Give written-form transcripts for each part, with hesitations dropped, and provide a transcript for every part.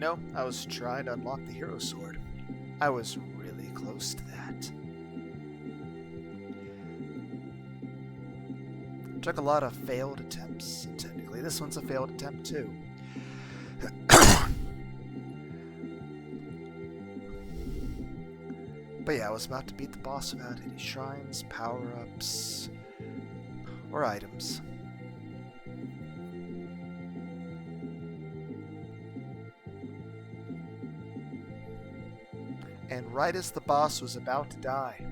know, I was trying to unlock the hero sword. I was really close to that. Took a lot of failed attempts. Technically, this one's a failed attempt too. But yeah, I was about to beat the boss without any shrines, power-ups, or items. And right as the boss was about to die,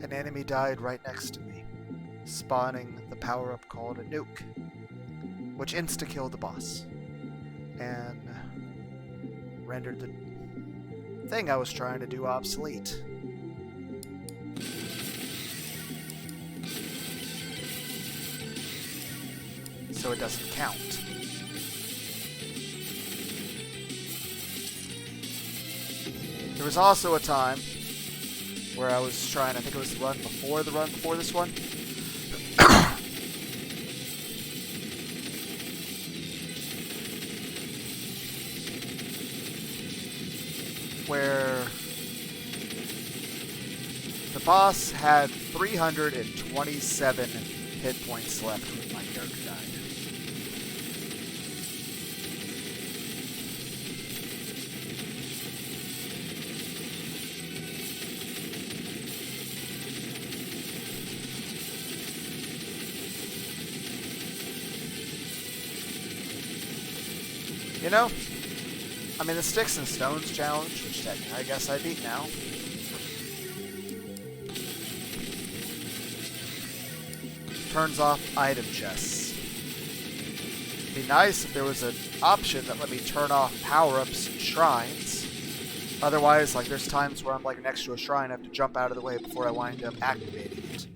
an enemy died right next to me, spawning the power-up called a nuke, which insta-killed the boss, and rendered the thing I was trying to do obsolete. So it doesn't count. There was also a time where I was trying, I think it was the run before this one. Where the boss had 327 hit points left when my character died. You know, I mean, the Sticks and Stones challenge, which technically I guess I beat now, turns off item chests. It'd be nice if there was an option that let me turn off power-ups and shrines. Otherwise, like, there's times where I'm like next to a shrine, I have to jump out of the way before I wind up activating it.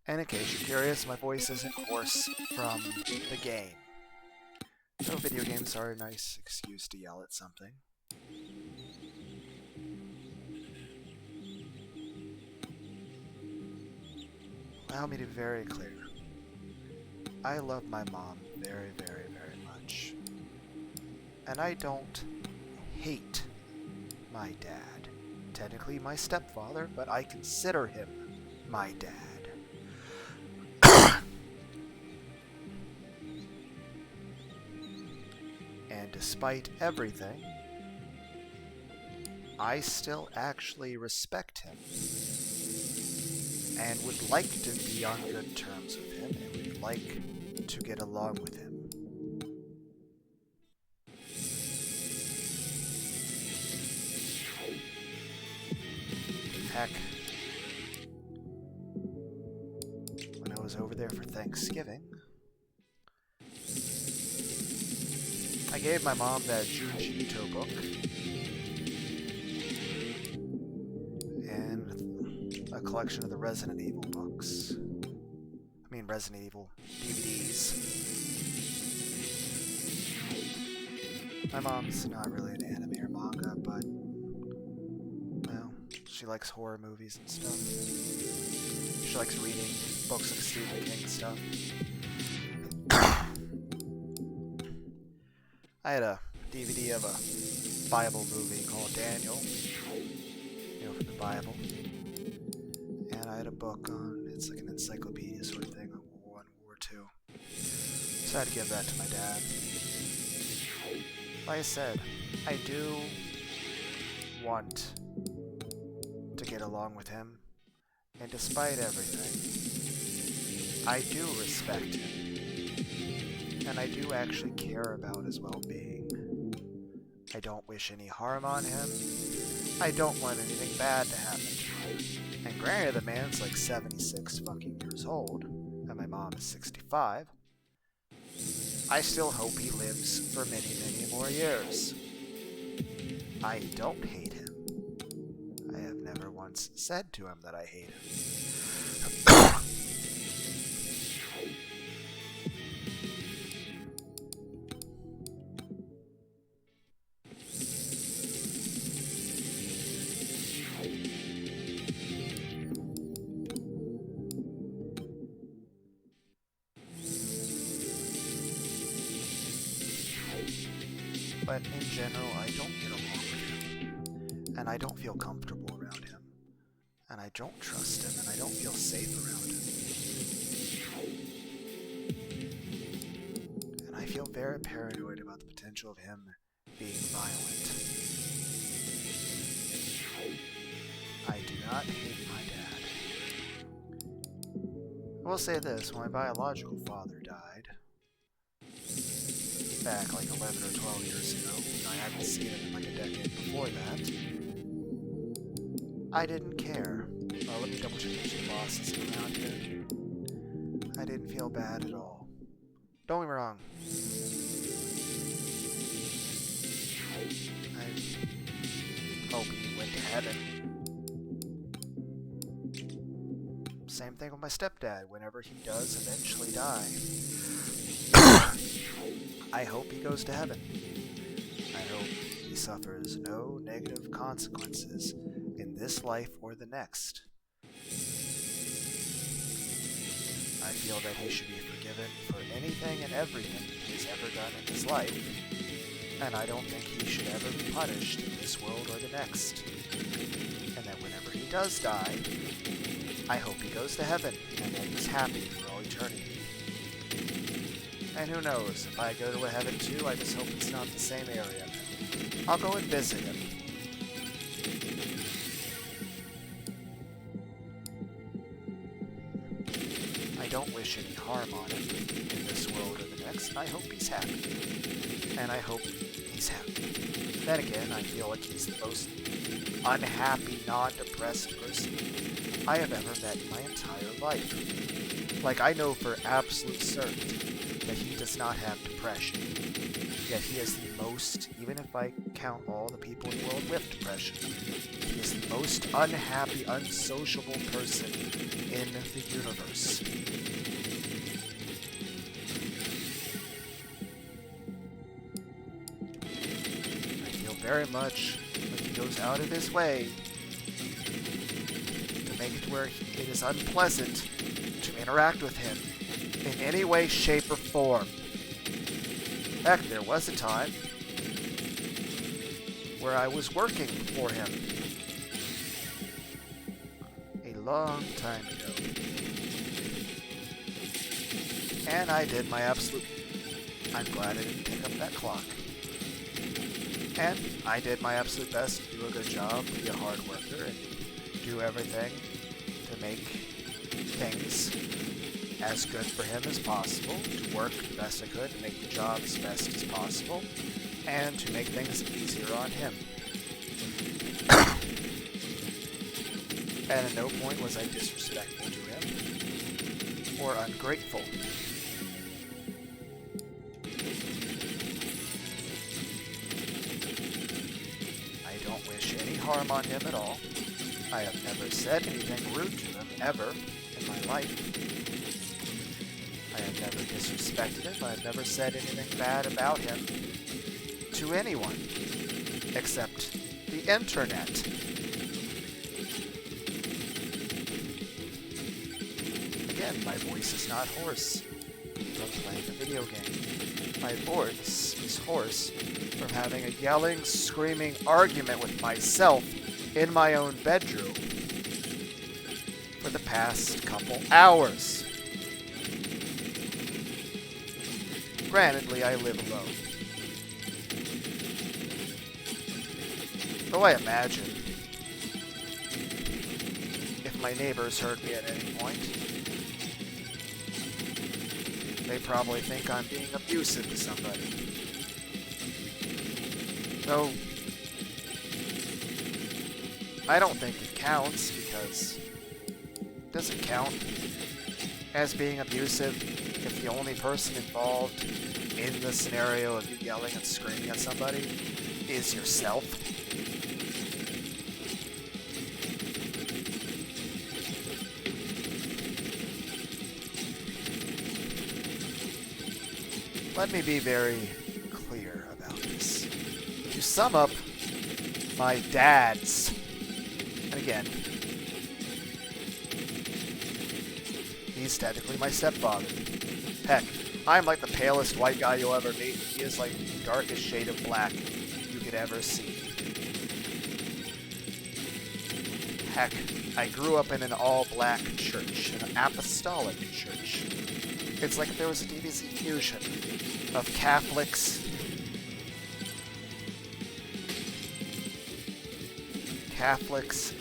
And in case you're curious, my voice isn't hoarse from the game. So video games are a nice excuse to yell at something. Allow me to be very clear. I love my mom very, very, very much. And I don't hate my dad. Technically my stepfather, but I consider him my dad. And despite everything, I still actually respect him. And would like to be on good terms with him, and would like to get along with him. Heck, when I was over there for Thanksgiving, I gave my mom that Junji Ito book, and a collection of the Resident Evil books. I mean, Resident Evil DVDs. My mom's not really an anime or manga, but, well, she likes horror movies and stuff. She likes reading books of Stephen King stuff. I had a DVD of a Bible movie called Daniel, you know, from the Bible. And I had a book on, it's like an encyclopedia sort of thing on World War I and World War II. So I had to give that to my dad. Like I said, I do want to get along with him. And despite everything, I do respect him. And I do actually care about his well-being. I don't wish any harm on him. I don't want anything bad to happen to him. And granted, the man's like 76 fucking years old, and my mom is 65. I still hope he lives for many, many more years. I don't hate him. I have never once said to him that I hate him. But in general, I don't get along with him. And I don't feel comfortable around him. And I don't trust him, and I don't feel safe around him. And I feel very paranoid about the potential of him being violent. I do not hate my dad. I will say this, when my biological father died, back like 11 or 12 years ago, I hadn't seen him in like a decade before that, I didn't care. Let me double check the bosses around here. I didn't feel bad at all. Don't get me wrong. I hope he went to heaven. Same thing with my stepdad. Whenever he does eventually die, I hope he goes to heaven. I hope he suffers no negative consequences in this life or the next. I feel that he should be forgiven for anything and everything he's ever done in his life, and I don't think he should ever be punished in this world or the next. And that whenever he does die, I hope he goes to heaven and that he's happy for all eternity. And who knows, if I go to a heaven too, I just hope it's not the same area. I'll go and visit him. I don't wish any harm on him in this world or the next. I hope he's happy. And I hope he's happy. Then again, I feel like he's the most unhappy, non-depressed person I have ever met in my entire life. Like, I know for absolute certainty that he does not have depression. Yet he is the most, even if I count all the people in the world with depression, he is the most unhappy, unsociable person in the universe. I feel very much like he goes out of his way to make it where it is unpleasant to interact with him in any way, shape, or form. Heck, there was a time where I was working for him. A long time ago. And I did my absolute... I'm glad I didn't pick up that clock. And I did my absolute best to do a good job, be a hard worker, and do everything to make things as good for him as possible, to work the best I could, to make the job as best as possible, and to make things easier on him. And at no point was I disrespectful to him, or ungrateful. I don't wish any harm on him at all. I have never said anything rude to him, ever, in my life. I have never disrespected him. I have never said anything bad about him to anyone, except the internet. Again, my voice is not hoarse from playing a video game. My voice is hoarse from having a yelling, screaming argument with myself in my own bedroom for the past couple hours. Grantedly, I live alone. Though I imagine, if my neighbors heard me at any point, they probably think I'm being abusive to somebody. Though, I don't think it counts, because it doesn't count as being abusive if the only person involved in the scenario of you yelling and screaming at somebody is yourself. Let me be very clear about this. To sum up my dad's, and again, he's technically my stepfather. Heck, I'm like the palest white guy you'll ever meet. He is like the darkest shade of black you could ever see. Heck, I grew up in an all-black church, an apostolic church. It's like there was a DBZ fusion of Catholics,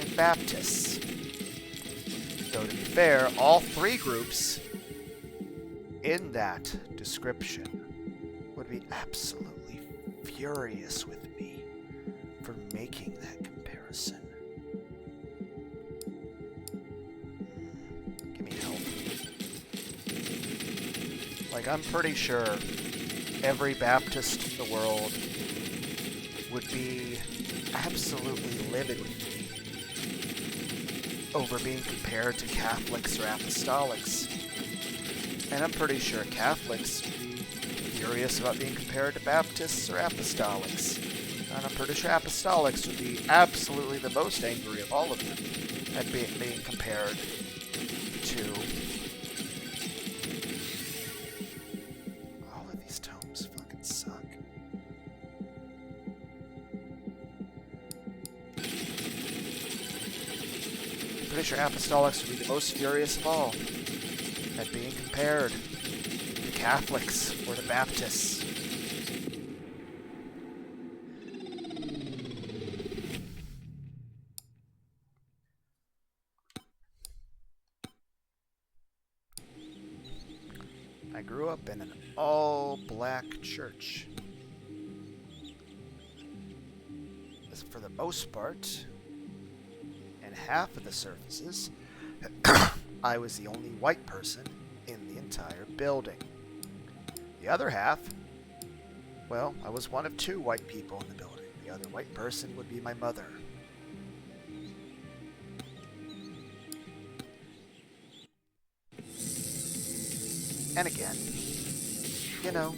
and Baptists. Though to be fair, all three groups in that description would be absolutely furious with me for making that comparison. Give me help. Like, I'm pretty sure every Baptist in the world would be absolutely livid with me over being compared to Catholics or Apostolics. And I'm pretty sure Catholics would be furious about being compared to Baptists or Apostolics. And I'm pretty sure Apostolics would be absolutely the most angry of all of them at being compared to... All of these tomes fucking suck. I'm pretty sure Apostolics would be the most furious of all at being compared to Catholics or the Baptists. I grew up in an all-black church. For the most part, in half of the services, I was the only white person in the entire building. The other half, well, I was one of two white people in the building. The other white person would be my mother. And again, you know,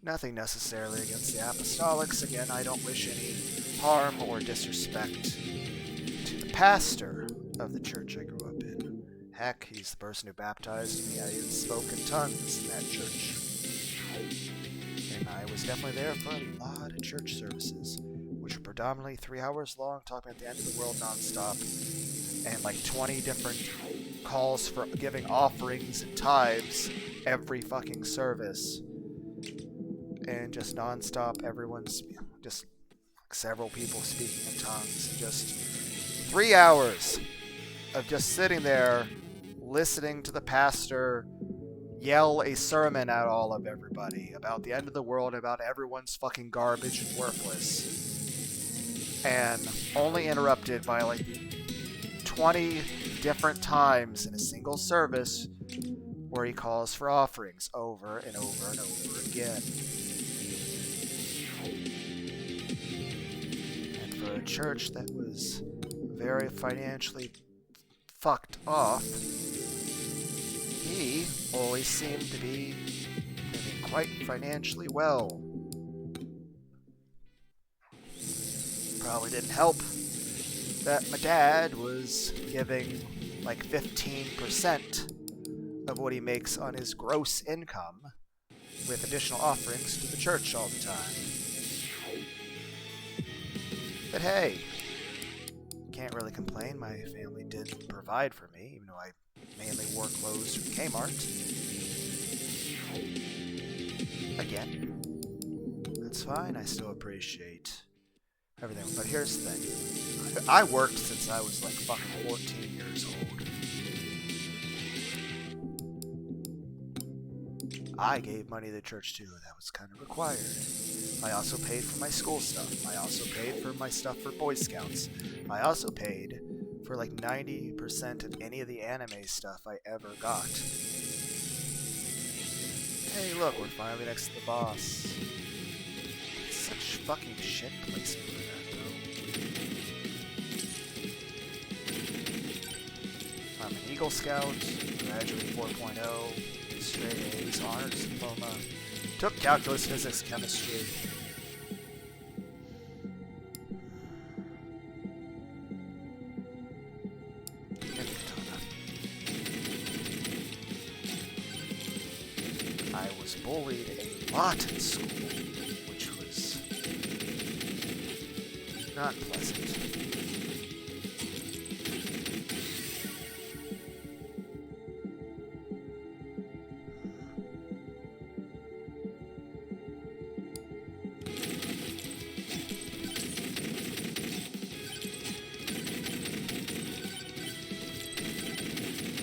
nothing necessarily against the Apostolics. Again, I don't wish any harm or disrespect to the pastor of the church I grew up in. Heck, he's the person who baptized me. I even spoke in tongues in that church. And I was definitely there for a lot of church services, which were predominantly 3 hours long, talking about the end of the world nonstop, and like 20 different calls for giving offerings and tithes every fucking service. And just nonstop, everyone's just several people speaking in tongues, and just 3 hours of just sitting there listening to the pastor yell a sermon at all of everybody about the end of the world, about everyone's fucking garbage and worthless, and only interrupted by like 20 different times in a single service where he calls for offerings over and over and over again. And for a church that was very financially fucked off, he always seemed to be living quite financially well. Probably didn't help that my dad was giving like 15% of what he makes on his gross income with additional offerings to the church all the time. But hey, can't really complain. My family did provide for me, even though I mainly wore clothes from Kmart. Again, that's fine. I still appreciate everything. But here's the thing. I worked since I was like fucking 14 years old. I gave money to the church too. That was kind of required. I also paid for my school stuff. I also paid for my stuff for Boy Scouts. I also paid for like 90% of any of the anime stuff I ever got. Hey, look, we're finally next to the boss. It's such fucking shit placement for that, though. I'm an Eagle Scout, graduate 4.0, straight A's, honors diploma, took calculus, physics, chemistry. bullied a lot in school, which was not pleasant.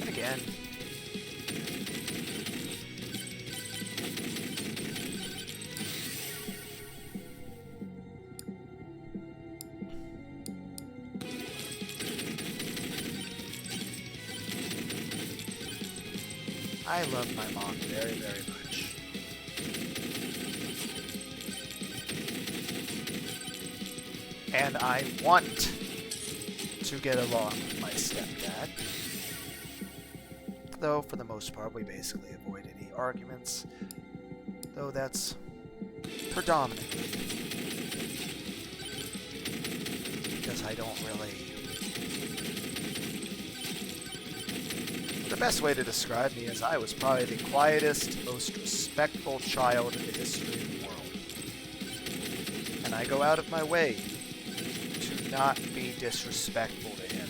And again, I love my mom very, very much. And I want to get along with my stepdad. Though, for the most part, we basically avoid any arguments. Though that's predominantly because I don't really... The best way to describe me is I was probably the quietest, most respectful child in the history of the world. And I go out of my way to not be disrespectful to him.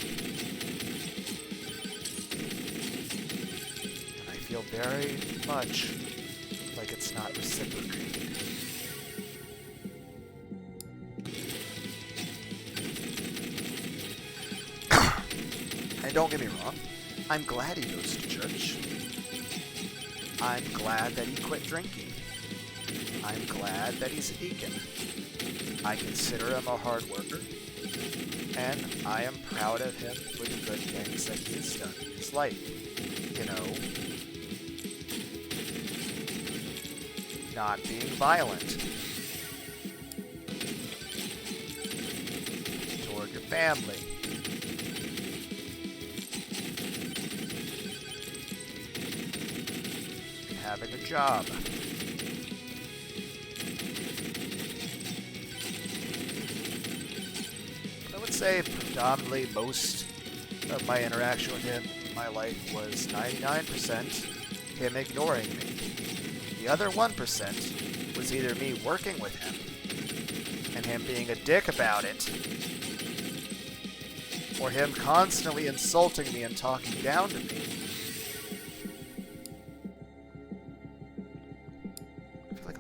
And I feel very much like it's not reciprocated. And don't get me wrong, I'm glad he goes to church. I'm glad that he quit drinking. I'm glad that he's a deacon. I consider him a hard worker, and I am proud of him for the good things that he has done in his life. You know, not being violent toward your family. Having a job. I would say predominantly most of my interaction with him in my life was 99% him ignoring me. The other 1% was either me working with him and him being a dick about it, or him constantly insulting me and talking down to me.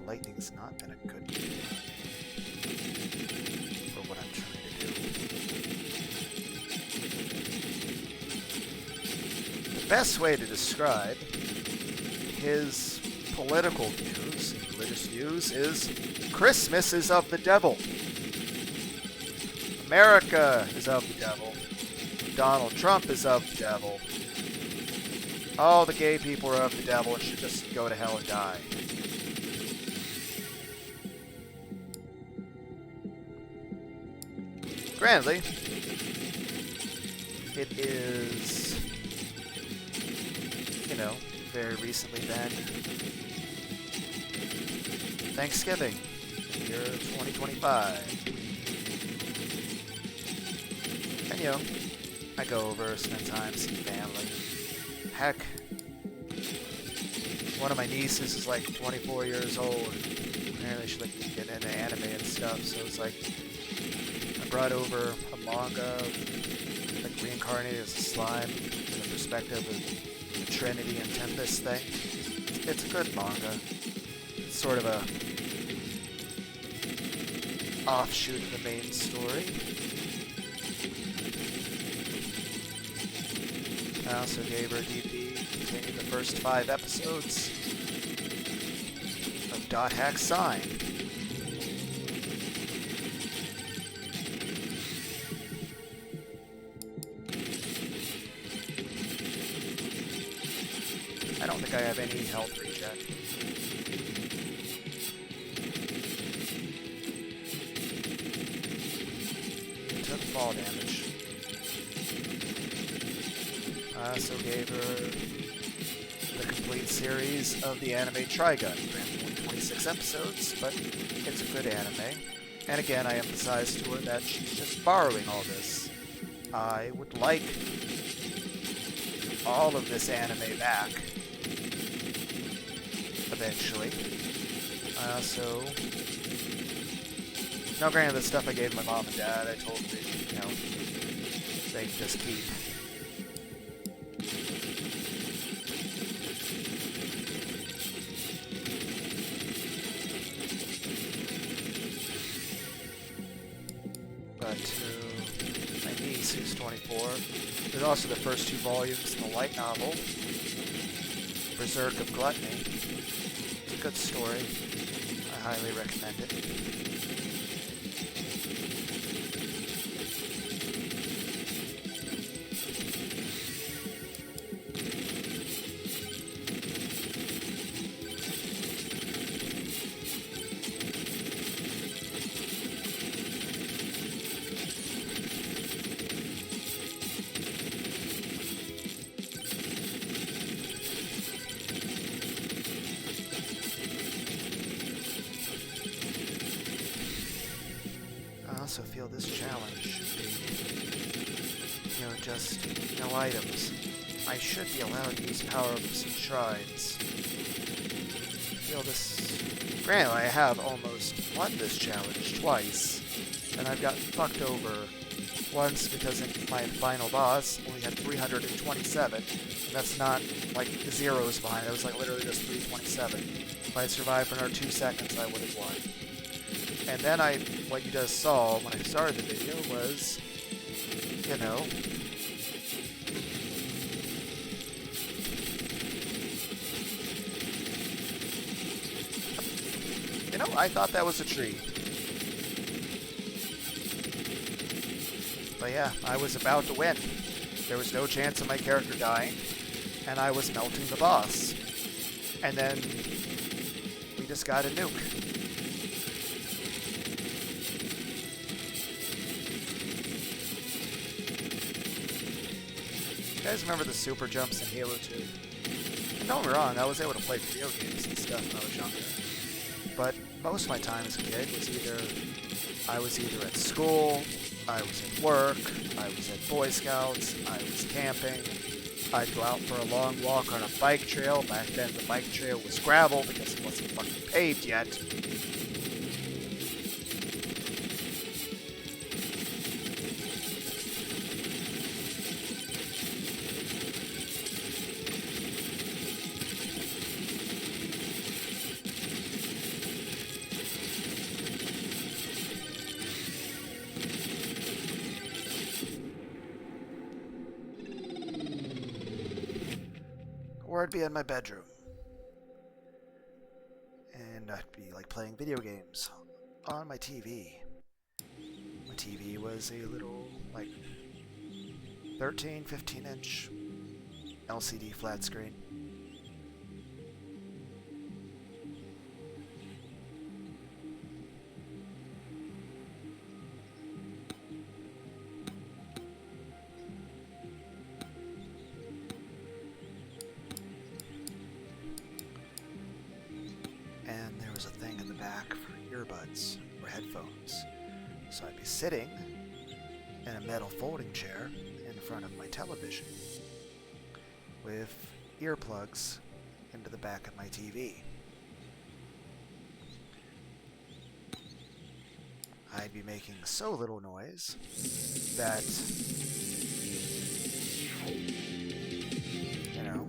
Lightning's not been a good for what I'm trying to do. The best way to describe his political views and religious views is Christmas is of the devil. America is of the devil. Donald Trump is of the devil. All the gay people are of the devil and should just go to hell and die. Grandly, it is, you know, very recently been Thanksgiving, year 2025. And, you know, I go over, spend time, see family. Heck, one of my nieces is like 24 years old. Apparently she like getting into anime and stuff, so it's like I brought over a manga like reincarnated as a slime from the perspective of the Trinity and Tempest thing. It's a good manga. It's sort of a offshoot of the main story. I also gave her a DVD containing the first 5 episodes of Dot Hack Sign. I don't think I have any health regen. I took fall damage. I also gave her the complete series of the anime Trigun. Only 26 episodes, but it's a good anime. And again, I emphasized to her that she's just borrowing all this. I would like all of this anime back. The eventually. I also... Now, granted, the stuff I gave my mom and dad, I told them, you know, they can just keep. But to my niece, who's 24, there's also the first 2 volumes in the light novel, Berserk of Gluttony. It's a good story. I highly recommend it. I also feel this challenge should be, you know, just no items. I should be allowed to use power-ups and shrines. I feel this... Granted, I have almost won this challenge twice, and I've gotten fucked over once because my final boss only had 327, and that's not like zeros behind it. It was like literally just 327. If I had survived for another 2 seconds, I would have won. And then what you just saw when I started the video was, you know, I thought that was a tree. But yeah, I was about to win. There was no chance of my character dying, and I was melting the boss. And then we just got a nuke. You guys remember the super jumps in Halo 2? And don't get me wrong, I was able to play video games and stuff when I was younger. But most of my time as a kid was I was either at school, I was at work, I was at Boy Scouts, I was camping. I'd go out for a long walk on a bike trail. Back then the bike trail was gravel because it wasn't fucking paved yet. Or I'd be in my bedroom. And I'd be like playing video games on my TV. My TV was a little like 13, 15-inch LCD flat screen. And there was a thing in the back for earbuds or headphones. So I'd be sitting in a metal folding chair in front of my television with earplugs into the back of my TV. I'd be making so little noise that, you know,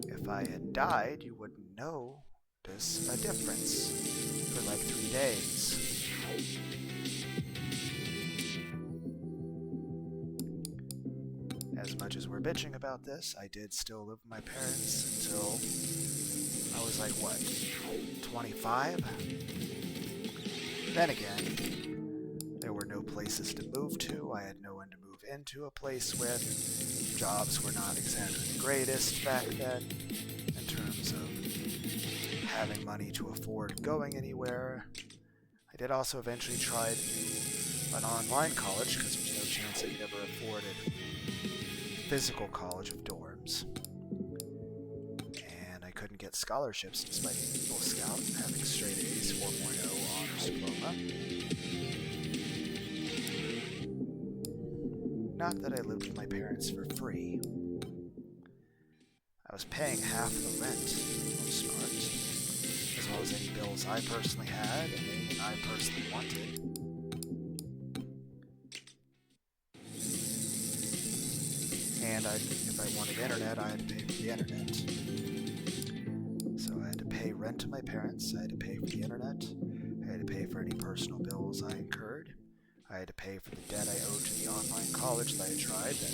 if I had died, you wouldn't notice a difference for like 3 days. As much as we're bitching about this, I did still live with my parents until I was like, what, 25? Then again, there were no places to move to. I had no one to move into a place with. Jobs were not exactly the greatest back then in terms of having money to afford going anywhere. I did also eventually try to do an online college because there's no chance that you'd ever afforded physical college with dorms. And I couldn't get scholarships despite being Eagle Scout and having straight A's, 4.0 honors diploma. Not that I lived with my parents for free. I was paying half the rent, most part. well as any bills I personally had and anything I personally wanted. And if I wanted internet, I had to pay for the internet. So I had to pay rent to my parents, I had to pay for the internet, I had to pay for any personal bills I incurred, I had to pay for the debt I owed to the online college that I tried that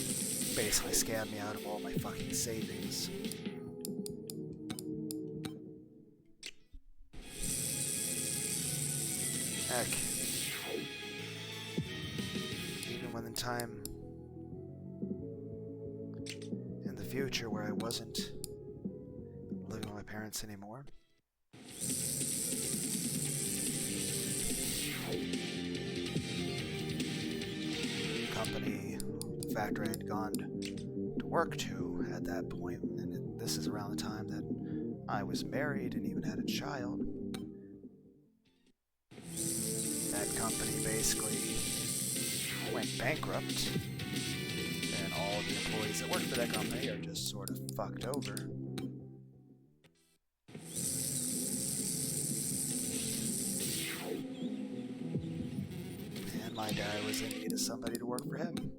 basically scammed me out of all my fucking savings. Heck, even when the time in the future where I wasn't living with my parents anymore, the company, the factory I had gone to work to at that point, and this is around the time that I was married and even had a child, that company basically went bankrupt, and all the employees that work for that company are just sort of fucked over. And my dad was in need of somebody to work for him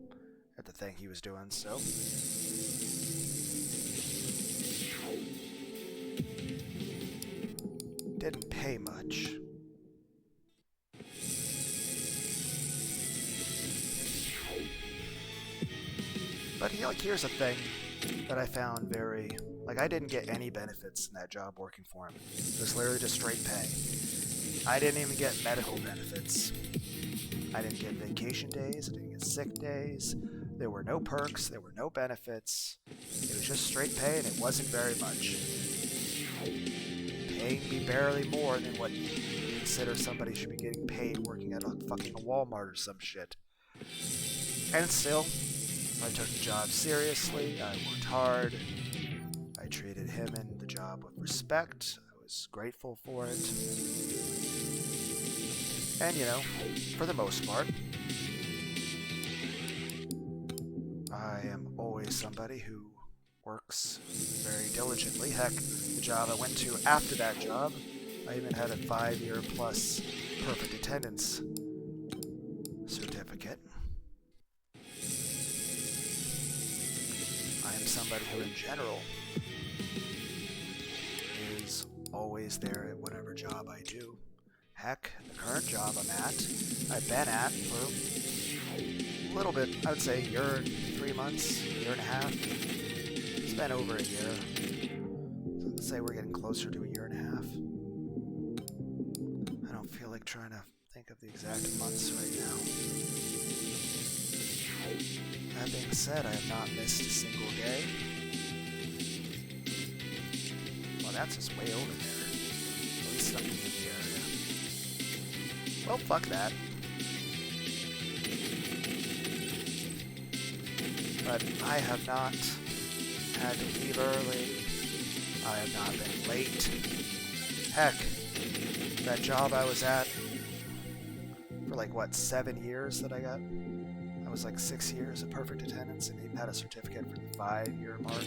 at the thing he was doing, so didn't pay much. But here's a thing that I found very... I didn't get any benefits in that job working for him. It was literally just straight pay. I didn't even get medical benefits. I didn't get vacation days. I didn't get sick days. There were no perks. There were no benefits. It was just straight pay, and it wasn't very much. Paying me barely more than what you consider somebody should be getting paid working at a fucking Walmart or some shit. And still, I took the job seriously, I worked hard, I treated him and the job with respect, I was grateful for it. And for the most part, I am always somebody who works very diligently. Heck, the job I went to after that job, I even had a 5-year plus perfect attendance certificate. Somebody who in general is always there at whatever job I do. Heck, the current job I'm at, I've been at for a little bit, I would say a year and 3 months, a year and a half. It's been over a year. So let's say we're getting closer to a year and a half. I don't feel like trying to think of the exact months right now. That being said, I have not missed a single day. Well, that's just way over there. At least something in the area. Well, fuck that. But I have not had to leave early. I have not been late. Heck, that job I was at for 7 years that I got? I was 6 years of perfect attendance and even had a certificate for the 5-year mark.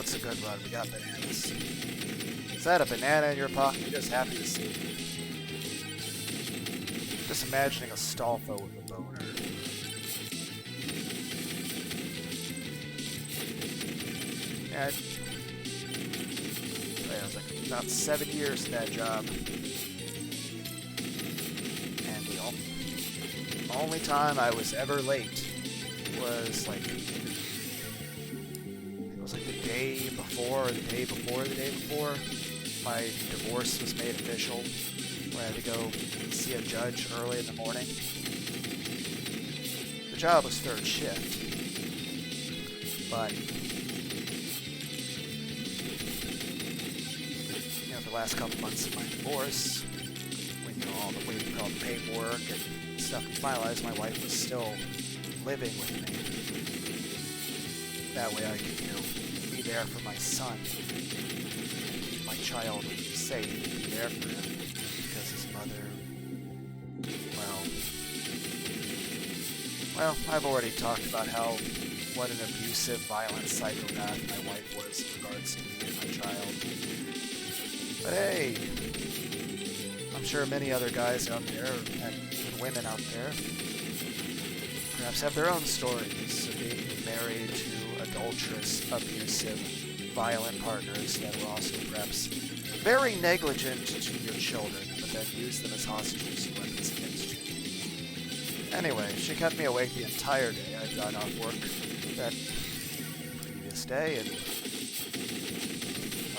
It's a good run. We got bananas. Is that a banana in your pocket? You're just happy to see me. Just imagining a Stolfo with a boner. Yeah, I was about 7 years in that job. The only time I was ever late was it was the day before or the day before the day before my divorce was made official, where I had to go see a judge early in the morning. The job was third shift, but the last couple months of my divorce, when all the way all the paperwork and stuff was finalized, my wife was still living with me. That way I could, be there for my son, keep my child safe, be there for him, because his mother, well, I've already talked about what an abusive, violent psychopath my wife was in regards to me and my child. But hey, I'm sure many other guys out there, and even women out there, perhaps have their own stories of being married to adulterous, abusive, violent partners that were also perhaps very negligent to your children, but then used them as hostages and weapons against you. Anyway, she kept me awake the entire day. I'd gotten off work that previous day, and,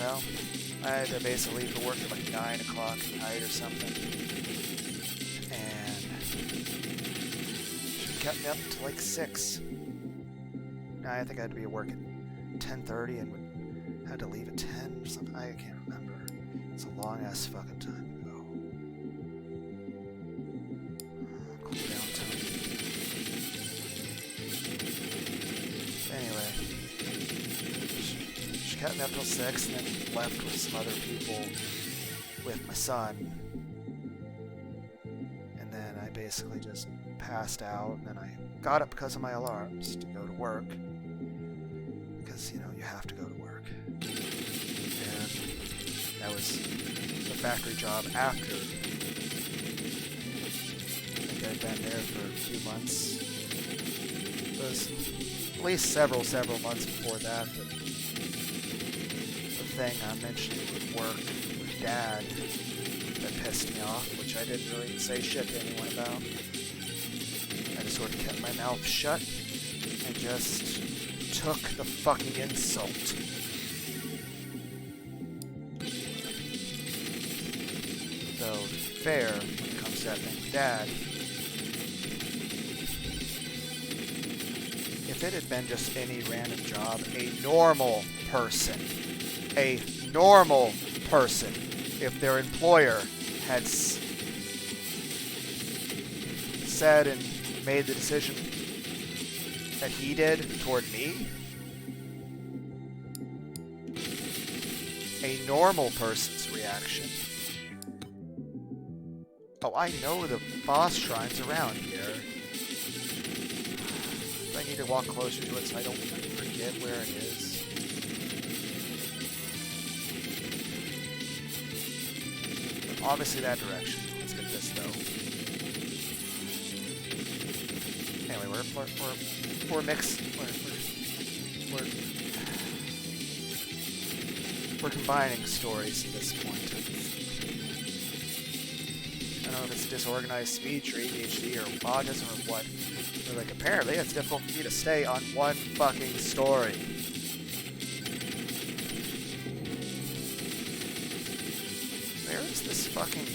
well, I had to basically leave for work at like 9 o'clock at night or something. And she kept me up to like 6. I think I had to be at work at 10:30 and had to leave at 10 or something. I can't remember. It's a long ass fucking time ago. Cool down time. Anyway, she kept me up till 6 and then left with some other people with my son. And then I basically just passed out, and then I got up because of my alarms to go to work. Because, you know, you have to go to work. And that was the factory job after. I think I'd been there for a few months. It was at least several months before that. But the thing I'm mentioning with work with Dad that pissed me off, which I didn't really say shit to anyone about. I just sort of kept my mouth shut and just took the fucking insult. Though, to be fair, when it comes to that thing with Dad, if it had been just any random job, a normal person, if their employer had said and made the decision that he did toward me, a normal person's reaction. Oh, I know the boss shrine's around here. I need to walk closer to it so I don't forget where it is. Obviously that direction. Let's get this though. Anyway, we're combining stories at this point. I don't know if it's disorganized speech or ADHD or autism or what. But like apparently it's difficult for me to stay on one fucking story. Where is this fucking...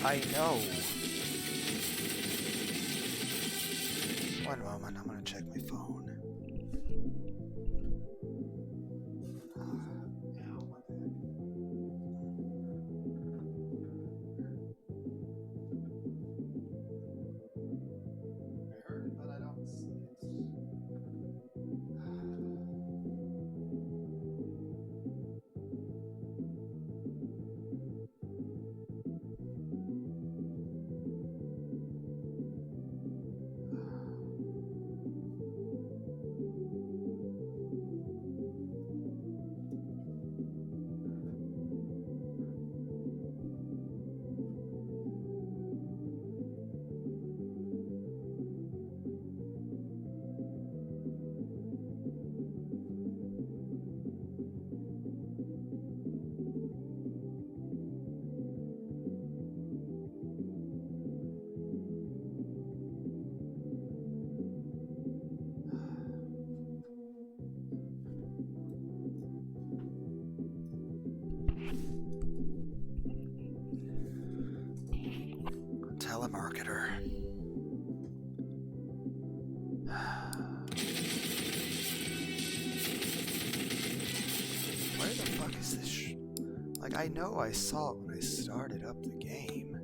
I know. One moment, I'm gonna check my phone. I heard it, but I don't see it. Telemarketer. Where the fuck is this like, I know I saw it when I started up the game.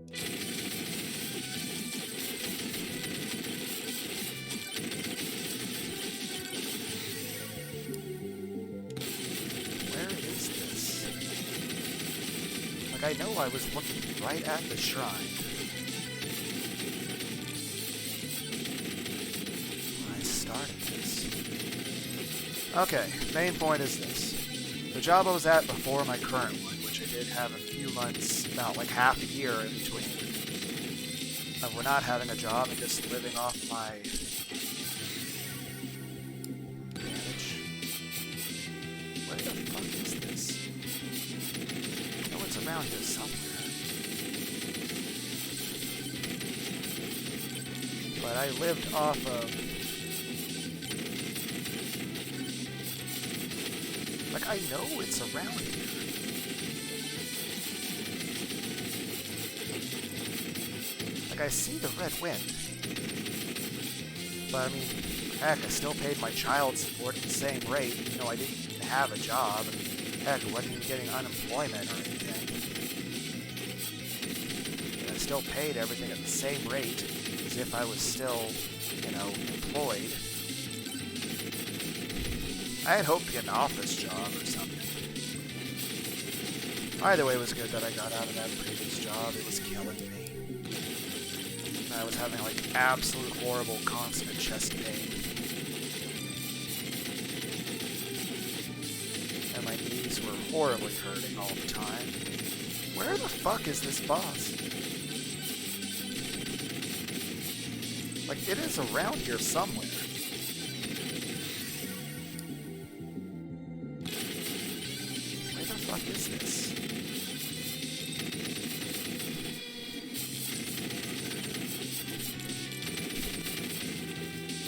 Where is this? Like, I know I was looking right at the shrine. When I started this. Okay, main point is this. The job I was at before my current one, which I did have a few months, about like half a year in between, we're not having a job and just living off my damage. Where the fuck is this? Oh, it's around here somewhere. But I lived off of... Like, I know it's around here. Like, I see the red wind. But, I mean, heck, I still paid my child support at the same rate, even though I didn't even have a job. Heck, I wasn't even getting unemployment or anything. And I still paid everything at the same rate as if I was still, you know, employed. I had hoped to get an office job or something. Either way, it was good that I got out of that previous job. It was killing me. I was having, like, absolute horrible constant chest pain. And my knees were horribly hurting all the time. Where the fuck is this boss? Like, it is around here somewhere. What is this?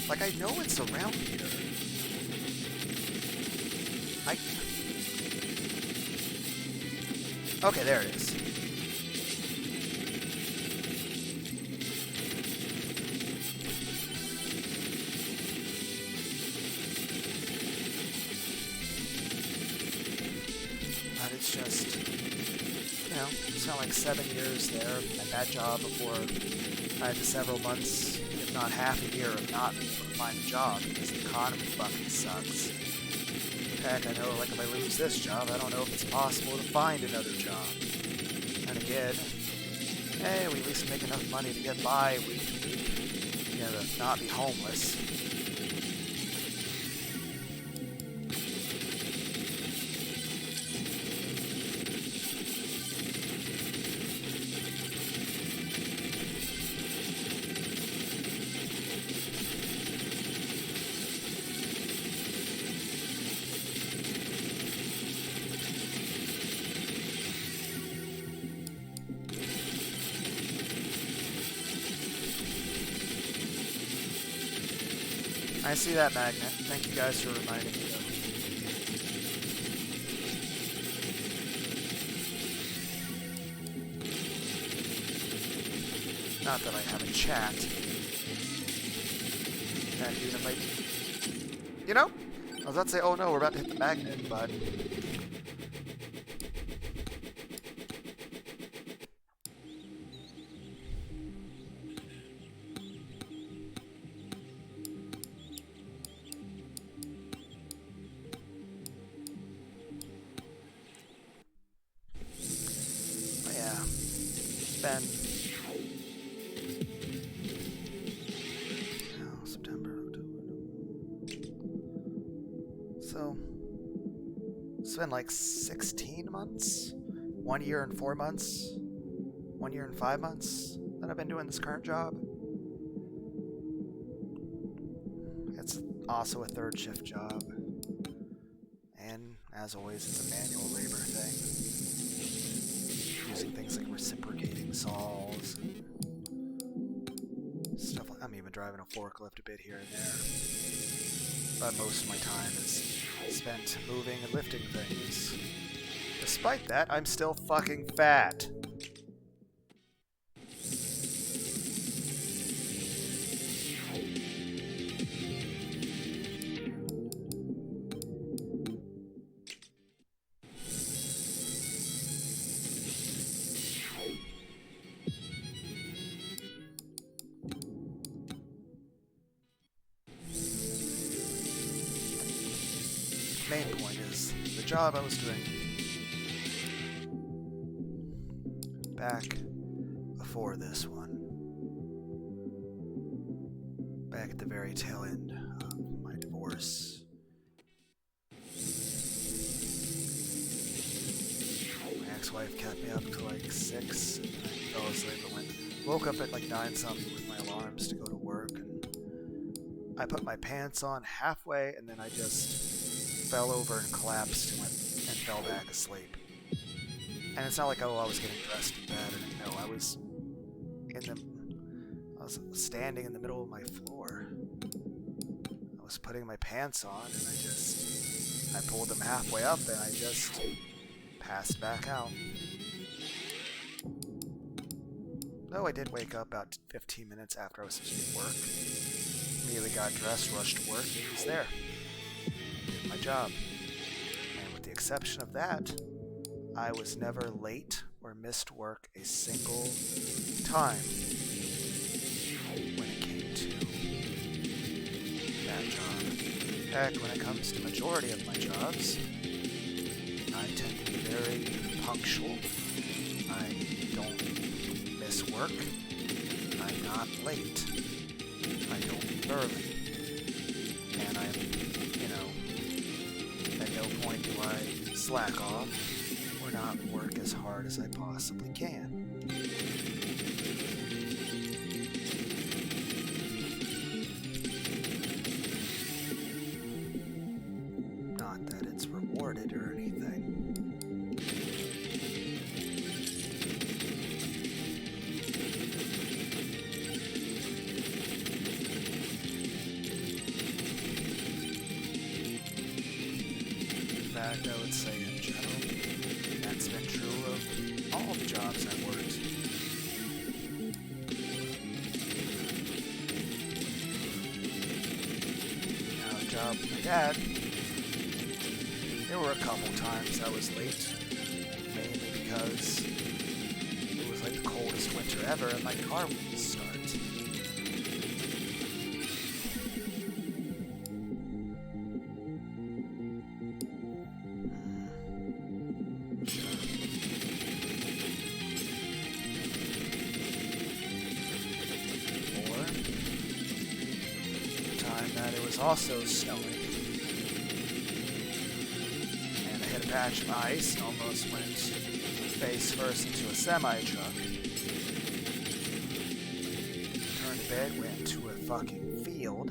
Like, I know it's around here. Okay, there it is. It's just, you know, spent like 7 years there at that job before I had the several months, if not half a year, of not being able to find a job because the economy fucking sucks. Heck, I know, like, if I lose this job, I don't know if it's possible to find another job. And again, hey, we at least make enough money to get by week to week, you know, to not be homeless. I see that magnet. Thank you guys for reminding me, though. Not that I have a chat. And even if I... You know? I was about to say, oh no, we're about to hit the magnet, but... September, October. So, it's been like 16 months? 1 year and 4 months? 1 year and 5 months that I've been doing this current job. It's also a third shift job. And, as always, it's a manual labor thing. Using things like reciprocating saws. Stuff like, I'm even driving a forklift a bit here and there. But most of my time is spent moving and lifting things. Despite that, I'm still fucking fat. Main point is, the job I was doing back before this one, back at the very tail end of my divorce ex-wife kept me up till like 6. And I fell asleep and woke up at like 9 something with my alarms to go to work. And I put my pants on halfway, and then I just fell over and collapsed and fell back asleep. And it's not like, oh, I was getting dressed in bed. No, I was standing in the middle of my floor. I was putting my pants on, and I pulled them halfway up, and I just passed back out. Though I did wake up about 15 minutes after I was supposed to work. Immediately got dressed, rushed to work, and he was there. Did my job. And with the exception of that, I was never late or missed work a single time when it came to that job. Heck, when it comes to majority of my jobs, I tend to be very punctual. I don't miss work. I'm not late. I don't leave early. And at no point do I slack off or not work as hard as I possibly can. Not that it's rewarded or anything. In fact, I would say in general, that's been true of all the jobs I've worked. Now, the job with my dad, there were a couple times I was late, mainly because it was like the coldest winter ever and my car wouldn't start. Also snowing, and I hit a patch of ice and almost went face first into a semi-truck. Turned a bit, went to a fucking field.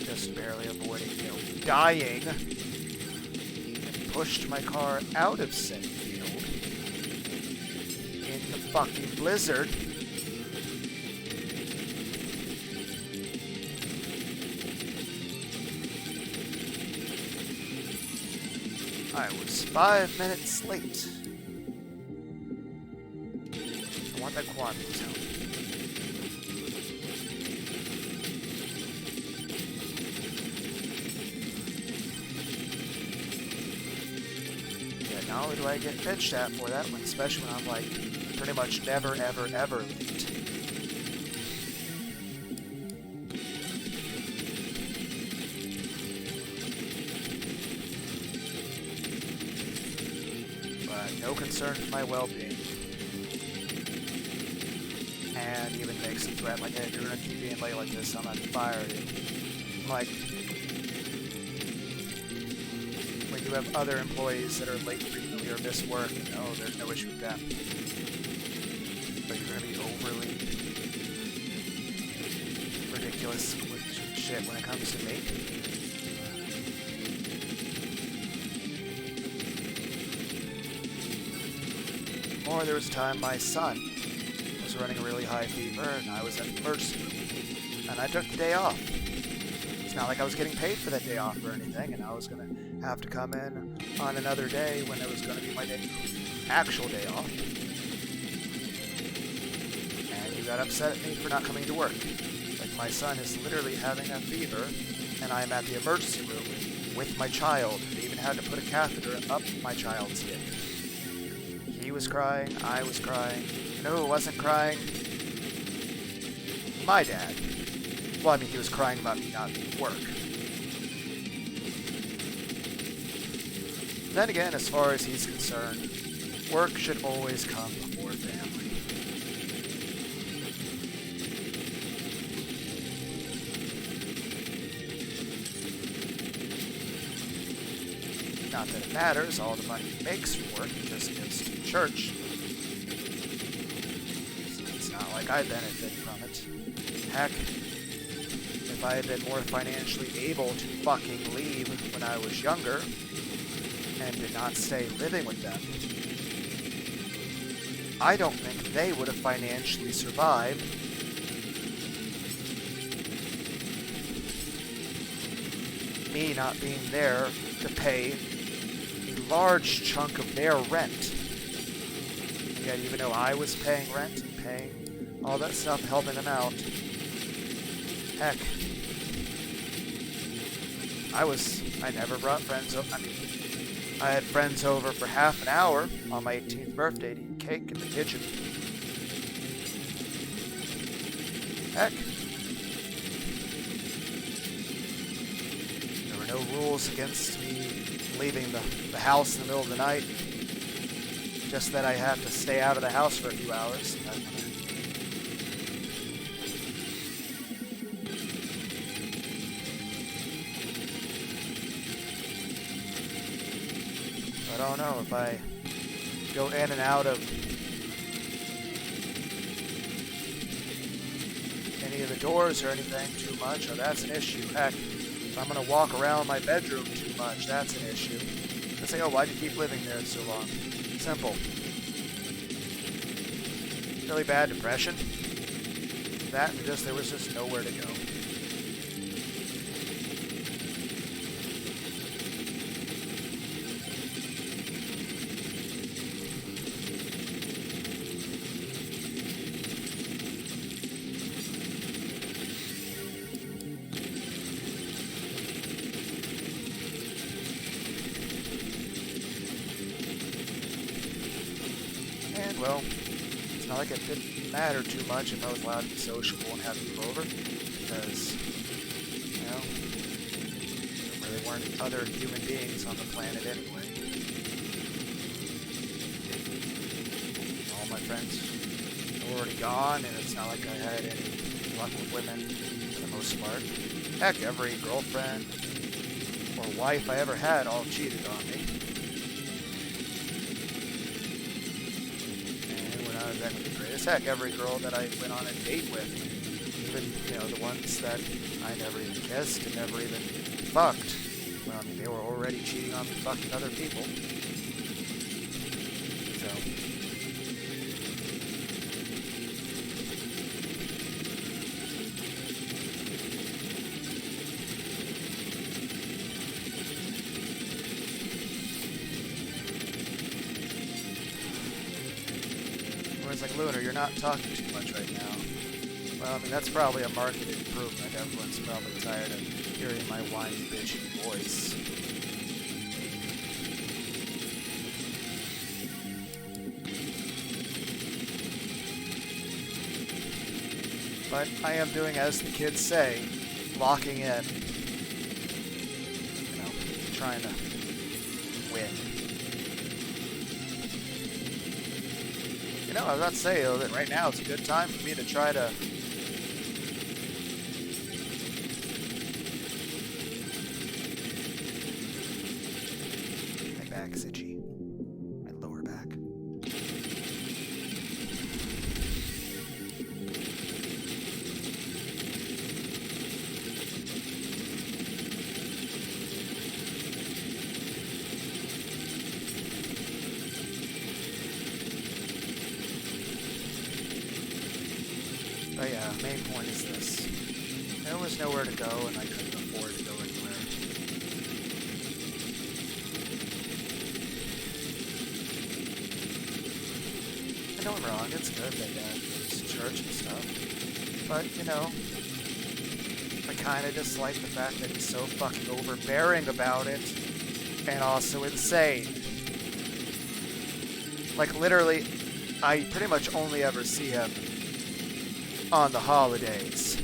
Just barely avoiding, dying, and pushed my car out of said field. Fucking blizzard. I was 5 minutes late. I want that quantity zone. Yeah, not only do I get bitched at for that one, especially when I'm like pretty much never, ever, ever late. But no concern for my well-being. And even makes a threat like, hey, if you're gonna keep being late like this, I'm gonna fire you. I'm like, when you have other employees that are late frequently or miss work, there's no issue with them. But you're gonna be overly ridiculous with shit when it comes to me. Or there was a time my son was running a really high fever and I was at the emergency room. And I took the day off. It's not like I was getting paid for that day off or anything, and I was gonna have to come in on another day when it was gonna be my actual day off. Got upset at me for not coming to work. Like, my son is literally having a fever, and I am at the emergency room with my child. They even had to put a catheter up my child's dick. He was crying, I was crying. You know who wasn't crying? My dad. Well, I mean, he was crying about me not being at work. Then again, as far as he's concerned, work should always come before family. Not that it matters, all the money he makes from work he just gives to the church. It's not like I benefit from it. Heck, if I had been more financially able to fucking leave when I was younger, and did not stay living with them, I don't think they would have financially survived. Me not being there to pay a large chunk of their rent. And yet, even though I was paying rent and paying all that stuff, helping them out, heck, I never brought friends over. I had friends over for half an hour on my 18th birthday to eat cake in the kitchen. Heck, there were no rules against me leaving the house in the middle of the night. Just that I have to stay out of the house for a few hours. I don't know if I go in and out of any of the doors or anything too much, that's an issue. Heck, if I'm going to walk around my bedroom too much, that's an issue. They say, oh, why'd you keep living there so long? Simple. Really bad depression. That and there was just nowhere to go. Well, it's not like it didn't matter too much if I was allowed to be sociable and have people over, because, you know, there really weren't other human beings on the planet anyway. All my friends were already gone, and it's not like I had any luck with women for the most part. Heck, every girlfriend or wife I ever had all cheated on me. The greatest heck, every girl that I went on a date with, even, the ones that I never even kissed and never even fucked, well, they were already cheating on me, fucking other people. So, it's like, Lunar, you're not talking too much right now. Well, that's probably a market improvement. Everyone's probably tired of hearing my whiny, bitchy voice. But I am doing as the kids say, locking in. Trying to win. I was about to say, though, that right now it's a good time for me to try to my back is itchy. My lower back. But yeah, main point is this. There was nowhere to go, and I couldn't afford to go anywhere. And don't get me wrong, it's good that Dad goes to church and stuff. But, I kind of dislike the fact that he's so fucking overbearing about it, and also insane. Like, literally, I pretty much only ever see him on the holidays.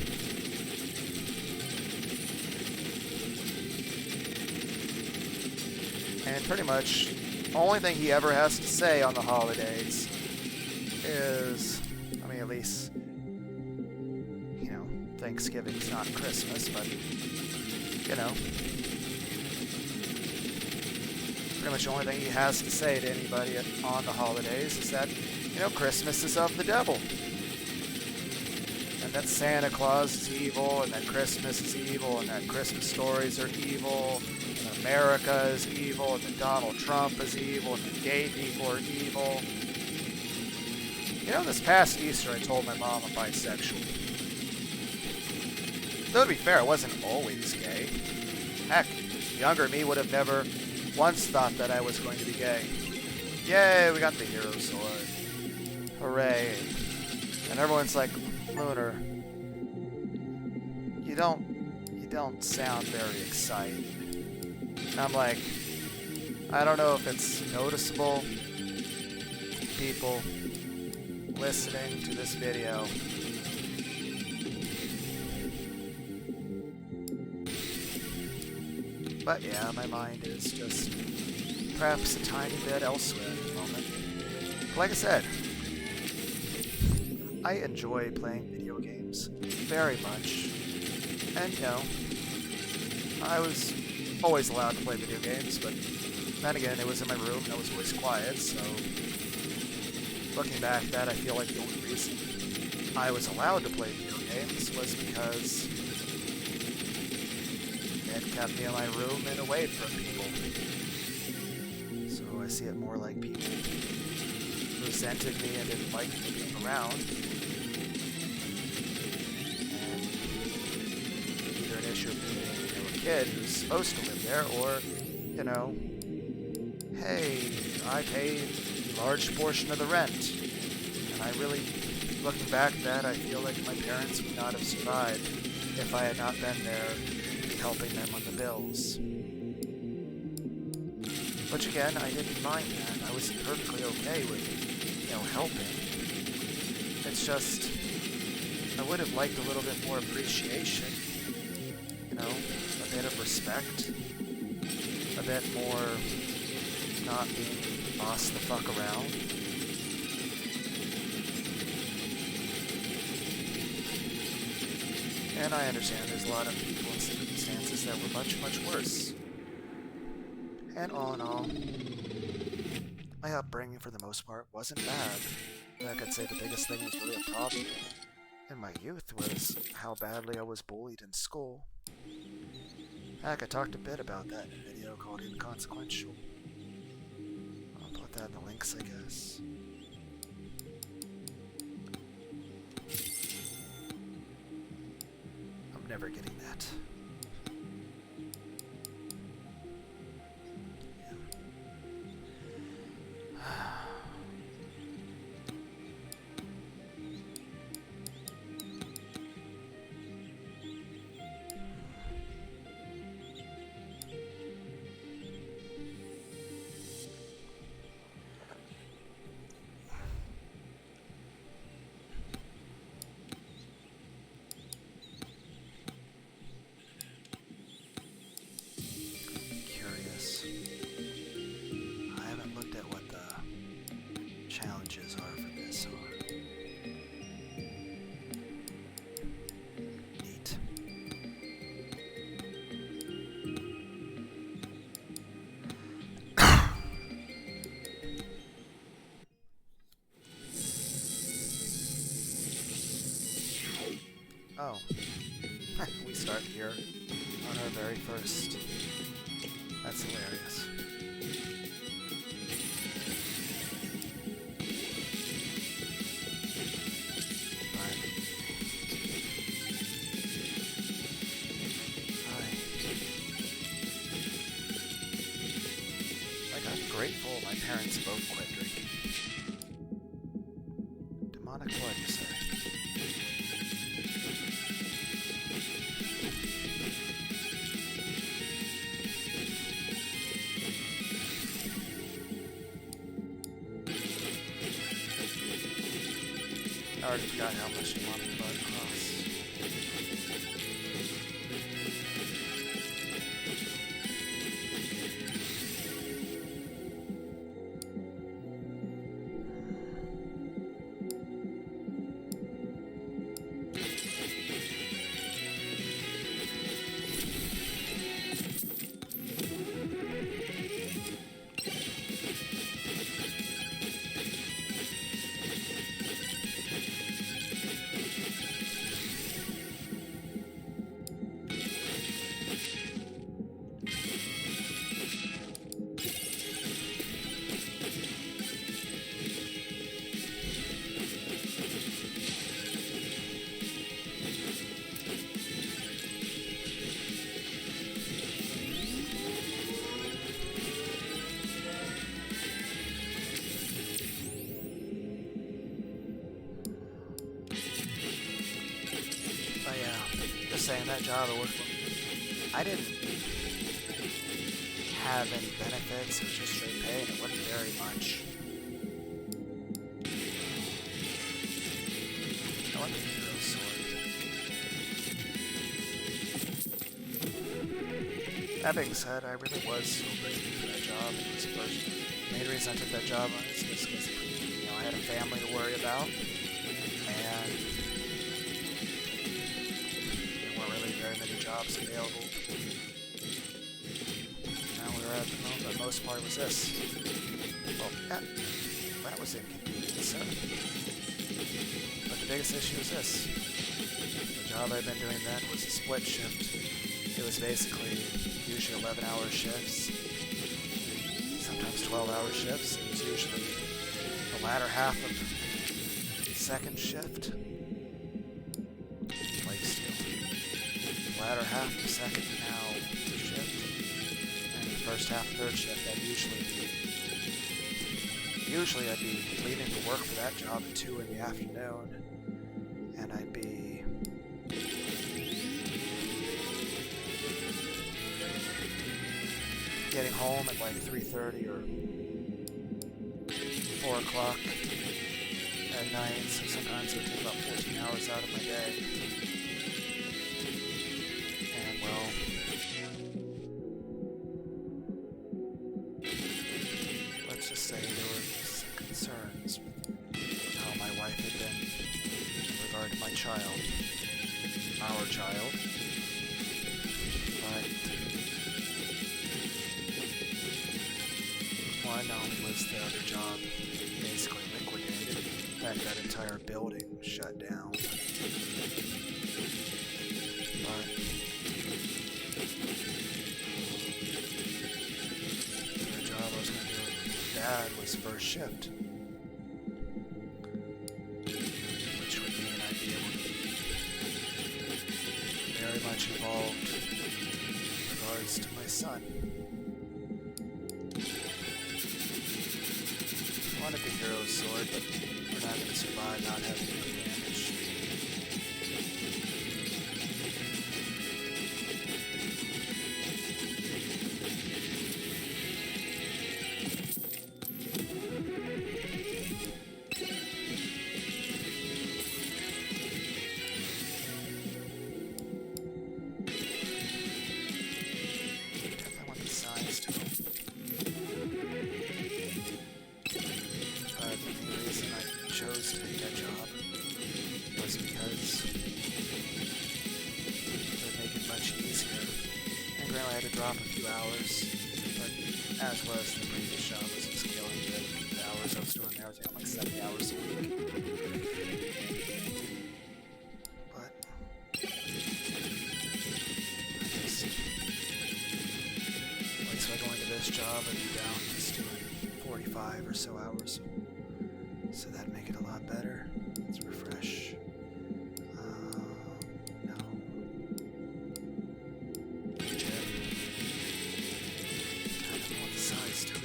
And pretty much the only thing he ever has to say on the holidays is, at least, Thanksgiving's not Christmas, but, pretty much the only thing he has to say to anybody on the holidays is that, you know, Christmas is of the devil. And that Santa Claus is evil, and that Christmas is evil, and that Christmas stories are evil, and America is evil, and that Donald Trump is evil, and that gay people are evil. You know, this past Easter I told my mom I'm bisexual. Though to be fair, I wasn't always gay. Heck, younger me would have never once thought that I was going to be gay. Yay, we got the hero sword. Hooray. And everyone's like, Lunar, you don't sound very excited. And I'm like, I don't know if it's noticeable. People listening to this video. But yeah, my mind is just perhaps a tiny bit elsewhere at the moment. Like I said, I enjoy playing video games very much. And you know, I was always allowed to play video games, but then again, it was in my room and I was always quiet, so looking back at that, I feel like the only reason I was allowed to play video games was because it kept me in my room and away from people. So I see it more like people resented me and didn't like me being around. And either an issue of being, you know, a kid who's supposed to live there, or, you know, hey, I paid a large portion of the rent. And I really, looking back at that, I feel like my parents would not have survived if I had not been there helping them on the bills. Which again, I didn't mind that. I was perfectly okay with, you know, helping. It's just, I would have liked a little bit more appreciation. You know, a bit of respect. A bit more not being bossed the fuck around. And I understand there's a lot of people in circumstances that were much, much worse. And all in all, my upbringing for the most part wasn't bad. And I could say the biggest thing was really a problem in my youth was how badly I was bullied in school. Heck, I talked a bit about that in a video called Inconsequential. I'll put that in the links, I guess. I'm never getting that. Challenges are for this, or neat. Oh, we start here on our very first. That's hilarious. Grateful my parents both quit drinking. Demonic blood, you say? I already forgot how much demonic blood costs. saying, that job I worked for, I didn't have any benefits. It was just straight pay, and it wasn't very much. I want the hero sword. That being said, I really was so grateful for that job. It was the first main reason I took that job on is just because, you know, I had a family to worry about, and there weren't really very many jobs available. Now we were at the most part was this. Well, that was inconvenient, so. But the biggest issue was this. The job I'd been doing then was a split shift. It was basically usually 11-hour shifts, sometimes 12-hour shifts. It was usually the latter half of the second shift. Like still, the latter half of the second now shift, and the first half of third shift. Usually I'd be leaving for work for that job at 2 in the afternoon, and I'd be getting home at like 3:30 or 4 o'clock at night, so sometimes it would take about 14 hours out of my day. And well, let's just say there were some concerns with how my wife had been in regard to my child, our child. But one only was the other job basically liquidated. In fact, that entire building was shut down. But the other job I was going to do with Dad was first shift, which would mean I'd be able to be very much involved in regards to my son. I wanted the hero's sword, but we're not going to survive not having any damage. Definitely want the size to them. But the main reason I chose to take that job was because it would make it much easier. And granted, I had to drop a few hours, but as was the previous job, was just killing the hours I was doing there. I was doing like 70 hours a week. But I just, at least by going to this job, I'd be down just doing 45 or so hours. So that'd make it a lot better. Let's refresh. No. Gem. I don't know what the size to it.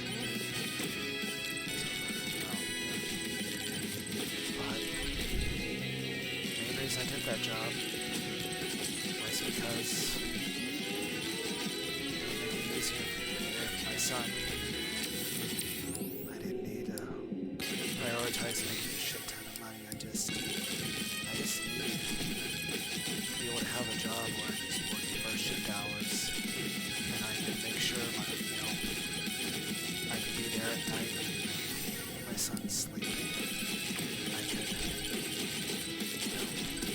No. But the main reason I took that job was because it would make it easier for my son. I didn't need to prioritize making a shit ton of money. I just needed to be able to have a job where I just worked first shift hours, and I could make sure I could be there at night when my son's sleeping. I could,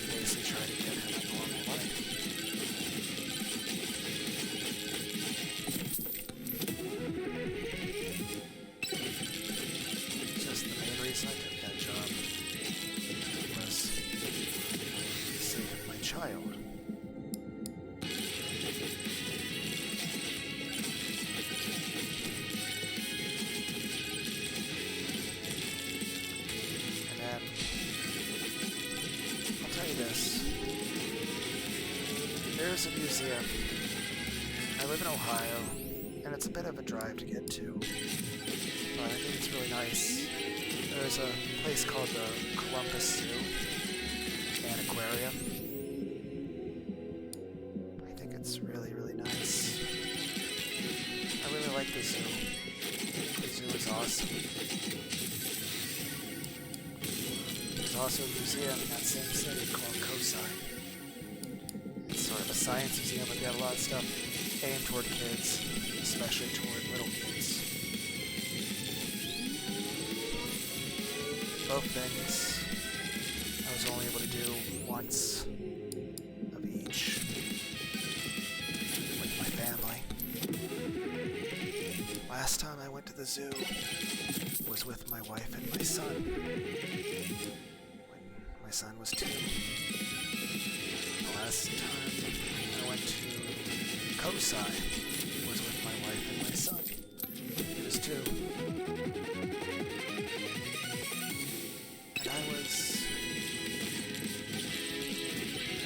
basically try to get him a normal life. Just the main reason I took that job was saving my child. And then, I'll tell you this. There's a museum. I live in Ohio, and it's a bit of a drive to get to. But I think it's really nice. There's a place called the Columbus Zoo and Aquarium. the zoo. The zoo is awesome. There's also a museum in that same city called Cosi. It's sort of a science museum, but they have a lot of stuff aimed toward kids, especially toward little kids. Both things I was only able to do once of each with my family. Last time I went to the zoo was with my wife and my son when my son was 2. The last time I went to Cosi was with my wife and my son. He was 2. And I was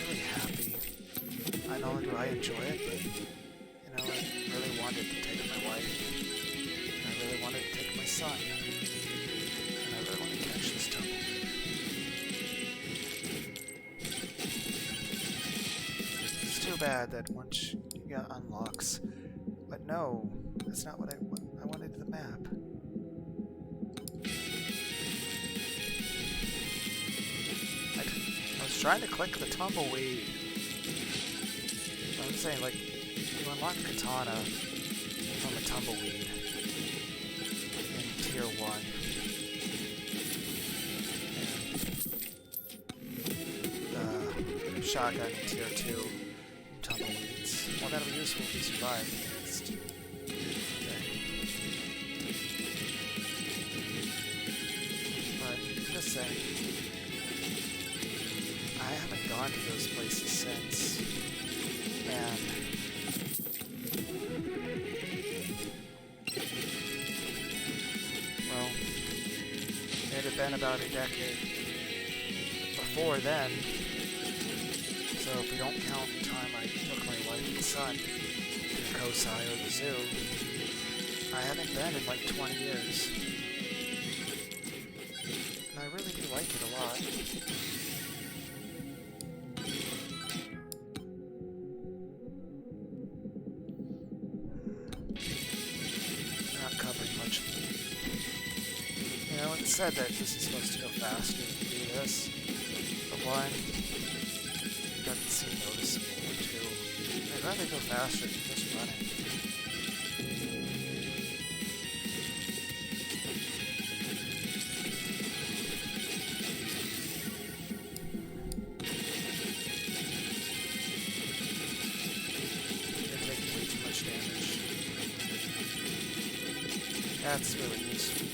really happy. Not only do I enjoy it, but I really wanted to take my wife. And I really wanted to take my son. And I really want to catch this tumbleweed. It's too bad that once you got unlocks. But no, that's not what I wanted the map. I was trying to click the tumbleweed. I'm saying, like, you unlock katana from a tumbleweed in tier 1. And the shotgun in tier 2 tumbleweeds. Well, that'll be useful if you survive against. Okay. But just saying, I haven't gone to those places since. And well, it had been about a decade before then, so if we don't count the time I took my wife and son to the Cosi or the zoo, I haven't been in like 20 years. And I really do like it a lot. It said that this is supposed to go faster to do this, but 1, it doesn't seem noticeable, or 2, I'd rather go faster than just running. You're taking way too much damage. That's really useful.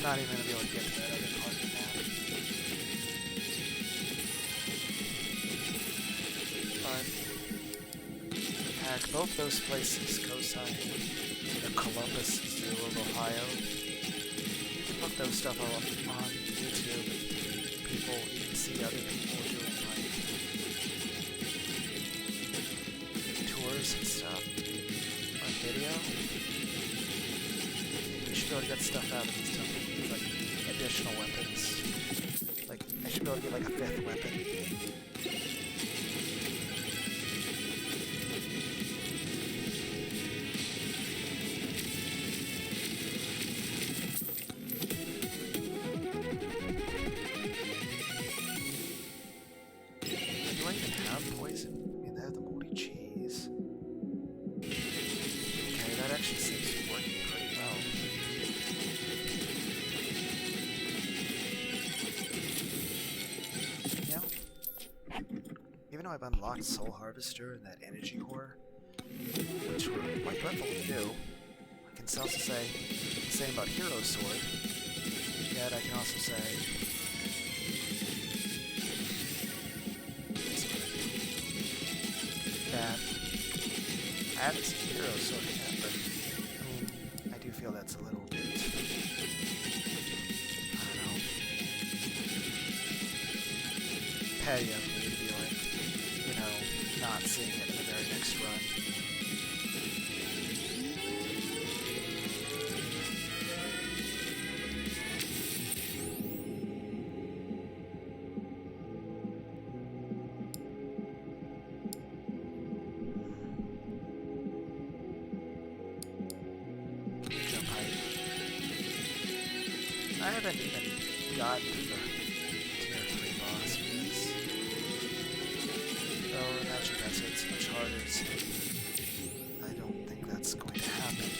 Not even gonna be able to get to that other part of the map. But at both those places, Cosi and the Columbus Zoo of Ohio, you can look those stuff up on YouTube. People, you can see other people doing like tours and stuff on video. You should be able to get stuff out of these temples. Like additional weapons. Like I should be able to get like a 5th weapon. Do I even have poison? I mean, they have the moldy cheese. Okay, that actually seems to be working pretty well. Even though I've unlocked Soul Harvester and that energy core, which were quite dreadful to do, I can also say the same about Hero Sword, yet I can also say that I haven't seen Hero Sword yet, but that's a little bit, I don't know, petty of me to be like, you know, not seeing it in the very next run. Jump height. I haven't even gotten to the tier 3 boss yet. Though Natural Desert's much harder, so I don't think that's going to happen.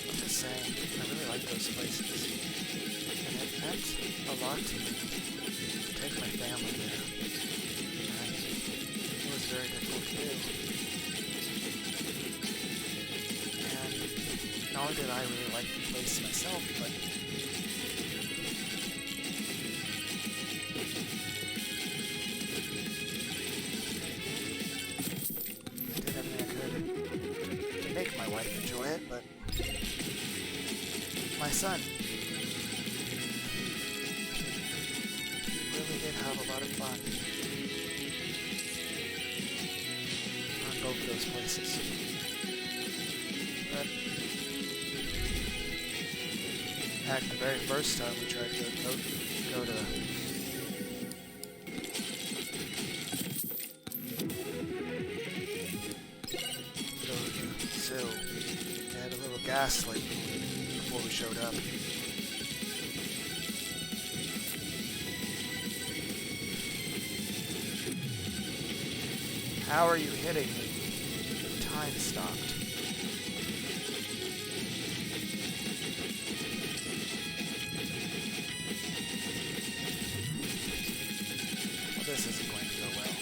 I'm just saying, I really like those places. And it meant a lot to me to take my family there. And it was very difficult to do. And not only did I really like the place myself, but I did everything I could to make my wife enjoy it, but my son, he really did have a lot of fun on both of those places. But heck, the very first time we tried to go to the zoo, they had a little gas leak before we showed up. How are you hitting me? The time stopped. Well, this isn't going to go well.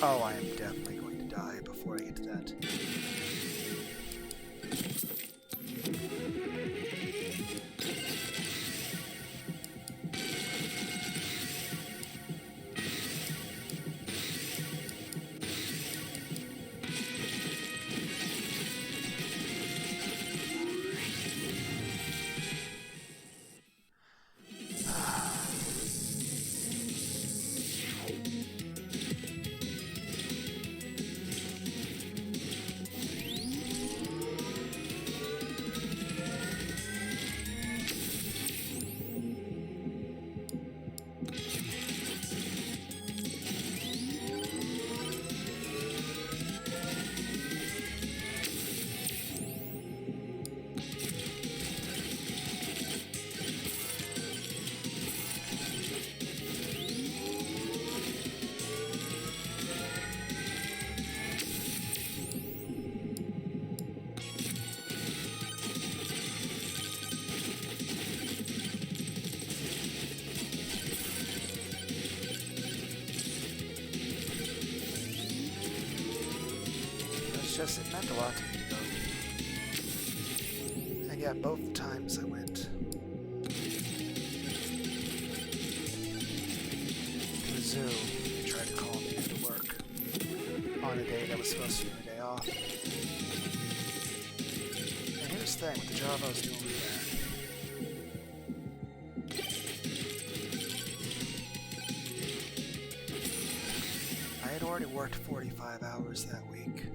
Oh, I am definitely going to die before I get to that. Just, it meant a lot to me to go. And yet, both times I went to the zoo, they tried to call me into work on a day that was supposed to be my day off. And here's the thing, with the job I was doing with that, I had already worked 45 hours that week.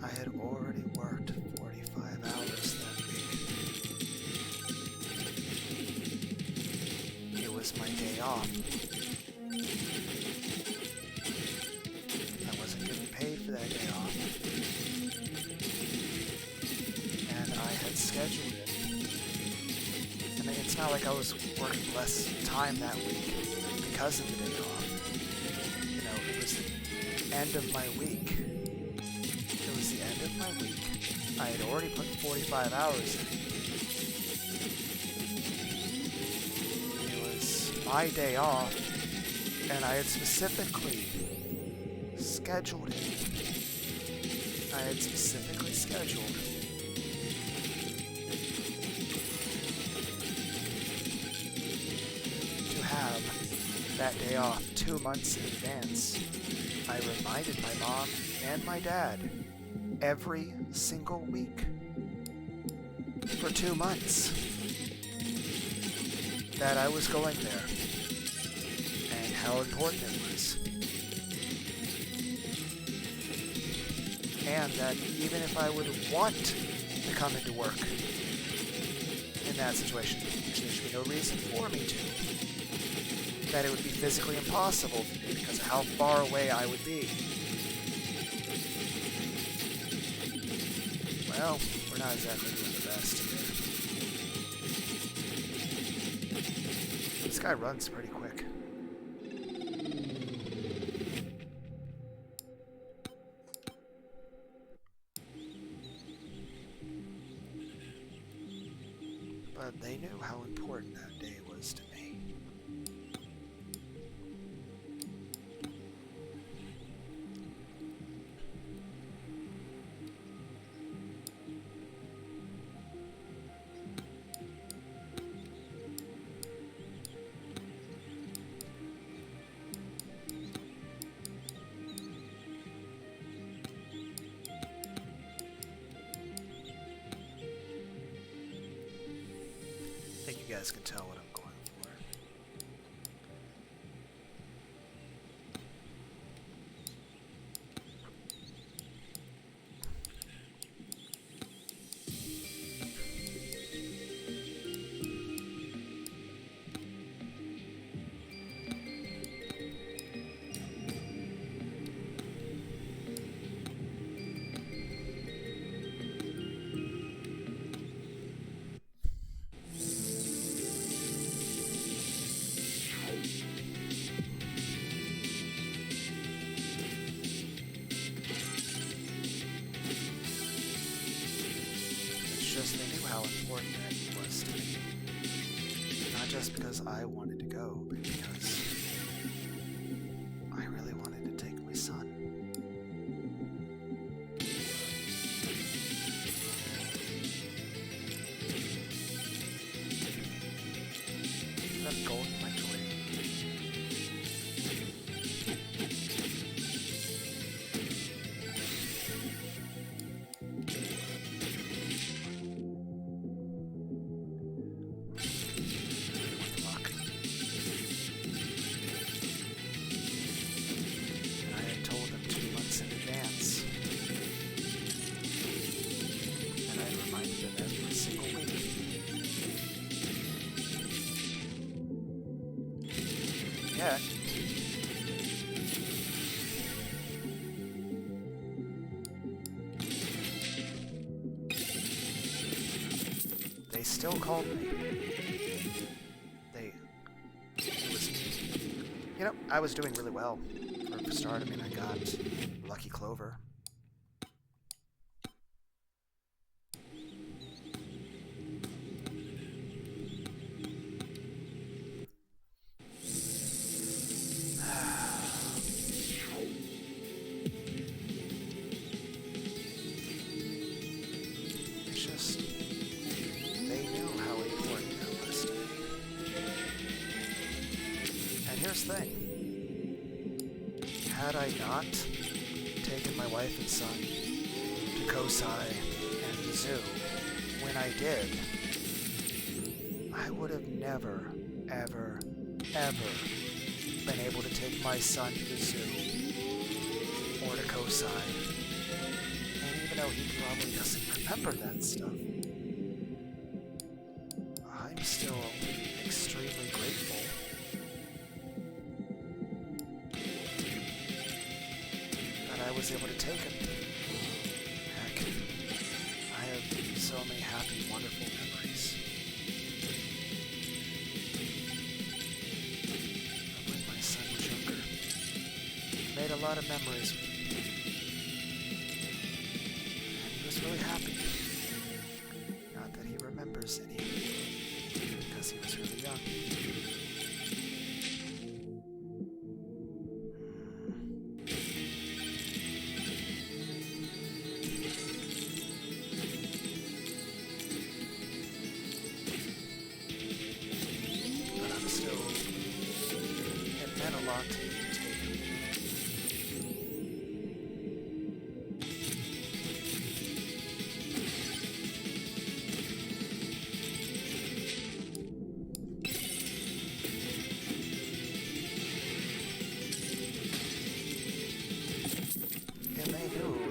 I had already worked 45 hours that week. It was my day off. I wasn't getting paid for that day off. scheduled it. And it's not like I was working less time that week because of the day off. You know, it was the end of my week. It was the end of my week. I had already put 45 hours in. It was my day off, and I had specifically scheduled it. I had specifically scheduled to have that day off 2 months in advance. I reminded my mom and my dad every single week for 2 months that I was going there and how important it was. And that even if I would want to come into work in that situation, which there should be no reason for me to, that it would be physically impossible because of how far away I would be. Well, we're not exactly doing the best here. This guy runs pretty quick. But they knew how important that day was to me. I think you guys can tell what I'm going for. They knew how important that was to me. Not just because I wanted to go, but because I really wanted to take my son. That gold in my toy. Yet, they still called me. It was, you know, I was doing really well for a start. I mean, I got Lucky Clover. Here's the thing. Had I not taken my wife and son to cosi and the zoo when I did, I would have never, ever, ever been able to take my son to the zoo or to cosi. And even though he probably doesn't remember that stuff, I'm still extremely grateful I was able to take him. Heck, I have so so many happy, wonderful memories of when my son was younger. Made a lot of memories with me. And he was really happy. Not that he remembers any, because he was really young.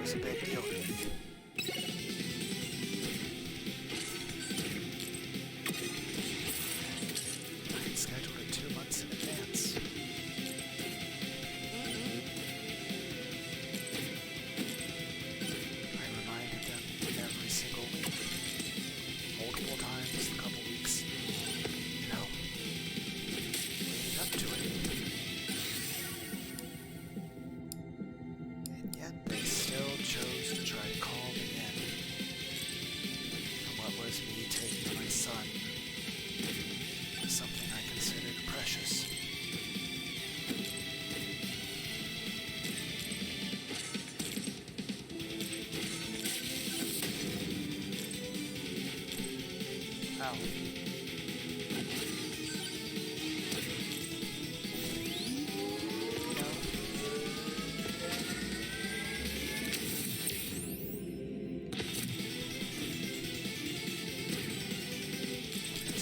It's a big deal to me. I had scheduled it 2 months in advance. I reminded them every single week, multiple times, a couple weeks, leading up to it. And yet they still chose to try to call me in on what was me taking my son to something I considered precious. Ow.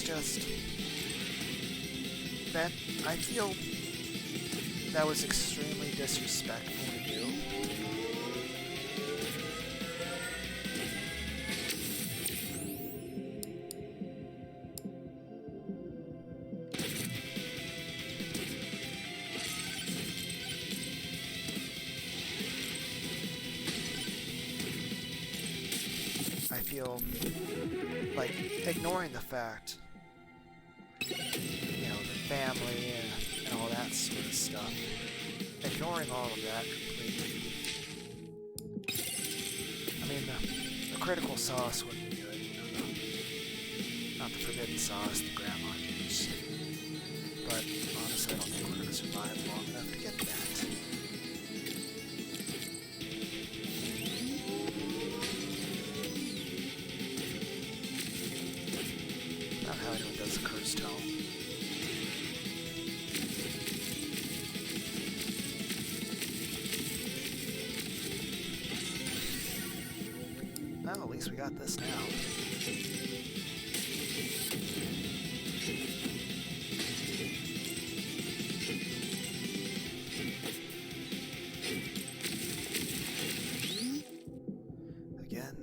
Just that I feel that was extremely disrespectful to you. I feel like ignoring the fact, the family and all that sort of stuff. Ignoring all of that completely. I mean, the critical sauce would be good. Not the forbidden sauce the grandma used. But honestly, I don't think we're going to survive long enough to get that. Not how anyone does the curse tone. Well, at least we got this now. Again.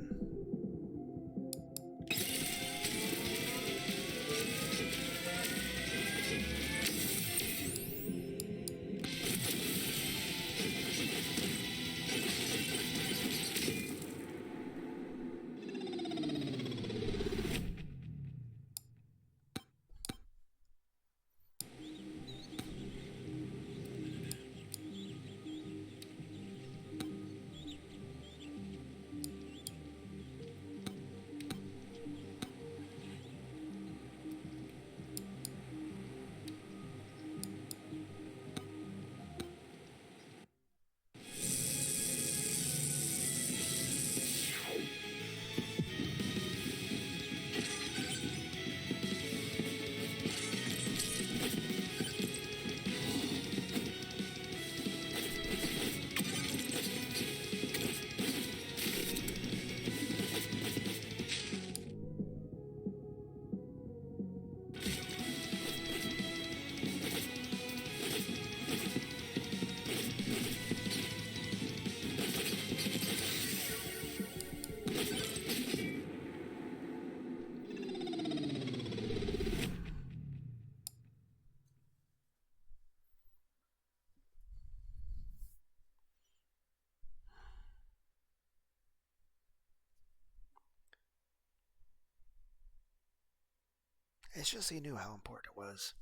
It's just he knew how important it was.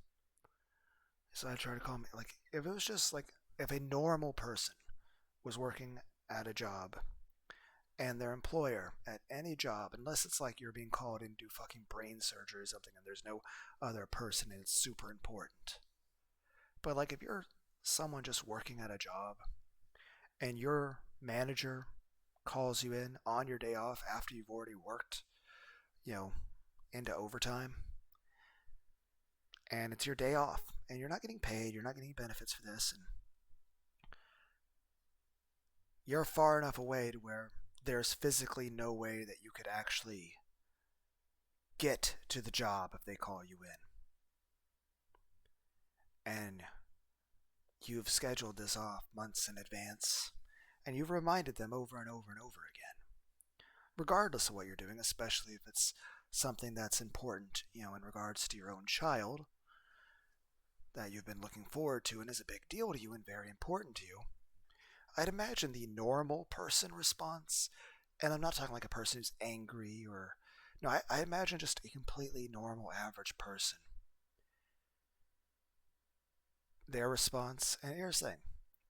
So I tried to call me, like, if it was just like, if a normal person was working at a job and their employer at any job, unless it's like you're being called in to do fucking brain surgery or something and there's no other person and it's super important. But like if you're someone just working at a job and your manager calls you in on your day off after you've already worked, you know, into overtime, and it's your day off and you're not getting paid, you're not getting benefits for this, and you're far enough away to where there's physically no way that you could actually get to the job if they call you in. And you've scheduled this off months in advance, and you've reminded them over and over and over again, regardless of what you're doing, especially if it's something that's important, in regards to your own child that you've been looking forward to and is a big deal to you and very important to you. I'd imagine the normal person response, and I'm not talking like a person who's angry or. No, I imagine just a completely normal, average person. Their response, and here's the thing: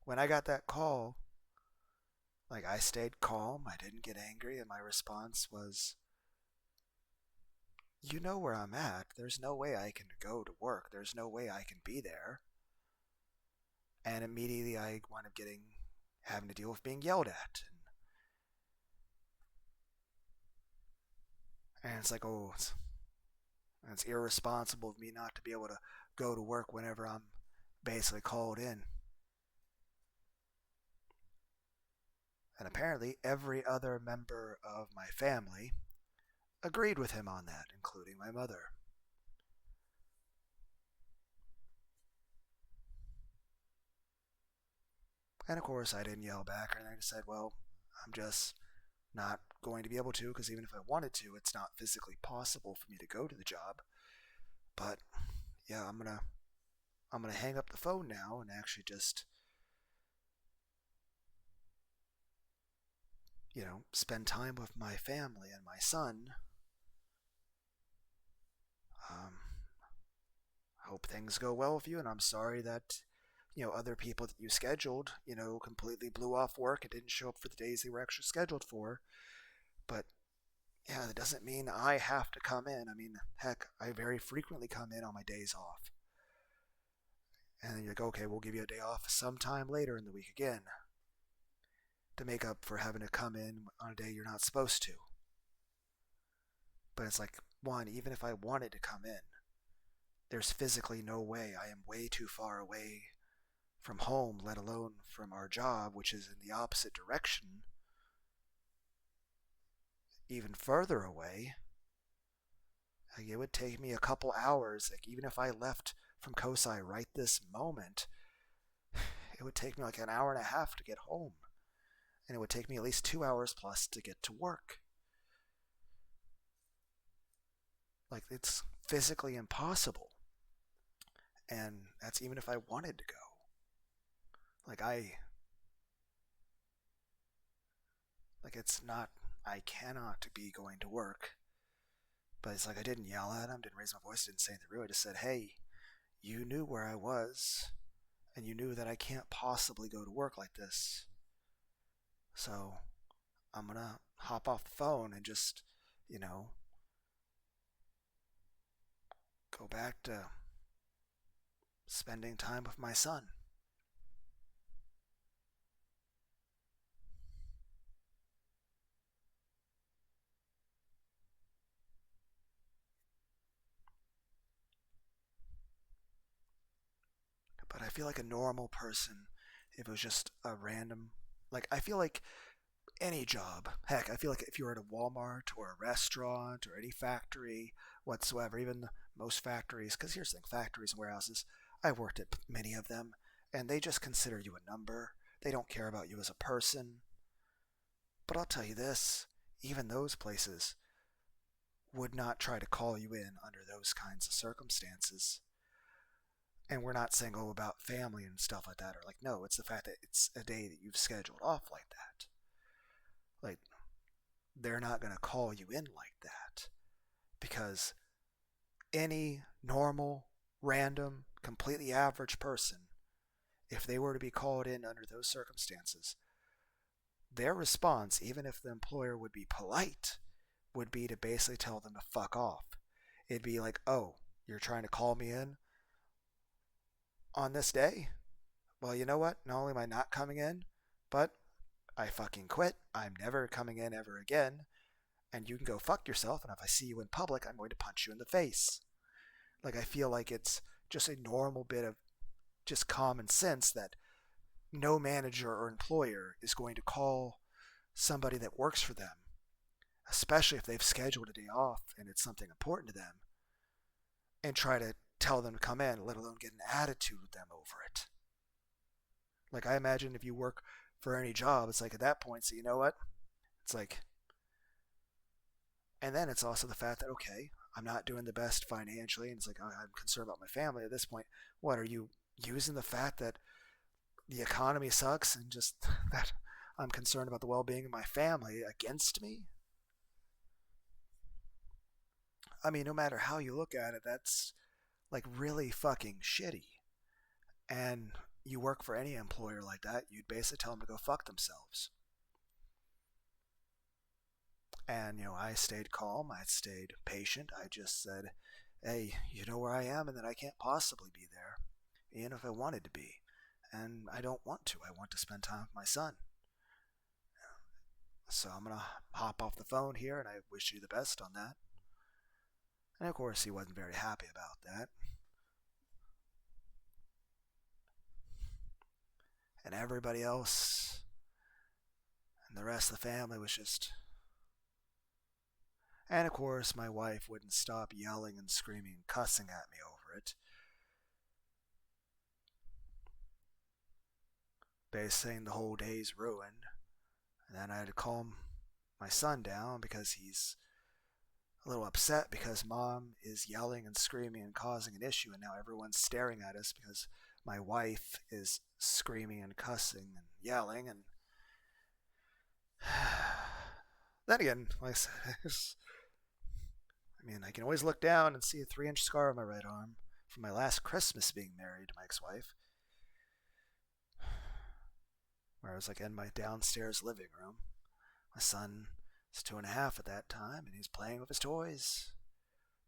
when I got that call, like I stayed calm, I didn't get angry, and my response was, "You know where I'm at. There's no way I can go to work. There's no way I can be there." And immediately I wound up having to deal with being yelled at, and it's like, oh, it's irresponsible of me not to be able to go to work whenever I'm basically called in. And apparently, every other member of my family agreed with him on that, including my mother. And of course, I didn't yell back, and I just said, well, I'm just not going to be able to, because even if I wanted to, it's not physically possible for me to go to the job. But yeah, I'm gonna hang up the phone now and actually just spend time with my family and my son. Um, hope things go well with you, and I'm sorry that other people that you scheduled completely blew off work and didn't show up for the days they were actually scheduled for. But yeah, that doesn't mean I have to come in. I mean, heck, I very frequently come in on my days off. And then you're like, okay, we'll give you a day off sometime later in the week again to make up for having to come in on a day you're not supposed to. But it's like, one, even if I wanted to come in, there's physically no way. I am way too far away from home, let alone from our job, which is in the opposite direction, even further away. Like, it would take me a couple hours. Like, even if I left from cosi right this moment, it would take me like an hour and a half to get home. And it would take me at least 2 hours plus to get to work. Like, it's physically impossible. And that's even if I wanted to go. Like, it's not, I cannot be going to work. But it's like I didn't yell at him, didn't raise my voice, didn't say anything rude. I just said, hey, you knew where I was, and you knew that I can't possibly go to work like this. So I'm gonna hop off the phone and just, go back to spending time with my son. But I feel like a normal person, if it was just a random, like, I feel like any job, heck, I feel like if you were at a Walmart or a restaurant or any factory whatsoever, even most factories, because here's the thing, factories and warehouses, I worked at many of them, and they just consider you a number. They don't care about you as a person. But I'll tell you this, even those places would not try to call you in under those kinds of circumstances. And we're not saying, oh, about family and stuff like that, or like, no, it's the fact that it's a day that you've scheduled off like that. Like, they're not going to call you in like that because Any normal, random, completely average person, if they were to be called in under those circumstances, their response, even if the employer would be polite, would be to basically tell them to fuck off. It'd be like, oh, you're trying to call me in on this day? Well, you know what? Not only am I not coming in, but I fucking quit. I'm never coming in ever again. And you can go fuck yourself. And if I see you in public, I'm going to punch you in the face. Like, I feel like it's just a normal bit of just common sense that no manager or employer is going to call somebody that works for them, especially if they've scheduled a day off and it's something important to them, and try to tell them to come in, let alone get an attitude with them over it. Like, I imagine if you work for any job, it's like at that point, so you know what? It's like, and then it's also the fact that, okay, I'm not doing the best financially, and it's like, oh, I'm concerned about my family at this point. What, are you using the fact that the economy sucks and just that I'm concerned about the well-being of my family against me? I mean, no matter how you look at it, that's like really fucking shitty. And you work for any employer like that, you'd basically tell them to go fuck themselves. And, I stayed calm, I stayed patient. I just said, hey, you know where I am and that I can't possibly be there, even if I wanted to be. And I don't want to. I want to spend time with my son. So I'm going to hop off the phone here, and I wish you the best on that. And of course, he wasn't very happy about that. And everybody else and the rest of the family was just... And of course, my wife wouldn't stop yelling and screaming and cussing at me over it. Basically saying the whole day's ruined. And then I had to calm my son down because he's a little upset because mom is yelling and screaming and causing an issue, and now everyone's staring at us because my wife is screaming and cussing and yelling. And then again, like I said, I mean, I can always look down and see a 3-inch scar on my right arm from my last Christmas being married to my ex-wife, where I was like in my downstairs living room. My son is 2.5 at that time, and he's playing with his toys.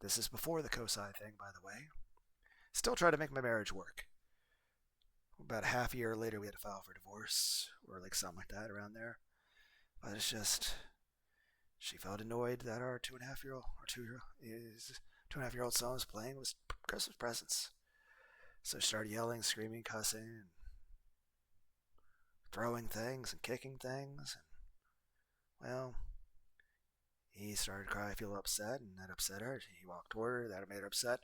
This is before the cosi thing, by the way. Still try to make my marriage work. About a half year later, we had to file for divorce, or like something like that around there. But it's just, she felt annoyed that our 2.5-year-old, or 2.5-year-old son was playing with Christmas presents. So she started yelling, screaming, cussing, and throwing things and kicking things. And, well, he started to cry, feel upset, and that upset her. He walked toward her, that made her upset.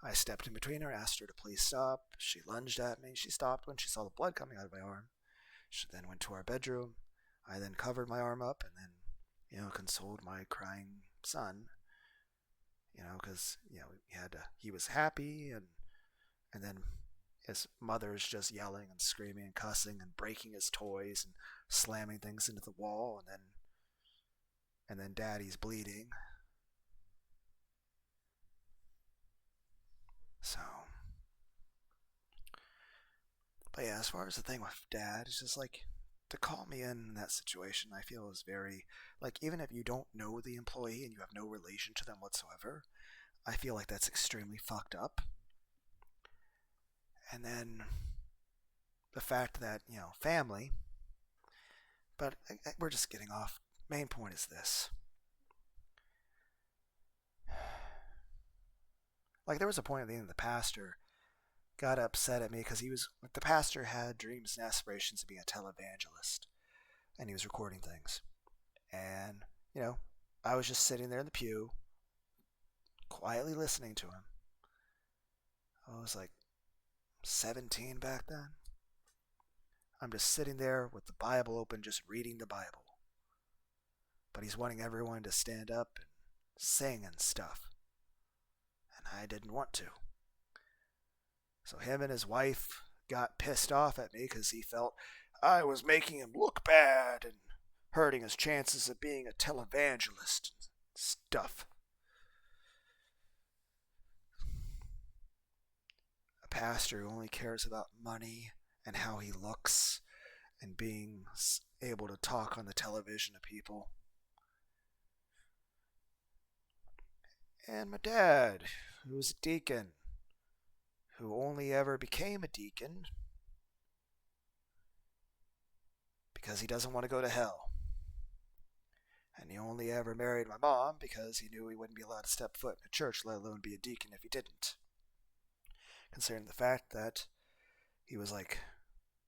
I stepped in between her, asked her to please stop. She lunged at me. She stopped when she saw the blood coming out of my arm. She then went to our bedroom. I then covered my arm up and then, consoled my crying son. Because, he was happy, and then his mother's just yelling and screaming and cussing and breaking his toys and slamming things into the wall, and then daddy's bleeding. So, but yeah, as far as the thing with dad, it's just like, to call me in that situation, I feel is very, like, even if you don't know the employee and you have no relation to them whatsoever, I feel like that's extremely fucked up. And then the fact that, family, but we're just getting off. Main point is this. Like, there was a point at the end, the pastor got upset at me because the pastor had dreams and aspirations of being a televangelist, and he was recording things. And, I was just sitting there in the pew, quietly listening to him. I was like 17 back then. I'm just sitting there with the Bible open, just reading the Bible. But he's wanting everyone to stand up and sing and stuff. And I didn't want to. So him and his wife got pissed off at me because he felt I was making him look bad and hurting his chances of being a televangelist and stuff. pastor who only cares about money and how he looks and being able to talk on the television to people. And my dad, who was a deacon, who only ever became a deacon because he doesn't want to go to hell. And he only ever married my mom because he knew he wouldn't be allowed to step foot in a church, let alone be a deacon if he didn't. Considering the fact that he was like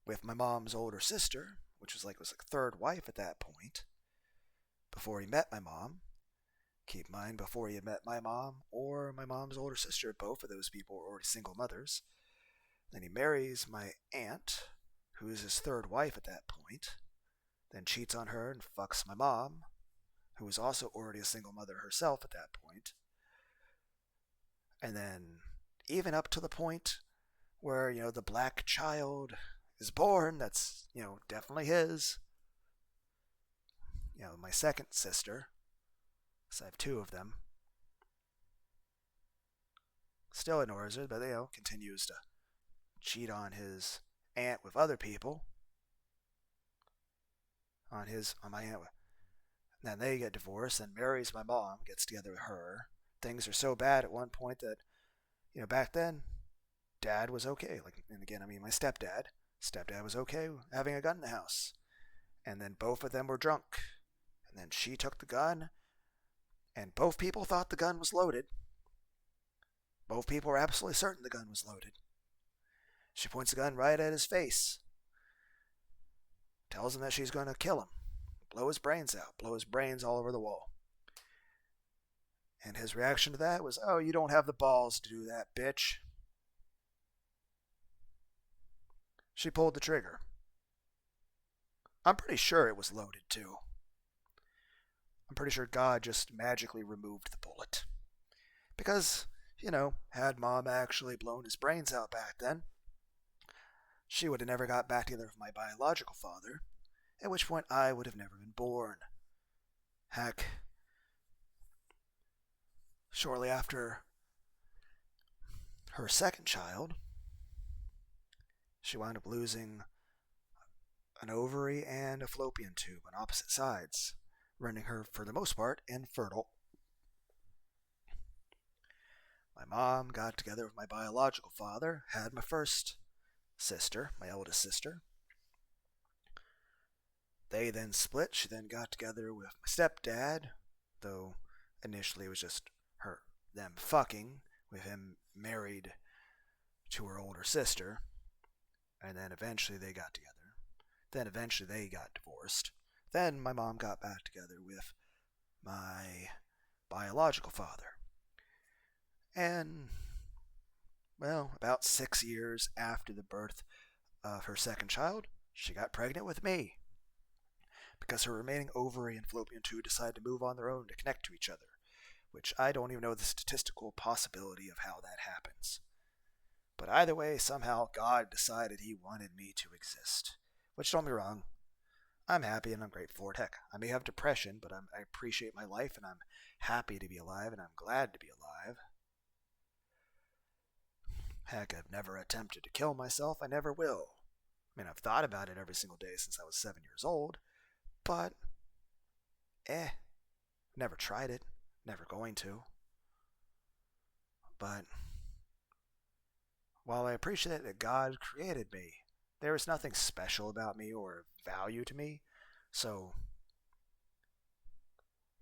with my mom's older sister, which was like third wife at that point, before he met my mom. Keep in mind, before he had met my mom or my mom's older sister, both of those people were already single mothers. Then he marries my aunt, who is his third wife at that point, then cheats on her and fucks my mom, who was also already a single mother herself at that point. And then even up to the point where, the black child is born, that's, definitely his. My second sister, because I have two of them, still ignores it, but, continues to cheat on his aunt with other people. On my aunt. And then they get divorced, and marries my mom, gets together with her. Things are so bad at one point that, back then, Dad was okay. And again, my stepdad was okay having a gun in the house. And then both of them were drunk. And then she took the gun, and both people thought the gun was loaded. Both people were absolutely certain the gun was loaded. She points the gun right at his face. Tells him that she's going to kill him. Blow his brains out. Blow his brains all over the wall. And his reaction to that was, "Oh, you don't have the balls to do that, bitch." She pulled the trigger. I'm pretty sure it was loaded, too. I'm pretty sure God just magically removed the bullet. Because, had Mom actually blown his brains out back then, she would have never got back together with my biological father, at which point I would have never been born. Heck, shortly after her second child, she wound up losing an ovary and a fallopian tube on opposite sides, rendering her, for the most part, infertile. My mom got together with my biological father, had my first sister, my eldest sister. They then split. She then got together with my stepdad, though initially it was just them fucking, with him married to her older sister. And then eventually they got together. Then eventually they got divorced. Then my mom got back together with my biological father. And, about 6 years after the birth of her second child, she got pregnant with me. Because her remaining ovary and fallopian tube decided to move on their own to connect to each other, which I don't even know the statistical possibility of how that happens. But either way, somehow God decided he wanted me to exist. Which, don't be wrong, I'm happy and I'm grateful for it. Heck, I may have depression, but I appreciate my life and I'm happy to be alive and I'm glad to be alive. Heck, I've never attempted to kill myself. I never will. I've thought about it every single day since I was 7 years old. But, never tried it. Never going to. But, while I appreciate that God created me, there is nothing special about me or value to me. So,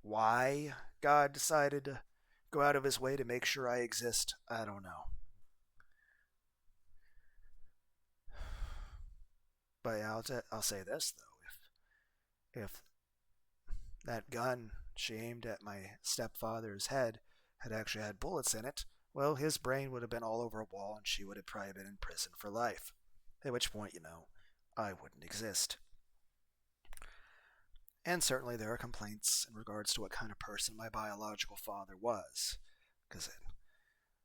why God decided to go out of his way to make sure I exist, I don't know. But I'll say this, though. If that gun she aimed at my stepfather's head had actually had bullets in it, well, his brain would have been all over a wall and she would have probably been in prison for life. At which point, I wouldn't exist. And certainly there are complaints in regards to what kind of person my biological father was. Because,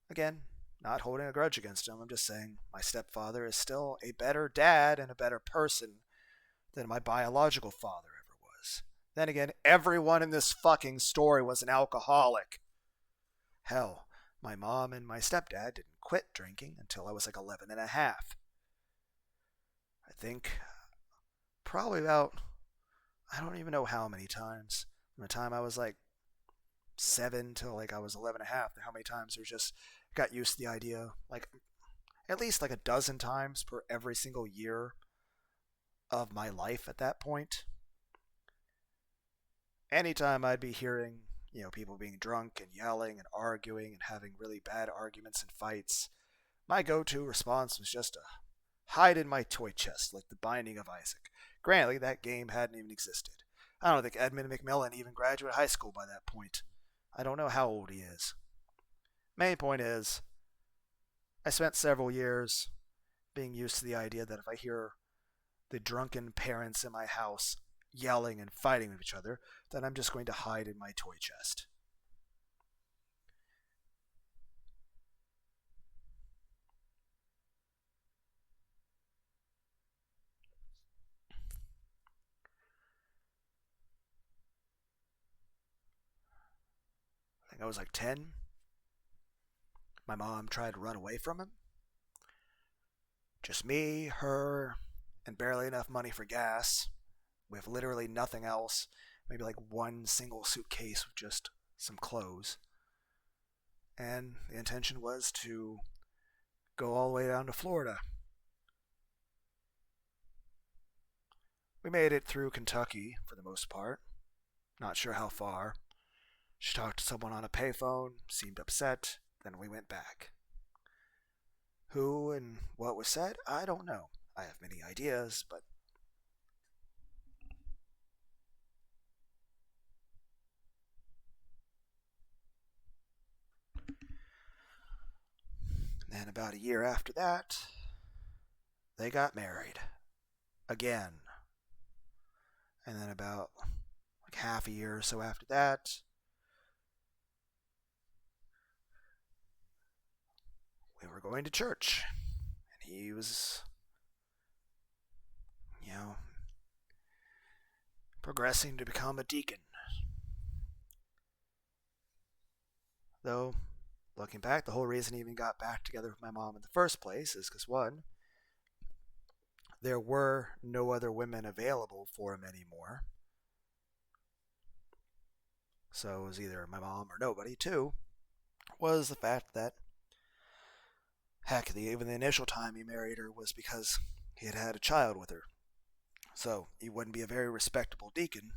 again, not holding a grudge against him, I'm just saying my stepfather is still a better dad and a better person than my biological father ever was. Then again, everyone in this fucking story was an alcoholic. Hell, My mom and my stepdad didn't quit drinking until I was like 11 and a half. I think probably about, I don't even know how many times. From the time I was like 7 till like I was 11 and a half, how many times I just got used to the idea, like at least like a dozen times per every single year of my life at that point. Anytime I'd be hearing, people being drunk and yelling and arguing and having really bad arguments and fights, my go-to response was just to hide in my toy chest like the Binding of Isaac. Granted, that game hadn't even existed. I don't think Edmund McMillan even graduated high school by that point. I don't know how old he is. Main point is, I spent several years being used to the idea that if I hear the drunken parents in my house yelling and fighting with each other, then I'm just going to hide in my toy chest. I think I was like 10. My mom tried to run away from him. Just me, her, and barely enough money for gas, with literally nothing else. Maybe like one single suitcase with just some clothes. And the intention was to go all the way down to Florida. We made it through Kentucky for the most part. Not sure how far. She talked to someone on a payphone, seemed upset, then we went back. Who and what was said, I don't know. I have many ideas, but then about a year after that, they got married. Again. And then about like half a year or so after that, we were going to church. And he was, progressing to become a deacon. Though, looking back, the whole reason he even got back together with my mom in the first place is because, one, there were no other women available for him anymore. So it was either my mom or nobody. Two, was the fact that, heck, even the initial time he married her was because he had had a child with her. So he wouldn't be a very respectable deacon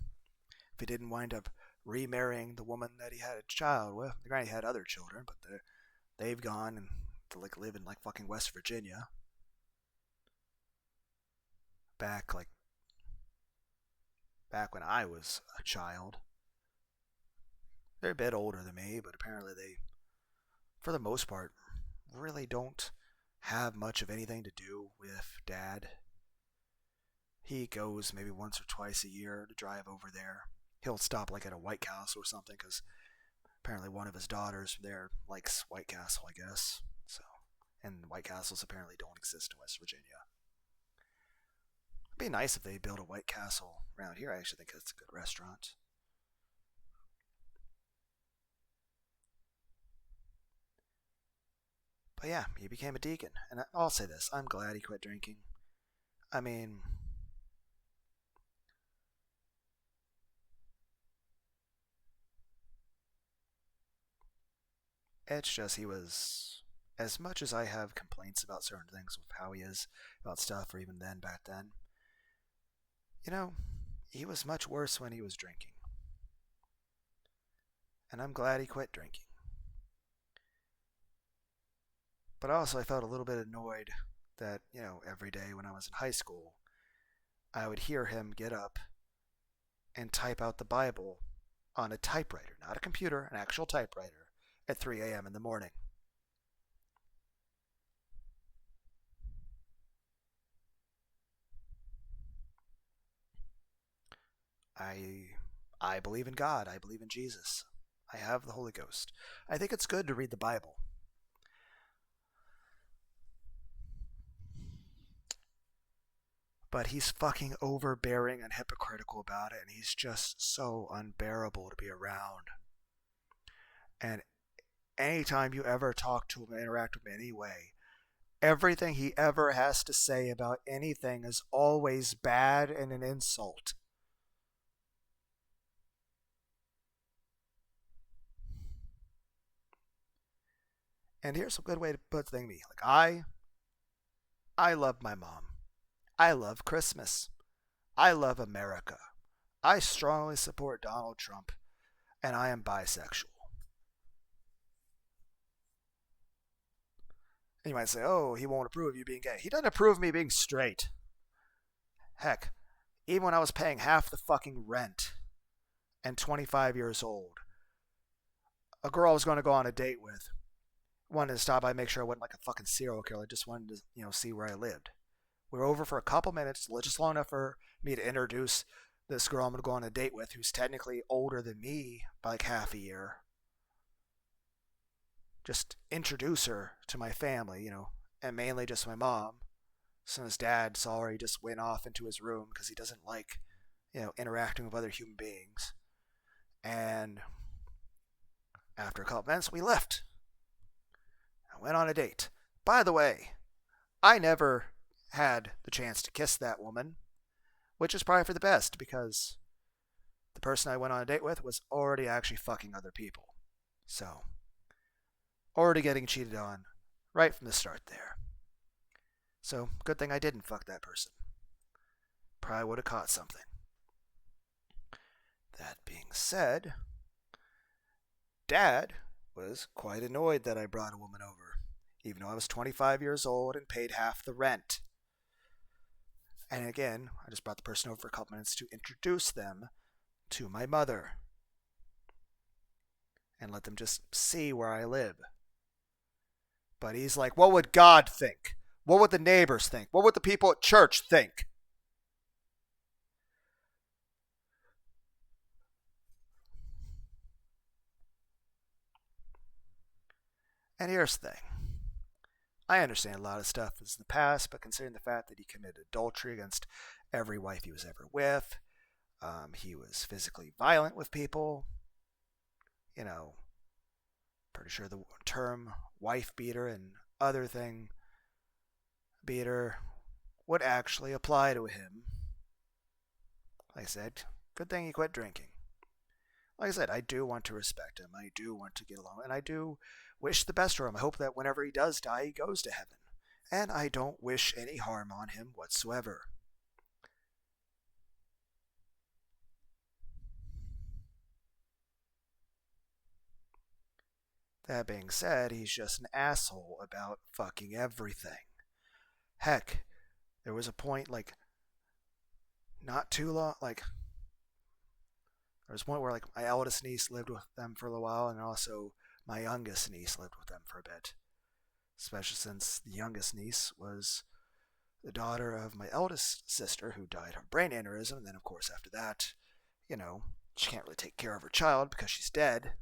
if he didn't wind up remarrying the woman that he had a child with. Granted, he had other children, but they've gone and to like live in like fucking West Virginia. Back when I was a child. They're a bit older than me, but apparently they, for the most part, really don't have much of anything to do with Dad. He goes maybe once or twice a year to drive over there. He'll stop like at a White Castle or something because apparently one of his daughters there likes White Castle, I guess. So, and White Castles apparently don't exist in West Virginia. It'd be nice if they built a White Castle around here. I actually think it's a good restaurant. But yeah, he became a deacon. And I'll say this, I'm glad he quit drinking. I mean, it's just he was, as much as I have complaints about certain things with how he is about stuff, or even then, back then, he was much worse when he was drinking. And I'm glad he quit drinking. But also, I felt a little bit annoyed that, every day when I was in high school, I would hear him get up and type out the Bible on a typewriter, not a computer, an actual typewriter, at 3 a.m. in the morning. I believe in God. I believe in Jesus. I have the Holy Ghost. I think it's good to read the Bible. But he's fucking overbearing and hypocritical about it, and he's just so unbearable to be around. And anytime you ever talk to him, interact with him in any way, everything he ever has to say about anything is always bad and an insult. And here's a good way to put things to me. Like I love my mom. I love Christmas. I love America. I strongly support Donald Trump, and I am bisexual. And you might say, oh, he won't approve of you being gay. He doesn't approve of me being straight. Heck, even when I was paying half the fucking rent and 25 years old, a girl I was going to go on a date with wanted to stop by and make sure I wasn't like a fucking serial killer. Just wanted to, see where I lived. We were over for a couple minutes, just long enough for me to introduce this girl I'm going to go on a date with, who's technically older than me by like half a year. Just introduce her to my family, and mainly just my mom. So his dad saw her, he just went off into his room because he doesn't like, interacting with other human beings. And after a couple minutes, we left. I went on a date. By the way, I never had the chance to kiss that woman, which is probably for the best because the person I went on a date with was already actually fucking other people. So, already getting cheated on right from the start there. So, good thing I didn't fuck that person. Probably would have caught something. That being said, Dad was quite annoyed that I brought a woman over, even though I was 25 years old and paid half the rent. And again, I just brought the person over for a couple minutes to introduce them to my mother and let them just see where I live. But he's like, what would God think? What would the neighbors think? What would the people at church think? And here's the thing. I understand a lot of stuff is in the past, but considering the fact that he committed adultery against every wife he was ever with, he was physically violent with people, pretty sure the term wife beater and other thing beater would actually apply to him. Like I said, good thing he quit drinking. Like I said, I do want to respect him. I do want to get along, and I do wish the best for him. I hope that whenever he does die, he goes to heaven. And I don't wish any harm on him whatsoever. That being said, he's just an asshole about fucking everything. Heck, there was a point, not too long, there was a point where, my eldest niece lived with them for a little while, and also my youngest niece lived with them for a bit. Especially since the youngest niece was the daughter of my eldest sister, who died of brain aneurysm, and then, of course, after that, she can't really take care of her child because she's dead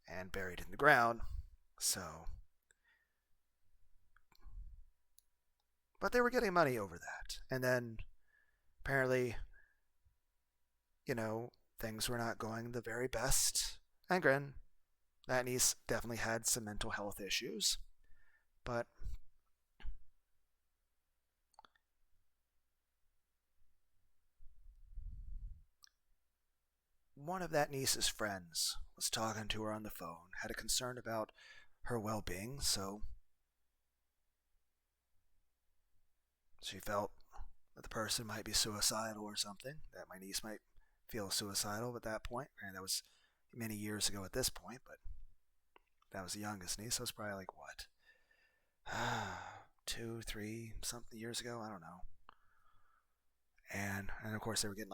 and buried in the ground. So, but they were getting money over that. And then apparently, things were not going the very best. And granted, that niece definitely had some mental health issues. But one of that niece's friends was talking to her on the phone, had a concern about her well-being, so she felt that the person might be suicidal or something, that my niece might feel suicidal at that point. And that was many years ago at this point, but that was the youngest niece, so it was probably what? 2, 3 something years ago, I don't know. And of course they were getting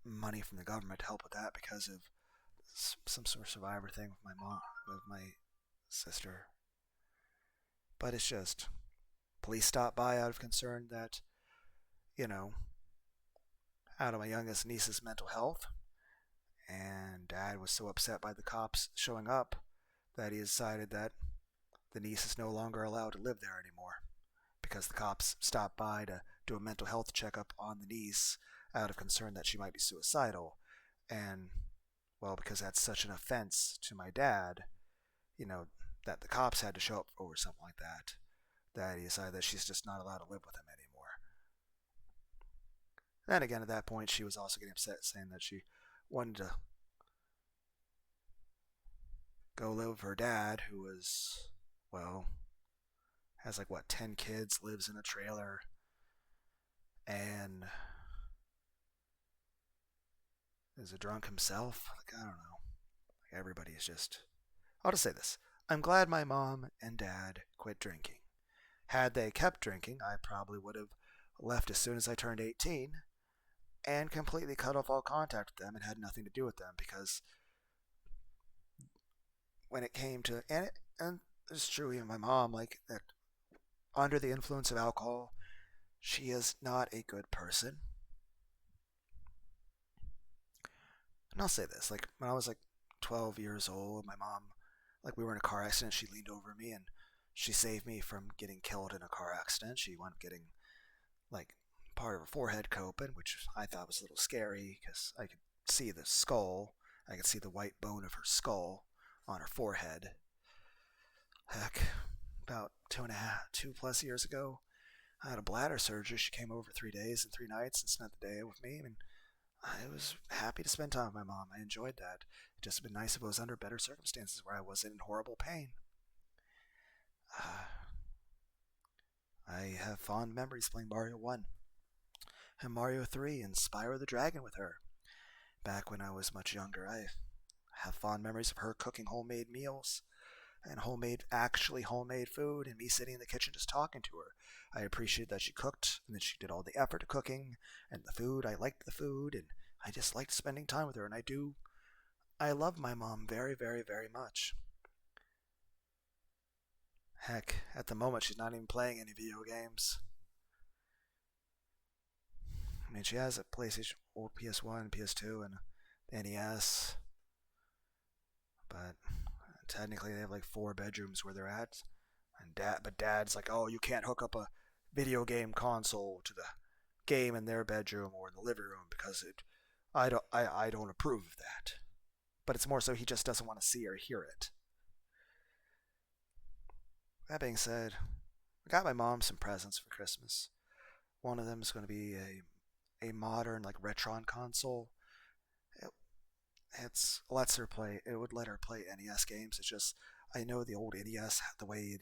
money from the government to help with that because of some sort of survivor thing with my mom, with my sister. But it's just, police stopped by out of concern that, out of my youngest niece's mental health. And Dad was so upset by the cops showing up that he decided that the niece is no longer allowed to live there anymore because the cops stopped by to do a mental health checkup on the niece out of concern that she might be suicidal. And well, because that's such an offense to my dad, you know, that the cops had to show up or something like that, that he decided that she's just not allowed to live with him anymore. Then again, at that point, she was also getting upset, saying that she wanted to go live with her dad, who was, well, has like what, 10 kids, lives in a trailer, and is a drunk himself. Like, I don't know. Like, everybody is just. I'll just say this. I'm glad my mom and dad quit drinking. Had they kept drinking, I probably would have left as soon as I turned 18 and completely cut off all contact with them and had nothing to do with them, because when it came to, and it's true, even my mom, like, that under the influence of alcohol, she is not a good person. And I'll say this, like, when I was like 12 years old, my mom, like, we were in a car accident, she leaned over me and she saved me from getting killed in a car accident. She wound up getting, like, part of her forehead cut open, which I thought was a little scary because I could see the skull. I could see the white bone of her skull on her forehead. Heck, about 2+ years ago, I had a bladder surgery. She came over 3 days and 3 nights and spent the day with me, and I was happy to spend time with my mom. I enjoyed that. It just would been nice if it was under better circumstances where I wasn't in horrible pain. I have fond memories playing Mario 1 and Mario 3 and Spyro the Dragon with her. Back when I was much younger, I have fond memories of her cooking homemade meals and actually homemade food, and me sitting in the kitchen just talking to her. I appreciated that she cooked and that she did all the effort of cooking and the food. I liked the food, and I just liked spending time with her, and I love my mom very, very, very much. Heck, at the moment, she's not even playing any video games. I mean, she has a PlayStation, old PS1, PS2, and NES, but technically they have like 4 bedrooms where they're at. But dad's like, oh, you can't hook up a video game console to the game in their bedroom or in the living room because I don't approve of that. But it's more so he just doesn't want to see or hear it. That being said, I got my mom some presents for Christmas. One of them is going to be a modern, like, Retron console. It, it's lets her play. It would let her play NES games. It's just, I know the old NES, the way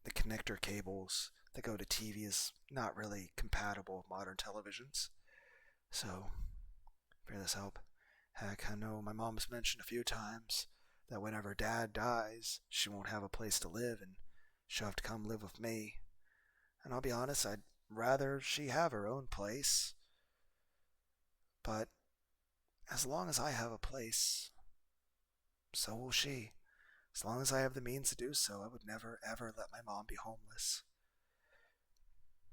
the connector cables that go to TV is not really compatible with modern televisions. So, for this help. Heck, I know my mom's mentioned a few times that whenever dad dies, she won't have a place to live and she'll have to come live with me. And I'll be honest, I'd rather she have her own place. But as long as I have a place, so will she. As long as I have the means to do so, I would never ever let my mom be homeless.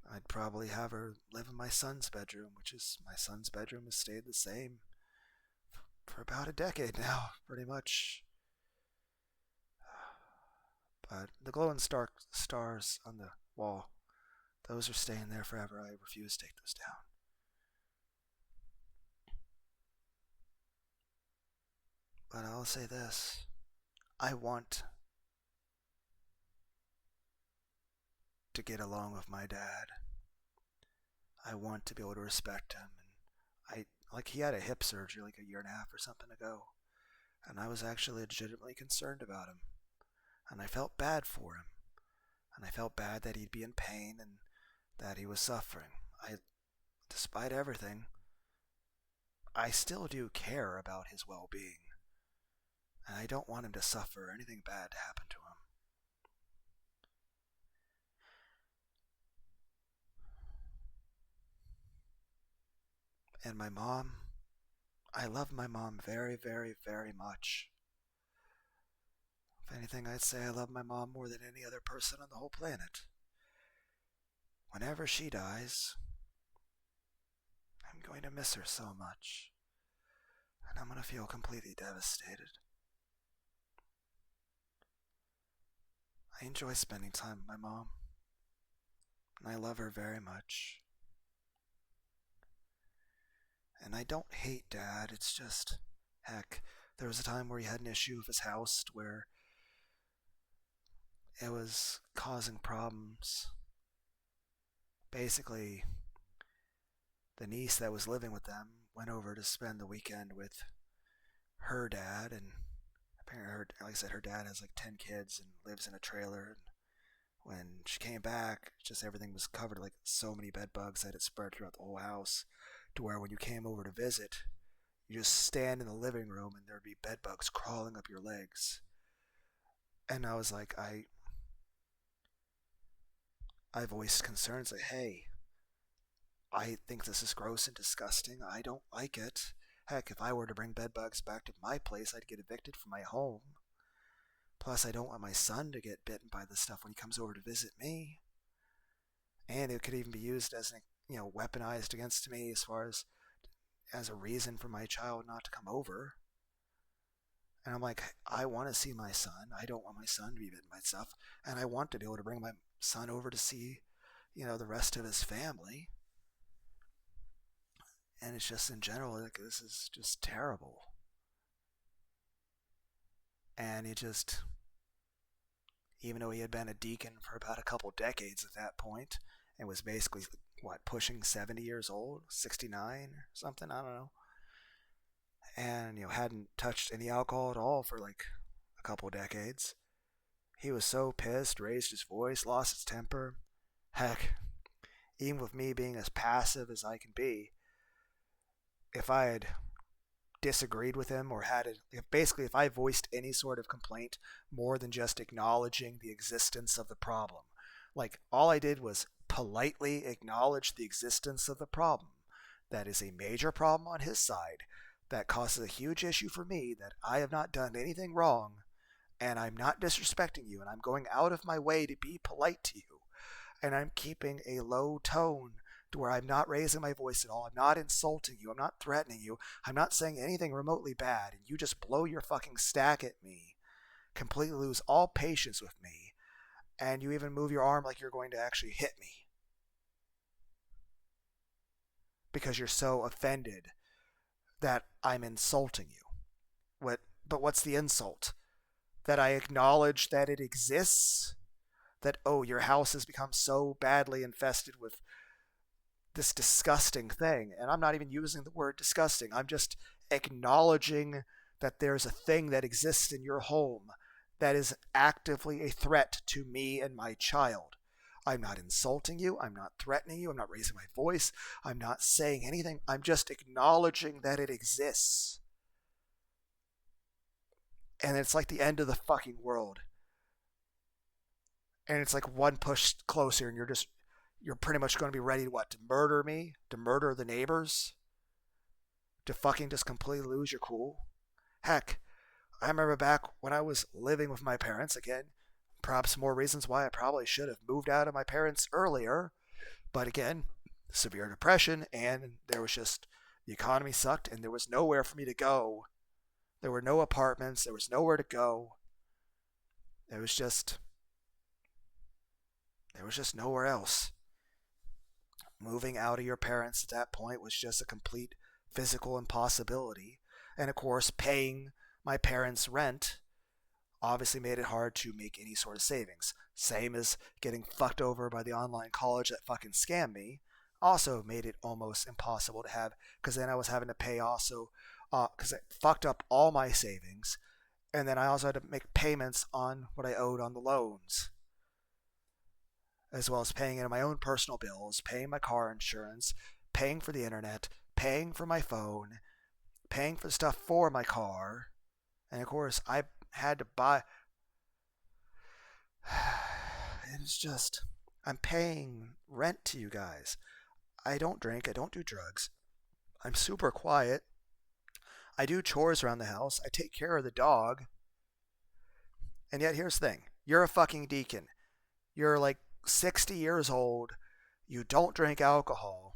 I'd probably have her live in my son's bedroom, which is my son's bedroom has stayed the same for about a decade now, pretty much. But the glowing stars on the wall, those are staying there forever. I refuse to take those down. But I'll say this. I want to get along with my dad. I want to be able to respect him. And he had a hip surgery like a year and a half or something ago. And I was actually legitimately concerned about him. And I felt bad for him. And I felt bad that he'd be in pain and that he was suffering. Despite everything, I still do care about his well-being. And I don't want him to suffer or anything bad to happen to him. And my mom, I love my mom very, very, very much. If anything, I'd say I love my mom more than any other person on the whole planet. Whenever she dies, I'm going to miss her so much. And I'm going to feel completely devastated. I enjoy spending time with my mom. And I love her very much. And I don't hate Dad, it's just, heck, there was a time where he had an issue with his house where it was causing problems. Basically, the niece that was living with them went over to spend the weekend with her dad, and apparently, like I said, her dad has like 10 kids and lives in a trailer. And when she came back, just everything was covered like so many bed bugs that it spread throughout the whole house, to where when you came over to visit, you just stand in the living room and there'd be bed bugs crawling up your legs. And I was like, I voiced concerns like, hey, I think this is gross and disgusting. I don't like it. Heck, if I were to bring bed bugs back to my place, I'd get evicted from my home. Plus, I don't want my son to get bitten by this stuff when he comes over to visit me. And it could even be used as weaponized against me as a reason for my child not to come over. And I'm like, I want to see my son. I don't want my son to be bitten by stuff. And I want to be able to bring my son over to see, the rest of his family. And it's just in general, like, this is just terrible. And it just, even though he had been a deacon for about a couple decades at that point, and was basically, pushing 70 years old, 69 or something, I don't know. And, hadn't touched any alcohol at all for like a couple decades. He was so pissed, raised his voice, lost his temper. Heck, even with me being as passive as I can be, if I had disagreed with him or if I voiced any sort of complaint more than just acknowledging the existence of the problem, like all I did was politely acknowledge the existence of the problem, that is a major problem on his side, that causes a huge issue for me, that I have not done anything wrong, and I'm not disrespecting you, and I'm going out of my way to be polite to you, and I'm keeping a low tone to where I'm not raising my voice at all. I'm not insulting you. I'm not threatening you. I'm not saying anything remotely bad, and you just blow your fucking stack at me, completely lose all patience with me, and you even move your arm like you're going to actually hit me because you're so offended that I'm insulting you. But what's the insult? That I acknowledge that it exists? That, oh, your house has become so badly infested with this disgusting thing. And I'm not even using the word disgusting. I'm just acknowledging that there's a thing that exists in your home that is actively a threat to me and my child. I'm not insulting you. I'm not threatening you. I'm not raising my voice. I'm not saying anything. I'm just acknowledging that it exists. And it's like the end of the fucking world. And it's like one push closer, and you're pretty much going to be ready to murder me, to murder the neighbors, to fucking just completely lose your cool. Heck, I remember back when I was living with my parents, again, perhaps more reasons why I probably should have moved out of my parents earlier, but again, severe depression, and there was just, the economy sucked, and there was nowhere for me to go. There were no apartments, there was nowhere to go. There was just nowhere else. Moving out of your parents at that point was just a complete physical impossibility. And of course, paying my parents' rent obviously made it hard to make any sort of savings. Same as getting fucked over by the online college that fucking scammed me also made it almost impossible to have, because then I was having to pay also, because it fucked up all my savings, and then I also had to make payments on what I owed on the loans, as well as paying into my own personal bills, paying my car insurance, paying for the internet, paying for my phone, paying for the stuff for my car, and of course I had to buy. It's just, I'm paying rent to you guys. I don't drink, I don't do drugs. I'm super quiet. I do chores around the house. I take care of the dog. And yet here's the thing. You're a fucking deacon. You're like 60 years old. You don't drink alcohol.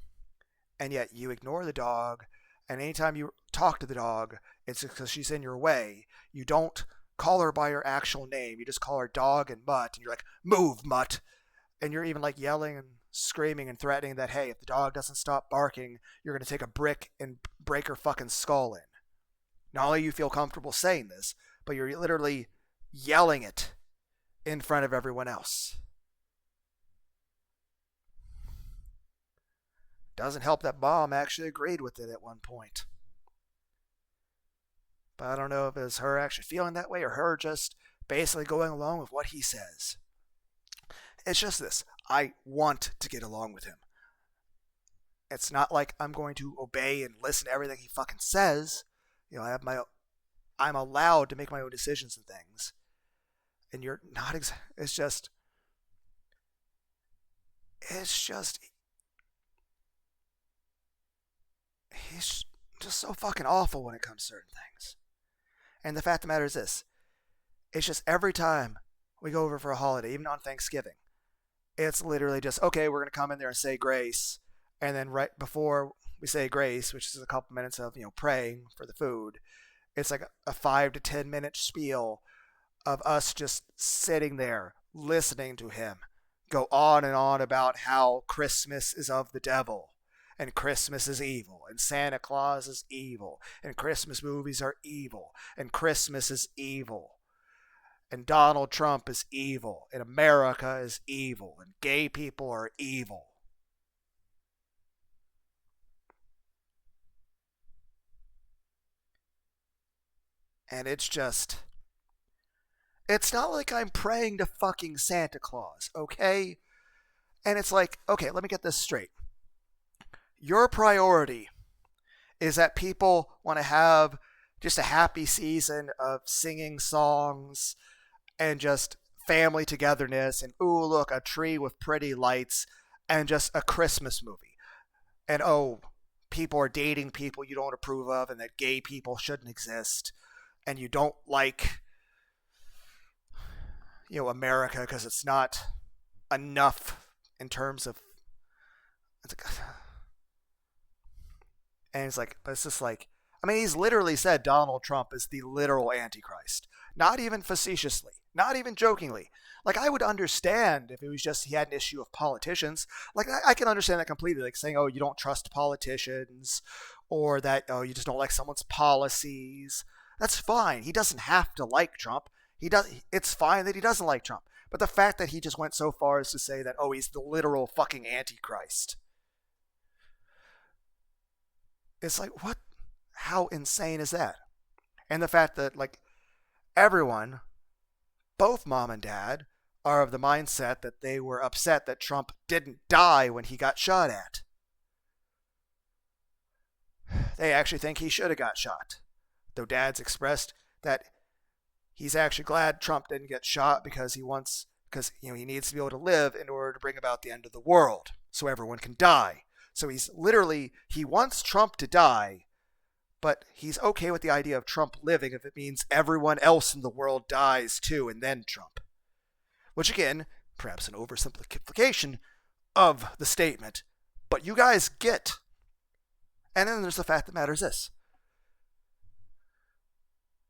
And yet you ignore the dog. And anytime you talk to the dog, it's because she's in your way. You don't call her by her actual name. You just call her dog and mutt. And you're like, move, mutt. And you're even like yelling and screaming and threatening that, hey, if the dog doesn't stop barking, you're going to take a brick and break her fucking skull in. Not only you feel comfortable saying this, but you're literally yelling it in front of everyone else. Doesn't help that Mom actually agreed with it at one point. But I don't know if it's her actually feeling that way or her just basically going along with what he says. It's just this. I want to get along with him. It's not like I'm going to obey and listen to everything he fucking says. You know, I'm allowed to make my own decisions and things. And you're not it's just he's just so fucking awful when it comes to certain things. And the fact of the matter is this. It's just every time we go over for a holiday, even on Thanksgiving, it's literally just, okay, we're going to come in there and say grace. And then right before we say grace, which is a couple minutes of, praying for the food, it's like a 5 to 10 minute spiel of us just sitting there listening to him go on and on about how Christmas is of the devil and Christmas is evil and Santa Claus is evil and Christmas movies are evil and Christmas is evil. And Donald Trump is evil, and America is evil, and gay people are evil. And it's not like I'm praying to fucking Santa Claus, okay? And it's like, okay, let me get this straight. Your priority is that people want to have just a happy season of singing songs and just family togetherness and, ooh, look, a tree with pretty lights and just a Christmas movie. And, oh, people are dating people you don't approve of and that gay people shouldn't exist. And you don't like, America because it's not enough in terms of... And it's like, but it's just like, he's literally said Donald Trump is the literal antichrist. Not even facetiously. Not even jokingly. Like, I would understand if it was just he had an issue with politicians. Like, I can understand that completely. Like, saying, oh, you don't trust politicians. Or that, oh, you just don't like someone's policies. That's fine. He doesn't have to like Trump. It's fine that he doesn't like Trump. But the fact that he just went so far as to say that, oh, he's the literal fucking antichrist. It's like, what? How insane is that? And the fact that, like, everyone, both Mom and Dad, are of the mindset that they were upset that Trump didn't die when he got shot at. They actually think he should have got shot. Though Dad's expressed that he's actually glad Trump didn't get shot because he needs to be able to live in order to bring about the end of the world so everyone can die. So he wants Trump to die, but he's okay with the idea of Trump living if it means everyone else in the world dies too, and then Trump. Which again, perhaps an oversimplification of the statement, but you guys get. And then there's the fact that matters this.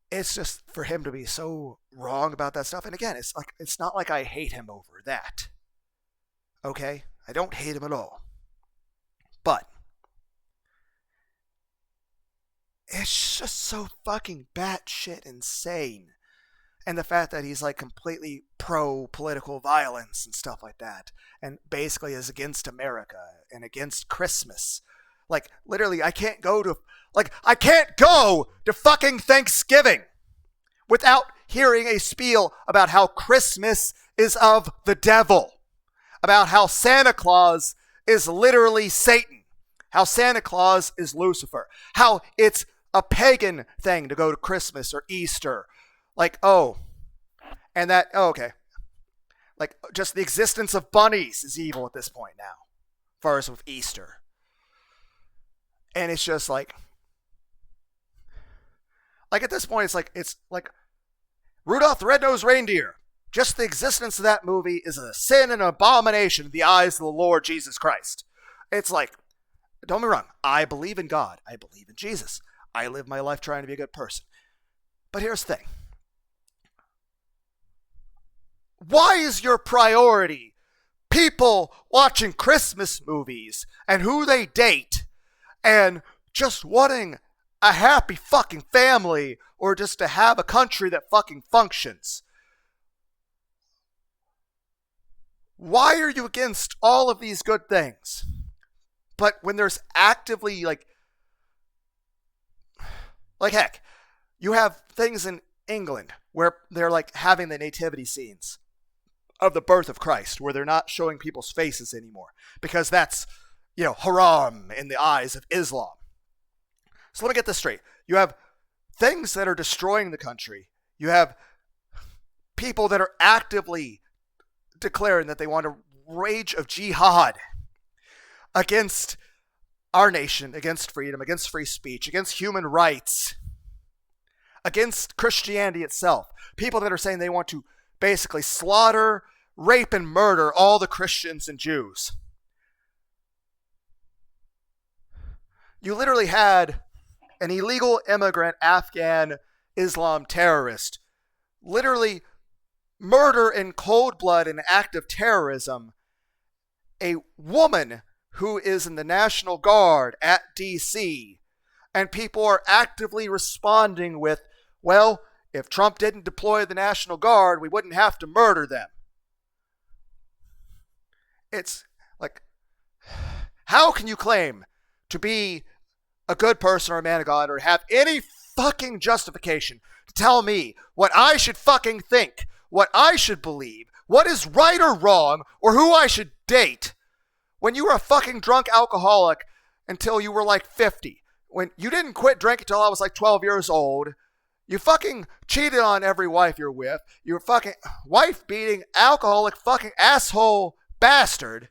It's just for him to be so wrong about that stuff. And again, it's not like I hate him over that. Okay? I don't hate him at all. But it's just so fucking batshit insane. And the fact that he's like completely pro-political violence and stuff like that. And basically is against America and against Christmas. Like, literally, I can't go to fucking Thanksgiving without hearing a spiel about how Christmas is of the devil. About how Santa Claus is literally Satan. How Santa Claus is Lucifer. How it's a pagan thing to go to Christmas or Easter. Like, oh. And that, oh, okay. Like, just the existence of bunnies is evil at this point now. As far as with Easter. And it's just like at this point, it's like Rudolph the Red-Nosed Reindeer. Just the existence of that movie is a sin and an abomination in the eyes of the Lord Jesus Christ. It's like, don't be wrong. I believe in God. I believe in Jesus. I live my life trying to be a good person. But here's the thing. Why is your priority people watching Christmas movies and who they date and just wanting a happy fucking family or just to have a country that fucking functions. Why are you against all of these good things? But when there's actively like heck, you have things in England where they're like having the nativity scenes of the birth of Christ, where they're not showing people's faces anymore because that's, haram in the eyes of Islam. So let me get this straight. You have things that are destroying the country. You have people that are actively declaring that they want a rage of jihad against our nation, against freedom, against free speech, against human rights, against Christianity itself. People that are saying they want to basically slaughter, rape, and murder all the Christians and Jews. You literally had an illegal immigrant Afghan Islam terrorist literally murder in cold blood an act of terrorism a woman who is in the National Guard at DC, and people are actively responding with, well, if Trump didn't deploy the National Guard, we wouldn't have to murder them. It's like, how can you claim to be a good person or a man of God or have any fucking justification to tell me what I should fucking think, what I should believe, what is right or wrong, or who I should date when you were a fucking drunk alcoholic until you were like 50? When you didn't quit drinking until I was like 12 years old. You fucking cheated on every wife you're with. You're fucking wife-beating, alcoholic, fucking asshole bastard.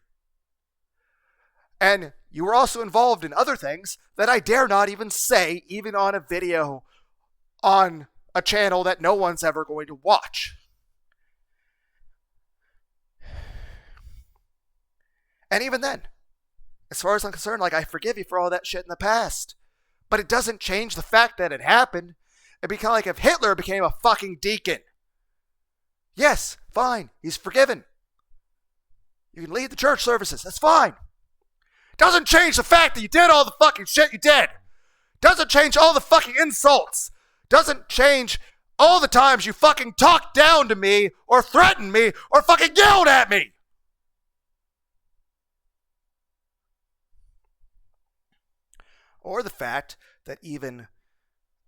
And you were also involved in other things that I dare not even say, even on a video on a channel that no one's ever going to watch. And even then, as far as I'm concerned, like, I forgive you for all that shit in the past. But it doesn't change the fact that it happened. It'd be kind of like if Hitler became a fucking deacon. Yes, fine, he's forgiven. You can lead the church services, that's fine. Doesn't change the fact that you did all the fucking shit you did. Doesn't change all the fucking insults. Doesn't change all the times you fucking talked down to me or threatened me or fucking yelled at me. Or the fact that even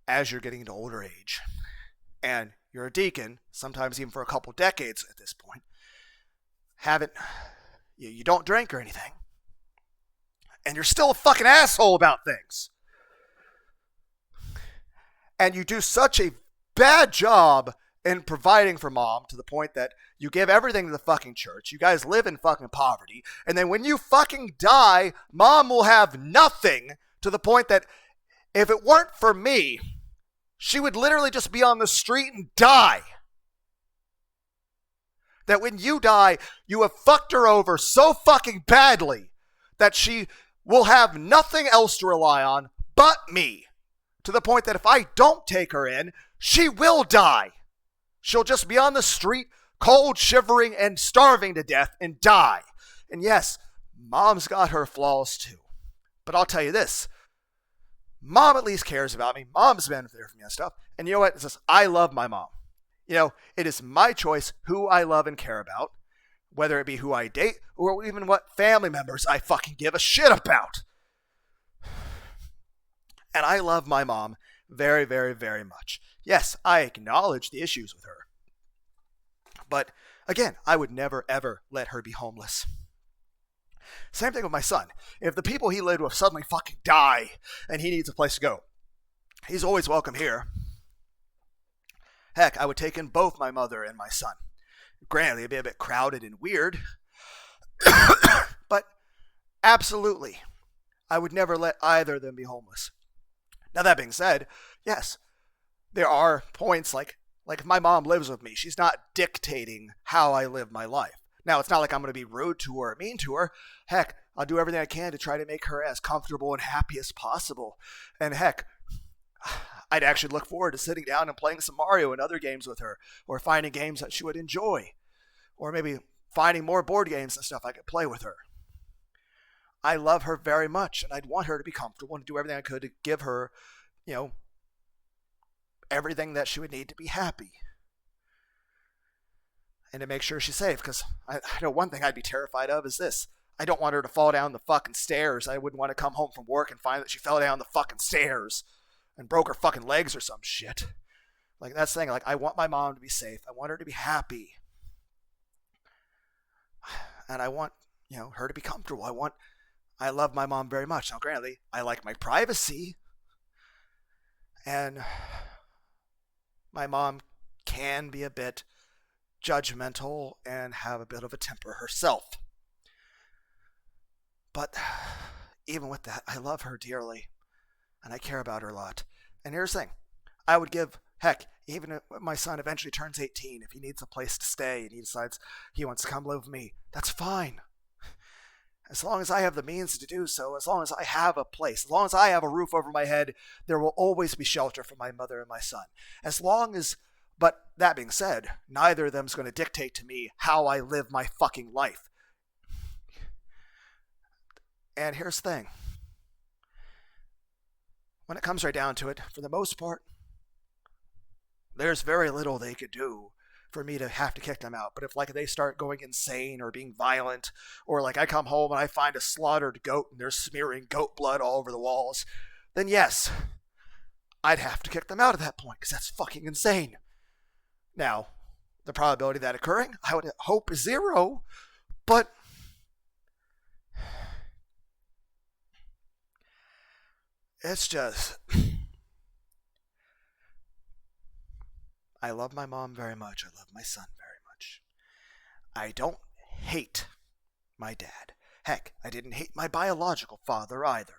as you're getting into older age and you're a deacon, sometimes even for a couple decades at this point, you don't drink or anything, and you're still a fucking asshole about things. And you do such a bad job in providing for mom to the point that you give everything to the fucking church. You guys live in fucking poverty. And then when you fucking die, mom will have nothing, to the point that if it weren't for me, she would literally just be on the street and die. That when you die, you have fucked her over so fucking badly that she will have nothing else to rely on but me. To the point that if I don't take her in, she will die. She'll just be on the street, cold, shivering, and starving to death and die. And yes, mom's got her flaws too. But I'll tell you this. Mom at least cares about me. Mom's been there for me and stuff. And you know what? It's just, I love my mom. It is my choice who I love and care about, whether it be who I date or even what family members I fucking give a shit about. And I love my mom very, very, very much. Yes, I acknowledge the issues with her. But again, I would never, ever let her be homeless. Same thing with my son. If the people he lived with suddenly fucking die and he needs a place to go, he's always welcome here. Heck, I would take in both my mother and my son. Granted, it'd be a bit crowded and weird, but absolutely, I would never let either of them be homeless. Now, that being said, yes, there are points like if my mom lives with me, she's not dictating how I live my life. Now, it's not like I'm going to be rude to her or mean to her. Heck, I'll do everything I can to try to make her as comfortable and happy as possible. And heck, I'd actually look forward to sitting down and playing some Mario and other games with her, or finding games that she would enjoy. Or maybe finding more board games and stuff I could play with her. I love her very much, and I'd want her to be comfortable and do everything I could to give her, everything that she would need to be happy. And to make sure she's safe, because I know one thing I'd be terrified of is this. I don't want her to fall down the fucking stairs. I wouldn't want to come home from work and find that she fell down the fucking stairs and broke her fucking legs or some shit. Like, that's the thing. Like, I want my mom to be safe. I want her to be happy. And I want, her to be comfortable. I love my mom very much. Now, granted, I like my privacy. And my mom can be a bit judgmental and have a bit of a temper herself. But even with that, I love her dearly. And I care about her a lot. And here's the thing. I would give, heck, even if my son eventually turns 18, if he needs a place to stay and he decides he wants to come live with me, that's fine. As long as I have the means to do so, as long as I have a place, as long as I have a roof over my head, there will always be shelter for my mother and my son. But that being said, neither of them is going to dictate to me how I live my fucking life. And here's the thing. When it comes right down to it, for the most part, there's very little they could do for me to have to kick them out. But if they start going insane or being violent, or I come home and I find a slaughtered goat and they're smearing goat blood all over the walls, then yes, I'd have to kick them out at that point, because that's fucking insane. Now, the probability of that occurring, I would hope, is 0, but it's just, I love my mom very much. I love my son very much. I don't hate my dad. Heck, I didn't hate my biological father either.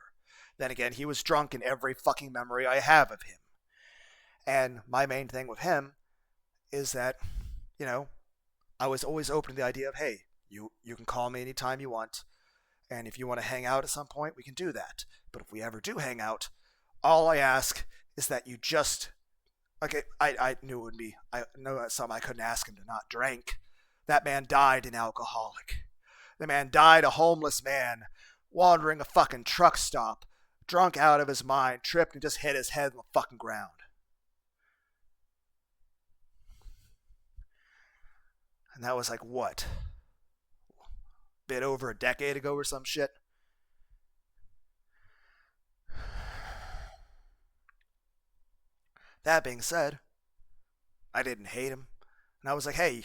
Then again, he was drunk in every fucking memory I have of him. And my main thing with him is that, I was always open to the idea of, hey, you can call me anytime you want. And if you want to hang out at some point, we can do that. But if we ever do hang out, all I ask is that you just, I knew it would be, I know that's something I couldn't ask him to not drink. That man died an alcoholic. The man died a homeless man, wandering a fucking truck stop, drunk out of his mind, tripped and just hit his head on the fucking ground. And that was what? Bit over a decade ago or some shit. That being said, I didn't hate him. And I was like, hey,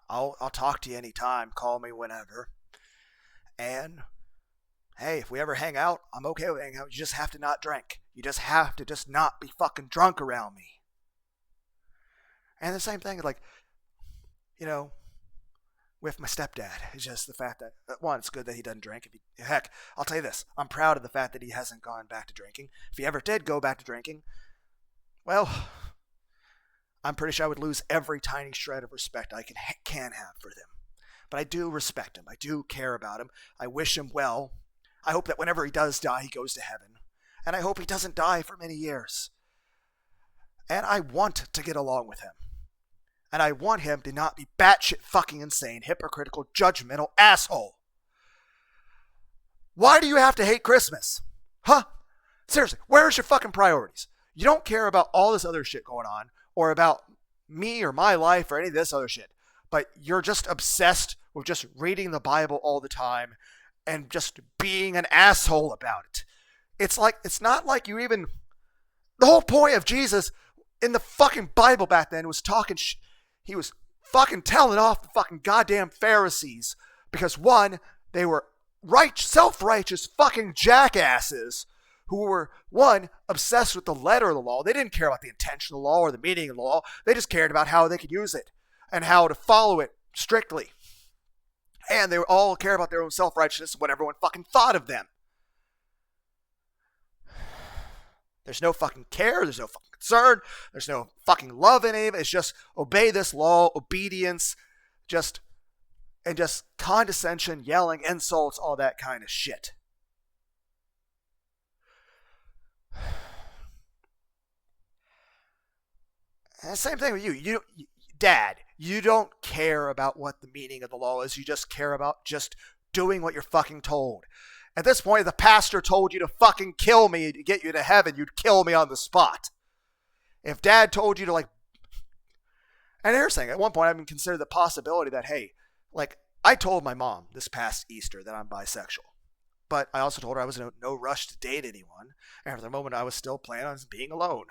I'll talk to you anytime. Call me whenever. And hey, if we ever hang out, I'm okay with hanging out. You just have to not drink. You just have to just not be fucking drunk around me. And the same thing, with my stepdad. It's just the fact that, one, it's good that he doesn't drink. Heck, I'll tell you this. I'm proud of the fact that he hasn't gone back to drinking. If he ever did go back to drinking, well, I'm pretty sure I would lose every tiny shred of respect I can have for them. But I do respect him. I do care about him. I wish him well. I hope that whenever he does die, he goes to heaven. And I hope he doesn't die for many years. And I want to get along with him. And I want him to not be batshit fucking insane, hypocritical, judgmental asshole. Why do you have to hate Christmas? Huh? Seriously, where's your fucking priorities? You don't care about all this other shit going on, or about me or my life or any of this other shit. But you're just obsessed with just reading the Bible all the time and just being an asshole about it. It's not like you even... The whole point of Jesus in the fucking Bible back then was talking he was fucking telling off the fucking goddamn Pharisees because, one, they were self-righteous fucking jackasses who were, one, obsessed with the letter of the law. They didn't care about the intention of the law or the meaning of the law. They just cared about how they could use it and how to follow it strictly. And they all cared about their own self-righteousness and what everyone fucking thought of them. There's no fucking care. There's no fucking concern. There's no fucking love in it. It's just obey this law, obedience, just condescension, yelling, insults, all that kind of shit. And same thing with you. Dad, you don't care about what the meaning of the law is. You just care about just doing what you're fucking told. At this point, if the pastor told you to fucking kill me to get you to heaven, you'd kill me on the spot. If Dad told you to and here's the thing, at one point I even considered the possibility that, hey, I told my mom this past Easter that I'm bisexual. But I also told her I was in no rush to date anyone. And for the moment, I was still planning on being alone.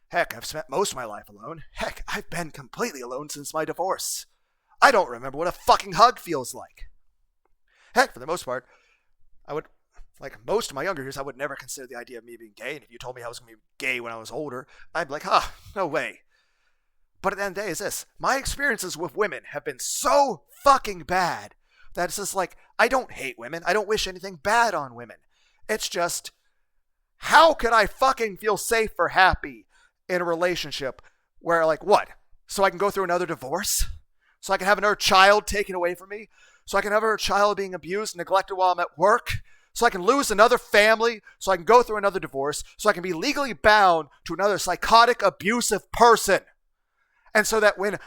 Heck, I've spent most of my life alone. Heck, I've been completely alone since my divorce. I don't remember what a fucking hug feels like. Heck, for the most part, I would, most of my younger years, I would never consider the idea of me being gay. And if you told me I was going to be gay when I was older, I'd be like, no way. But at the end of the day is this. My experiences with women have been so fucking bad that it's just I don't hate women. I don't wish anything bad on women. It's just, how can I fucking feel safe or happy in a relationship where what? So I can go through another divorce? So I can have another child taken away from me? So I can have another child being abused and neglected while I'm at work? So I can lose another family? So I can go through another divorce? So I can be legally bound to another psychotic, abusive person? And so that when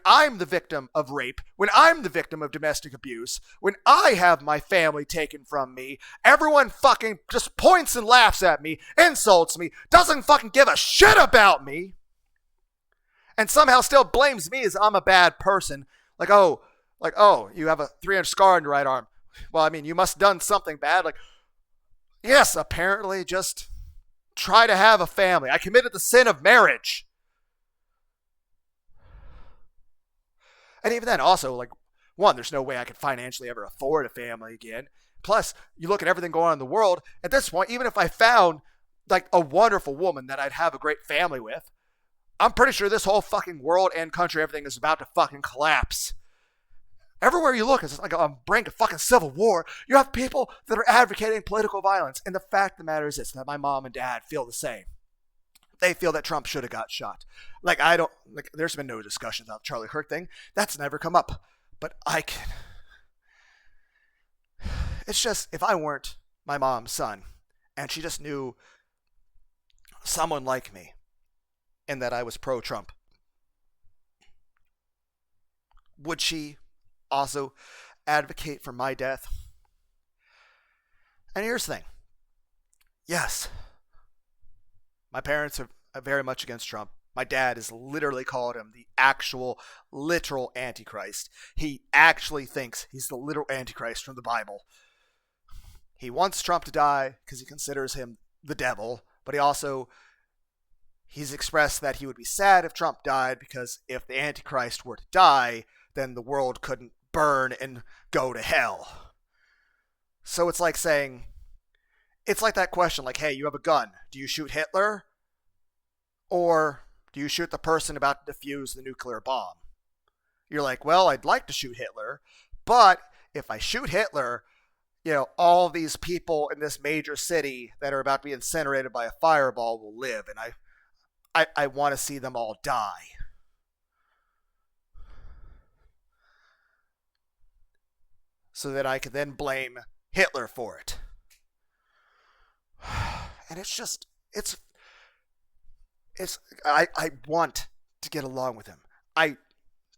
I'm the victim of rape, when I'm the victim of domestic abuse, when I have my family taken from me, everyone fucking just points and laughs at me, insults me, doesn't fucking give a shit about me, and somehow still blames me as I'm a bad person. You have a 3-inch scar on your right arm. Well, I mean, you must have done something bad. Yes, apparently just try to have a family. I committed the sin of marriage. And even then, also, one, there's no way I could financially ever afford a family again. Plus, you look at everything going on in the world. At this point, even if I found, a wonderful woman that I'd have a great family with, I'm pretty sure this whole fucking world and country, everything is about to fucking collapse. Everywhere you look, it's like a brink of fucking civil war. You have people that are advocating political violence. And the fact of the matter is this, that my mom and dad feel the same. They feel that Trump should have got shot. There's been no discussion about the Charlie Kirk thing. That's never come up. But it's just, if I weren't my mom's son, and she just knew someone like me, and that I was pro-Trump, would she also advocate for my death? And here's the thing. Yes, my parents are very much against Trump. My dad has literally called him the actual, literal Antichrist. He actually thinks he's the literal Antichrist from the Bible. He wants Trump to die because he considers him the devil, but he's expressed that he would be sad if Trump died because if the Antichrist were to die, then the world couldn't burn and go to hell. So it's like saying, it's like that question, hey, you have a gun. Do you shoot Hitler? Or do you shoot the person about to defuse the nuclear bomb? You're like, well, I'd like to shoot Hitler, but if I shoot Hitler, all these people in this major city that are about to be incinerated by a fireball will live, and I want to see them all die. So that I could then blame Hitler for it. And I want to get along with him. I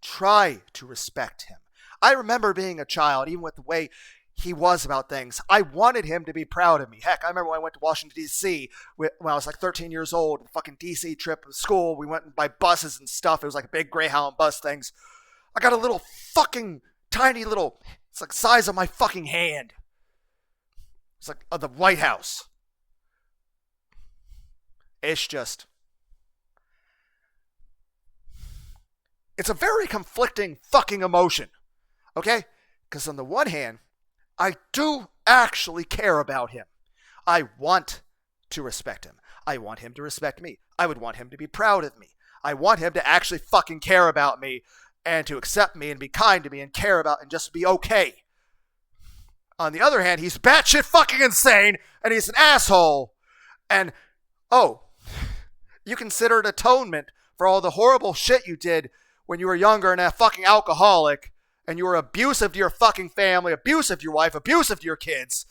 try to respect him. I remember being a child, even with the way he was about things. I wanted him to be proud of me. Heck, I remember when I went to Washington, D.C. when I was 13 years old, the fucking D.C. trip to school. We went by buses and stuff. It was like a big Greyhound bus things. I got a little fucking tiny little, it's like the size of my fucking hand. It's like the White House. It's just, it's a very conflicting fucking emotion. Okay? Because on the one hand, I do actually care about him. I want to respect him. I want him to respect me. I would want him to be proud of me. I want him to actually fucking care about me and to accept me and be kind to me and care about and just be okay. On the other hand, he's batshit fucking insane and he's an asshole. And, you considered atonement for all the horrible shit you did when you were younger and a fucking alcoholic and you were abusive to your fucking family, abusive to your wife, abusive to your kids.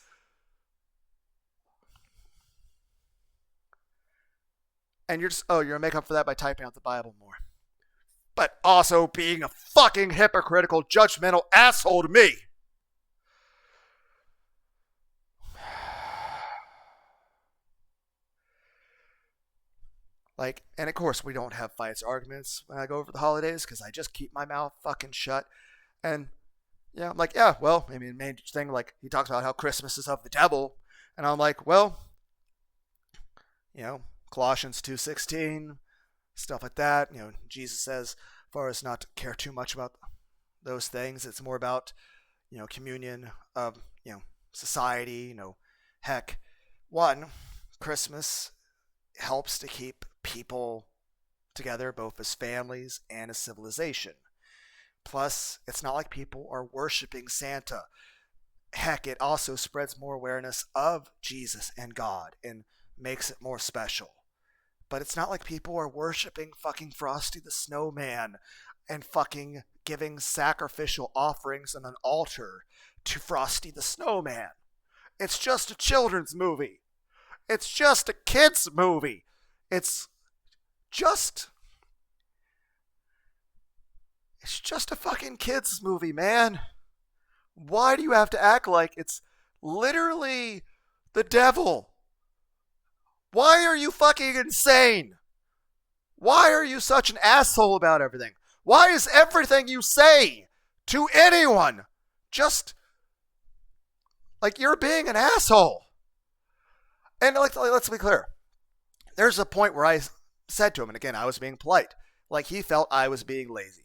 And you're just, you're going to make up for that by typing out the Bible more. but also being a fucking hypocritical, judgmental asshole to me. Like, and of course we don't have fights or arguments when I go over the holidays because I just keep my mouth fucking shut. And yeah, I'm like, yeah, well, I mean, the main thing, like, he talks about how Christmas is of the devil. And I'm like, well, you know, Colossians 2:16, stuff like that. You know, Jesus says for us not to care too much about those things. It's more about, you know, communion of, you know, society, you know, heck. One, Christmas helps to keep people together, both as families and as civilization. Plus, it's not like people are worshiping Santa. Heck, it also spreads more awareness of Jesus and God and makes it more special. But it's not like people are worshiping fucking Frosty the Snowman and fucking giving sacrificial offerings on an altar to Frosty the Snowman. It's just a children's movie. It's just a kid's movie. It's just a fucking kids movie, man. Why do you have to act like it's literally the devil? Why are you fucking insane? Why are you such an asshole about everything? Why is everything you say to anyone just like you're being an asshole? And let's be clear. There's a point where I said to him, and again, I was being polite, like he felt I was being lazy.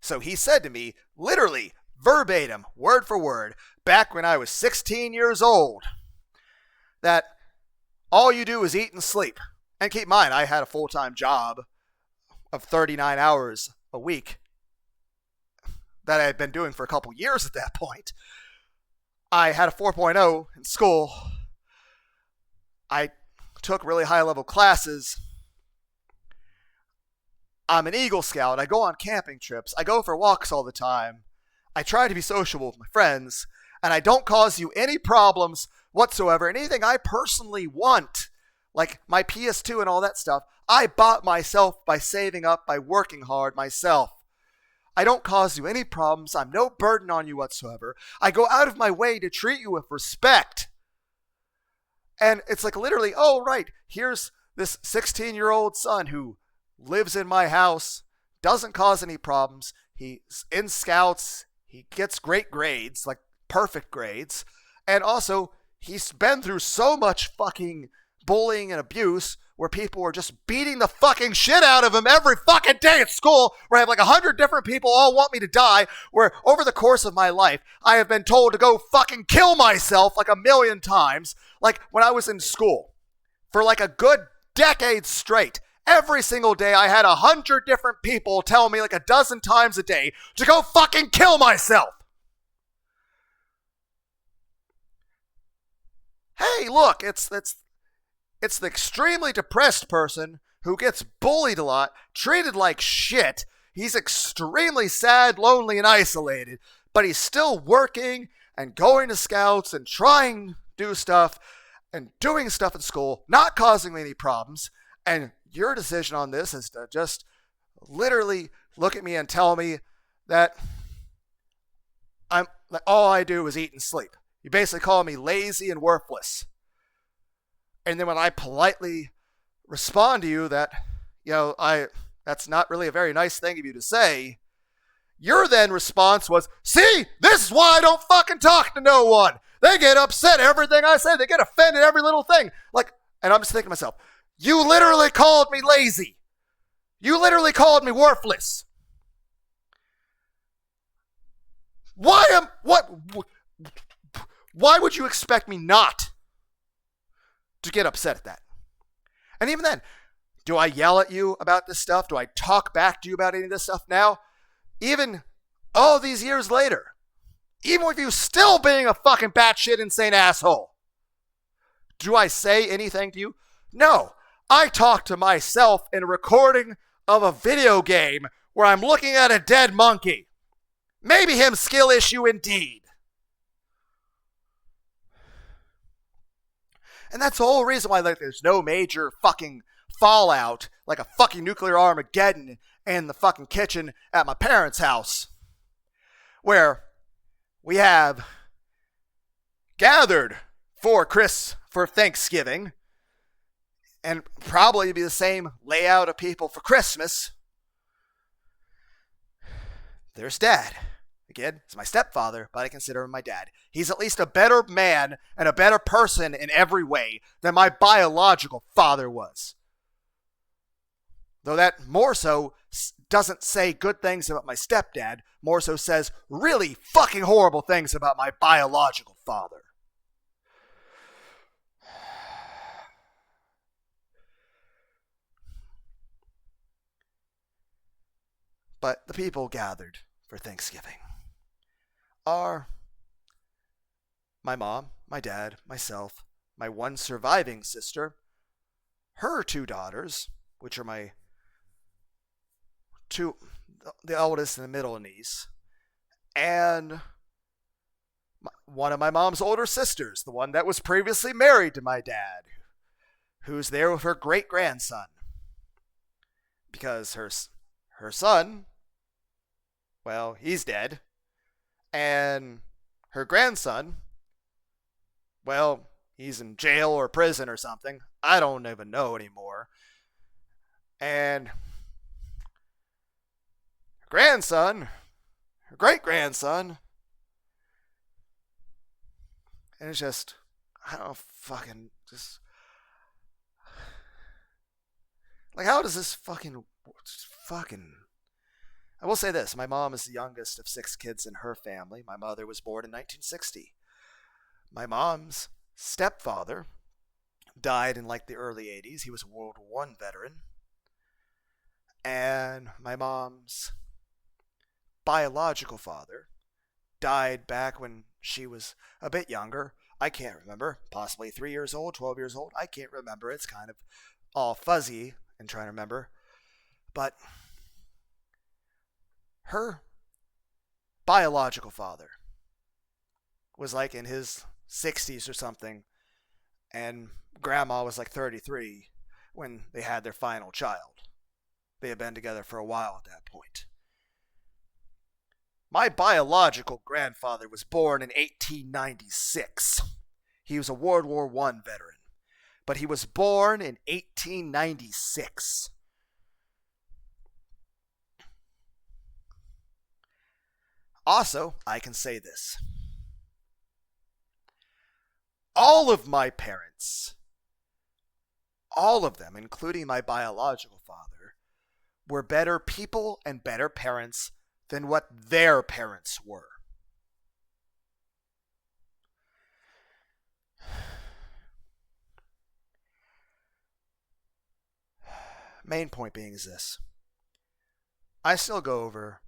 So he said to me, literally, verbatim, word for word, back when I was 16 years old, that all you do is eat and sleep. And keep in mind, I had a full-time job of 39 hours a week that I had been doing for a couple years at that point. I had a 4.0 in school. I took really high-level classes. I'm an Eagle Scout. I go on camping trips. I go for walks all the time. I try to be sociable with my friends. And I don't cause you any problems whatsoever. Anything I personally want, like my PS2 and all that stuff, I bought myself by saving up, by working hard myself. I don't cause you any problems. I'm no burden on you whatsoever. I go out of my way to treat you with respect. And it's like literally, oh, right, here's this 16-year-old son who lives in my house, doesn't cause any problems. He's in scouts. He gets great grades, like perfect grades. And also, he's been through so much fucking bullying and abuse where people are just beating the fucking shit out of him every fucking day at school, where I have like 100 different people all want me to die, where over the course of my life, I have been told to go fucking kill myself like a million times. Like when I was in school for like a good decade straight, every single day I had 100 different people tell me like a dozen times a day to go fucking kill myself. Hey, look, it's the extremely depressed person who gets bullied a lot, treated like shit. He's extremely sad, lonely, and isolated, but he's still working and going to scouts and trying to do stuff and doing stuff at school, not causing me any problems. And your decision on this is to just literally look at me and tell me that all I do is eat and sleep. You basically call me lazy and worthless. And then when I politely respond to you that, that's not really a very nice thing of you to say, your then response was, see, this is why I don't fucking talk to no one. They get upset everything I say. They get offended every little thing. And I'm just thinking to myself, you literally called me lazy. You literally called me worthless. Why would you expect me not to get upset at that? And even then, do I yell at you about this stuff? Do I talk back to you about any of this stuff now? Even all these years later, even with you still being a fucking batshit insane asshole, do I say anything to you? No. I talk to myself in a recording of a video game where I'm looking at a dead monkey. Maybe him skill issue indeed. And that's the whole reason why there's no major fucking fallout like a fucking nuclear Armageddon in the fucking kitchen at my parents' house, where we have gathered for Thanksgiving, and probably be the same layout of people for Christmas. There's Dad. Again, he's my stepfather, but I consider him my dad. He's at least a better man and a better person in every way than my biological father was. Though that more so doesn't say good things about my stepdad, more so says really fucking horrible things about my biological father. But the people gathered for Thanksgiving are my mom, my dad, myself, my one surviving sister, her two daughters, which are my two, the eldest and the middle niece, and one of my mom's older sisters, the one that was previously married to my dad, who's there with her great-grandson. Because her son, well, he's dead. And her grandson, well, he's in jail or prison or something. I don't even know anymore. And her grandson, her great-grandson, and it's just, I don't fucking, just, like, how does this fucking, I will say this, my mom is the youngest of 6 kids in her family. My mother was born in 1960. My mom's stepfather died in like the early 80s. He was a World War I veteran. And my mom's biological father died back when she was a bit younger. I can't remember. Possibly 3 years old, 12 years old. I can't remember. It's kind of all fuzzy and trying to remember. But her biological father was like in his 60s or something, and grandma was like 33 when they had their final child. They had been together for a while at that point. My biological grandfather was born in 1896. He was a World War I veteran, but he was born in 1896. Also, I can say this. All of my parents, all of them, including my biological father, were better people and better parents than what their parents were. Main point being is this. I still go over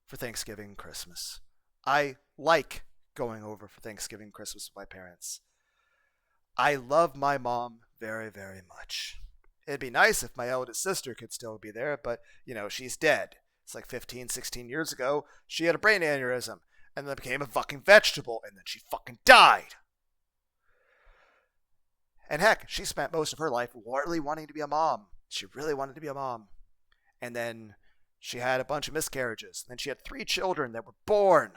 for Thanksgiving and Christmas. I like going over for Thanksgiving and Christmas with my parents. I love my mom very, very much. It'd be nice if my eldest sister could still be there, but, she's dead. It's like 15, 16 years ago. She had a brain aneurysm and then became a fucking vegetable, and then she fucking died. And heck, she spent most of her life really wanting to be a mom. She really wanted to be a mom. And then she had a bunch of miscarriages. And then she had 3 children that were born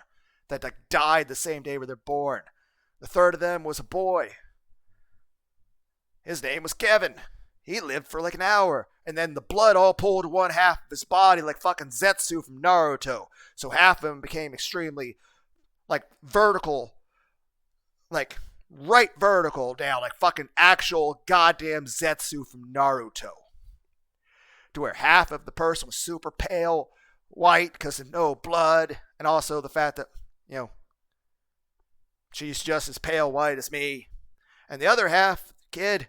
that died the same day where they're born. The third of them was a boy. His name was Kevin. He lived for like an hour. And then the blood all pulled one half of his body like fucking Zetsu from Naruto. So half of him became extremely vertical. Right vertical down. Like fucking actual goddamn Zetsu from Naruto. To where half of the person was super pale, white because of no blood. And also the fact that, she's just as pale white as me. And the other half, the kid,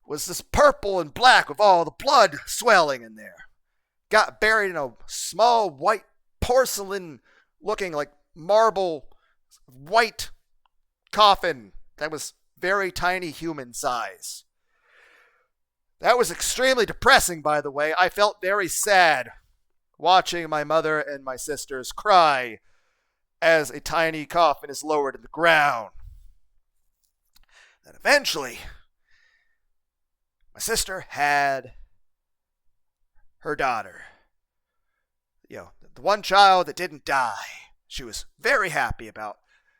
was this purple and black with all the blood swelling in there. Got buried in a small white porcelain looking like marble white coffin that was very tiny human size. That was extremely depressing, by the way. I felt very sad watching my mother and my sisters cry as a tiny coffin is lowered in the ground. Then eventually, my sister had her daughter. The one child that didn't die. She was very happy about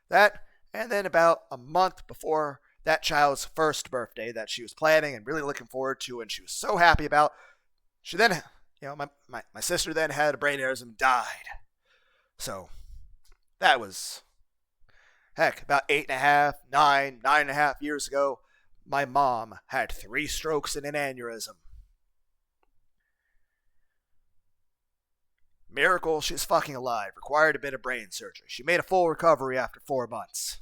that. And then about a month before that child's first birthday that she was planning and really looking forward to and she was so happy about, she then, my sister then had a brain aneurysm and died. So that was, heck, about 9.5 years ago, my mom had 3 strokes and an aneurysm. Miracle, she's fucking alive. Required a bit of brain surgery. She made a full recovery after 4 months.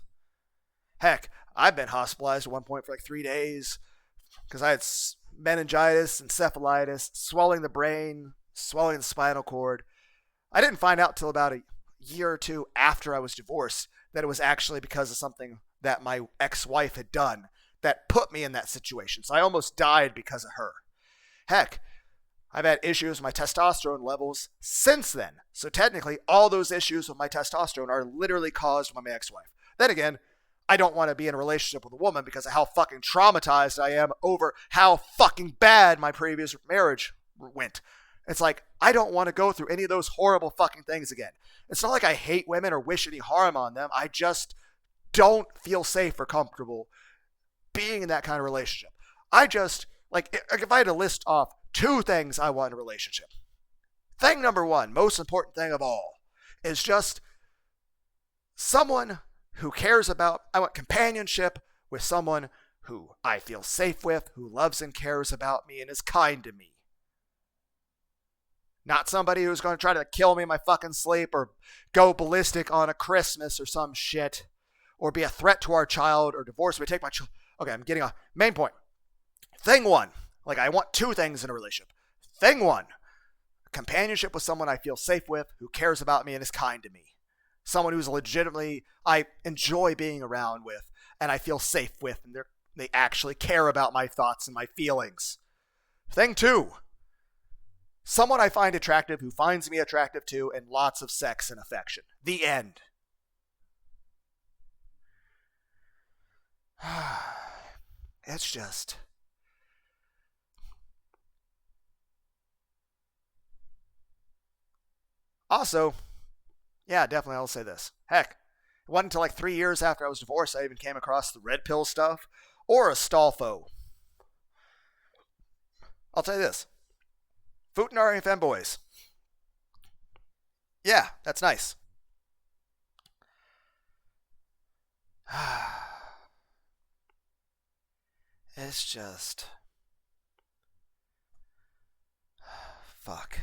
Heck, I've been hospitalized at one point for like 3 days because I had meningitis, encephalitis, swelling the brain, swelling the spinal cord. I didn't find out till about a year or 2 after I was divorced that it was actually because of something that my ex-wife had done that put me in that situation. So I almost died because of her. Heck, I've had issues with my testosterone levels since then. So technically, all those issues with my testosterone are literally caused by my ex-wife. Then again, I don't want to be in a relationship with a woman because of how fucking traumatized I am over how fucking bad my previous marriage went. It's like, I don't want to go through any of those horrible fucking things again. It's not like I hate women or wish any harm on them. I just don't feel safe or comfortable being in that kind of relationship. If I had to list off 2 things I want in a relationship. Thing number 1, most important thing of all, is just someone who cares about, I want companionship with someone who I feel safe with, who loves and cares about me and is kind to me. Not somebody who's going to try to kill me in my fucking sleep or go ballistic on a Christmas or some shit or be a threat to our child or divorce me, take my child. Okay, I'm getting off. Main point. Thing 1. I want 2 things in a relationship. Thing 1. Companionship with someone I feel safe with, who cares about me and is kind to me. Someone who's legitimately, I enjoy being around with and I feel safe with and they actually care about my thoughts and my feelings. Thing 2. Someone I find attractive who finds me attractive too, and lots of sex and affection. The end. It's just... Also, yeah, definitely I'll say this. Heck, it wasn't until 3 years after I was divorced I even came across the red pill stuff or a Astolfo. I'll tell you this. Futanari and femboys. Yeah, that's nice. It's just... Fuck.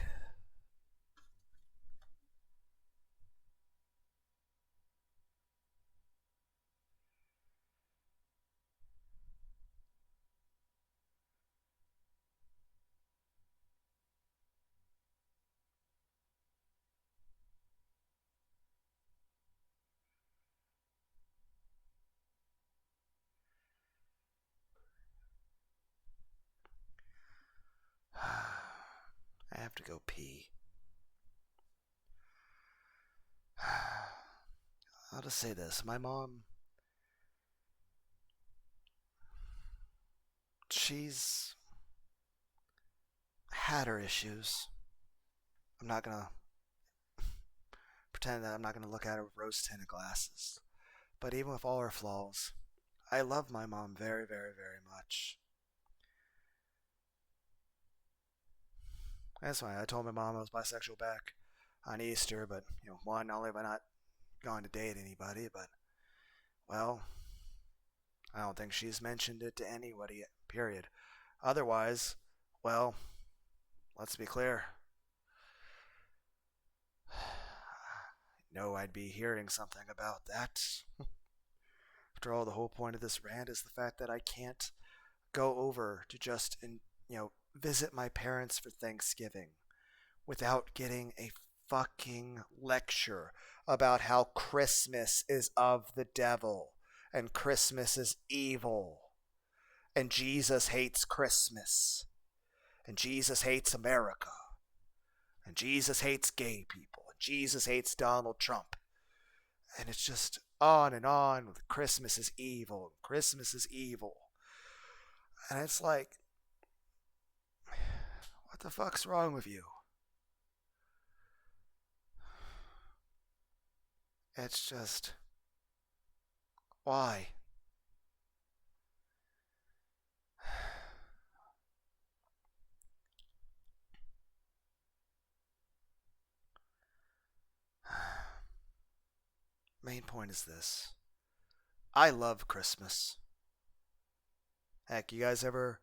I have to go pee. I'll just say this. My mom, she's had her issues. I'm not going to pretend that I'm not going to look at her with rose-tinted glasses. But even with all her flaws, I love my mom very, very, very much. That's why I told my mom I was bisexual back on Easter, but, one, not only have I not gone to date anybody, but, well, I don't think she's mentioned it to anybody, period. Otherwise, well, let's be clear. No, I'd be hearing something about that. After all, the whole point of this rant is the fact that I can't go over to just, visit my parents for Thanksgiving without getting a fucking lecture about how Christmas is of the devil and Christmas is evil and Jesus hates Christmas and Jesus hates America and Jesus hates gay people and Jesus hates Donald Trump. And it's just on and on with Christmas is evil, Christmas is evil. And it's like, what the fuck's wrong with you? It's just, why? Main point is this. I love Christmas. Heck, you guys ever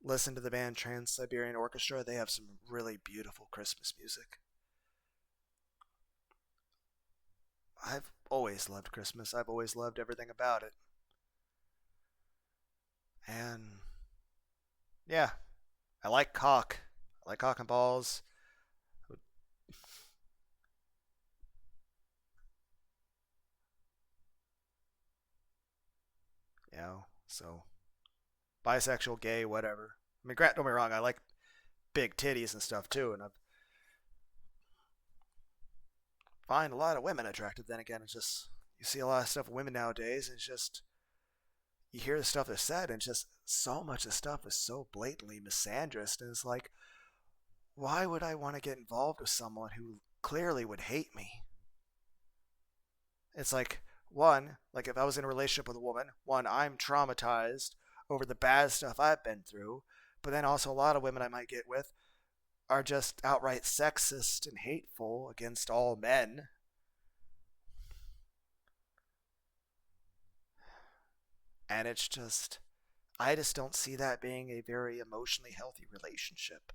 listen to the band Trans-Siberian Orchestra? They have some really beautiful Christmas music. I've always loved Christmas. I've always loved everything about it. And yeah, I like cock. I like cock and balls. So bisexual, gay, whatever. I mean, don't get me wrong, I like big titties and stuff too, and I find a lot of women attractive. Then again, it's just you see a lot of stuff with women nowadays. It's just you hear the stuff that's said, and just so much of stuff is so blatantly misandrist, and it's like, why would I want to get involved with someone who clearly would hate me? It's like, one, like if I was in a relationship with a woman, one, I'm traumatized over the bad stuff I've been through, but then also a lot of women I might get with are just outright sexist and hateful against all men. And it's just, I just don't see that being a very emotionally healthy relationship.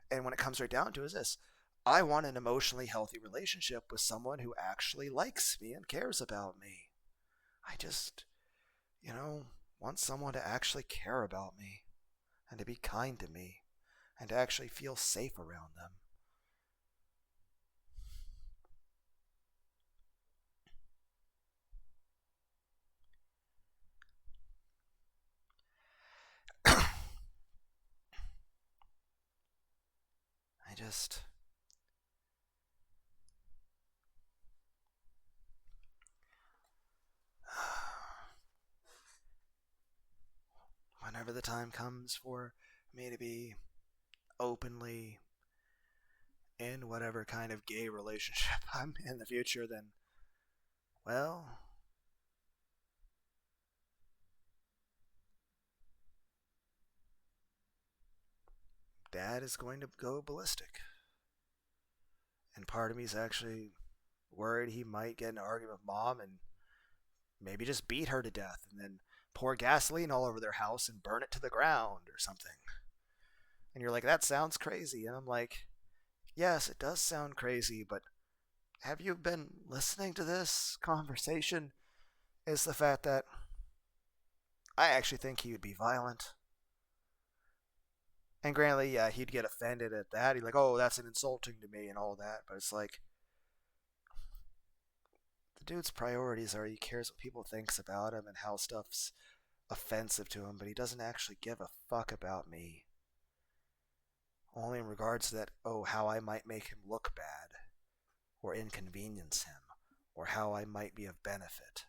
And when it comes right down to it, is this: I want an emotionally healthy relationship with someone who actually likes me and cares about me. I just, you know, want someone to actually care about me and to be kind to me and to actually feel safe around them. I just, whenever the time comes for me to be openly in whatever kind of gay relationship I'm in the future, then, well, dad is going to go ballistic. And part of me is actually worried he might get in an argument with mom and maybe just beat her to death and then pour gasoline all over their house and burn it to the ground or something. And you're like, that sounds crazy. And I'm like, yes, it does sound crazy, but have you been listening to this conversation? Is the fact that I actually think he would be violent. And granted, yeah, he'd get offended at that. He'd like, oh, that's an insulting to me and all that. But it's like, the dude's priorities are he cares what people thinks about him and how stuff's offensive to him, but he doesn't actually give a fuck about me. Only in regards to that, oh, how I might make him look bad, or inconvenience him, or how I might be of benefit.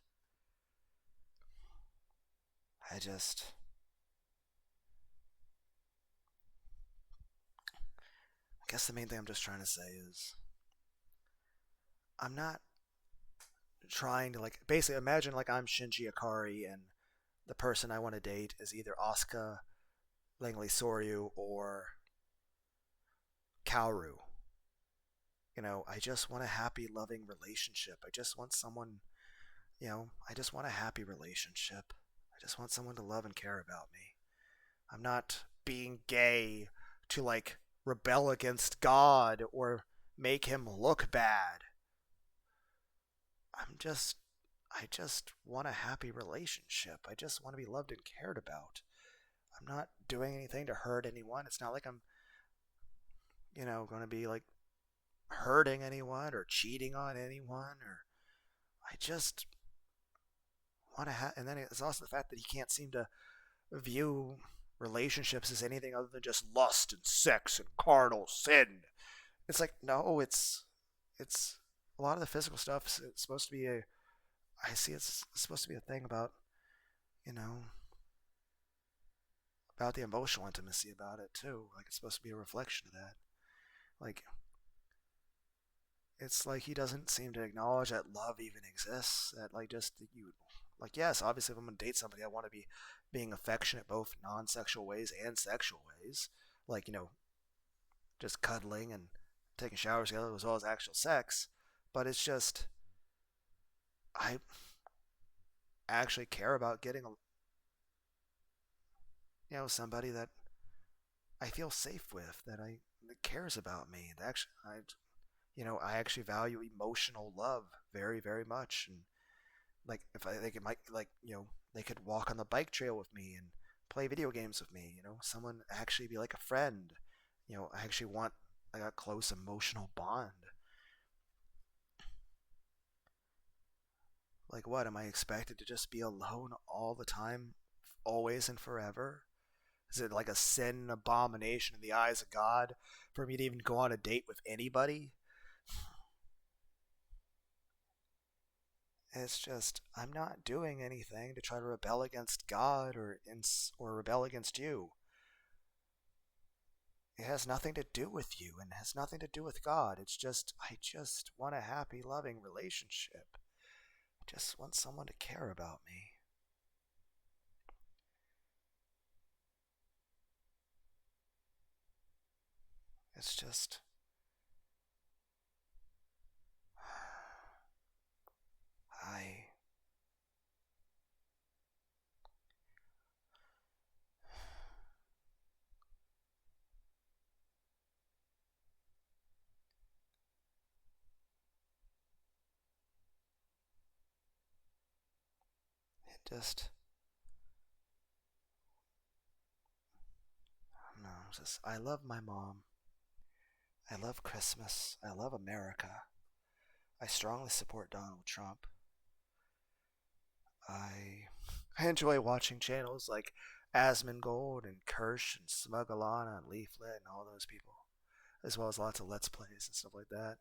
I just. I guess the main thing I'm just trying to say is I'm not trying to, like, basically imagine like I'm Shinji Ikari and the person I want to date is either Asuka, Langley Soryu, or Kaoru. I just want a happy, loving relationship. I just want someone, I just want a happy relationship. I just want someone to love and care about me. I'm not being gay to, like, rebel against God or make him look bad. I just want a happy relationship. I just want to be loved and cared about. I'm not doing anything to hurt anyone. It's not like I'm, going to be like hurting anyone or cheating on anyone, or I just want to have. And then it's also the fact that he can't seem to view relationships as anything other than just lust and sex and carnal sin. It's like, no, it's a lot of the physical stuff. It's supposed to be a. I see it's supposed to be a thing about, you know, about the emotional intimacy about it too. Like it's supposed to be a reflection of that. Like it's like he doesn't seem to acknowledge that love even exists. That like just you, like yes, obviously if I'm gonna date somebody, I want to be being affectionate both non-sexual ways and sexual ways. Like just cuddling and taking showers together as well as actual sex. But it's just I actually care about getting somebody that I feel safe with, that cares about me. That actually I actually value emotional love very very much, and like if I think it might like they could walk on the bike trail with me and play video games with me. Someone actually be like a friend. I actually want like a close emotional bond. Like what? Am I expected to just be alone all the time, always and forever? Is it like a sin and abomination in the eyes of God for me to even go on a date with anybody? It's just I'm not doing anything to try to rebel against God or rebel against you. It has nothing to do with you and has nothing to do with God. It's just I just want a happy, loving relationship. I just want someone to care about me. It's just I it just no, just I love my mom. I love Christmas. I love America. I strongly support Donald Trump. I I enjoy watching channels like Asmongold and Kirsch and Smugalana and Leaflet and all those people, as well as lots of Let's Plays and stuff like that.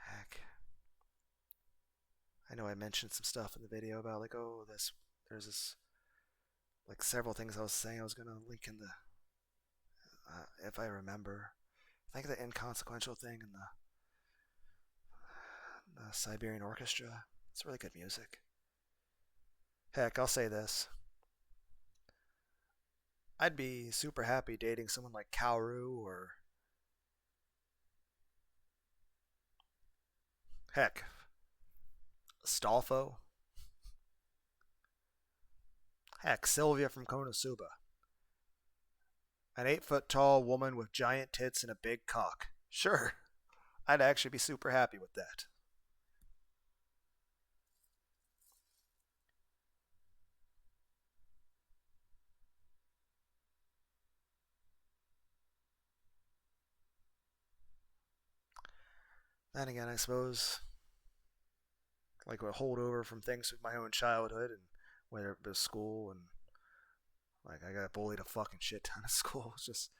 Heck, I know I mentioned some stuff in the video about like there's this like several things I was saying I was gonna link in the if I remember. I think the inconsequential thing and the Siberian Orchestra. It's really good music. Heck, I'll say this. I'd be super happy dating someone like Kaoru or heck, Stolfo. Heck, Sylvia from Konosuba. An 8 foot tall woman with giant tits and a big cock. Sure, I'd actually be super happy with that. Then again, I suppose like a holdover from things with my own childhood and whether it was school and like I got bullied a fucking shit ton of school. It's just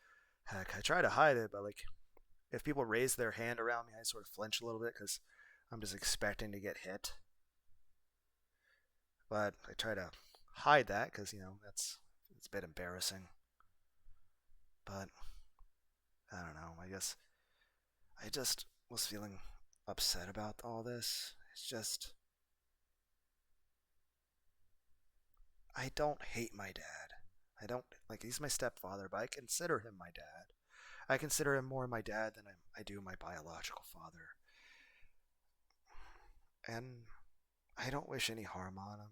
heck, I try to hide it, but like if people raise their hand around me, I sort of flinch a little bit because I'm just expecting to get hit. But I try to hide that because it's a bit embarrassing. But I don't know. I guess I just was feeling upset about all this. It's just I don't hate my dad. I don't like he's my stepfather, but I consider him my dad. I consider him more my dad than I do my biological father. And I don't wish any harm on him.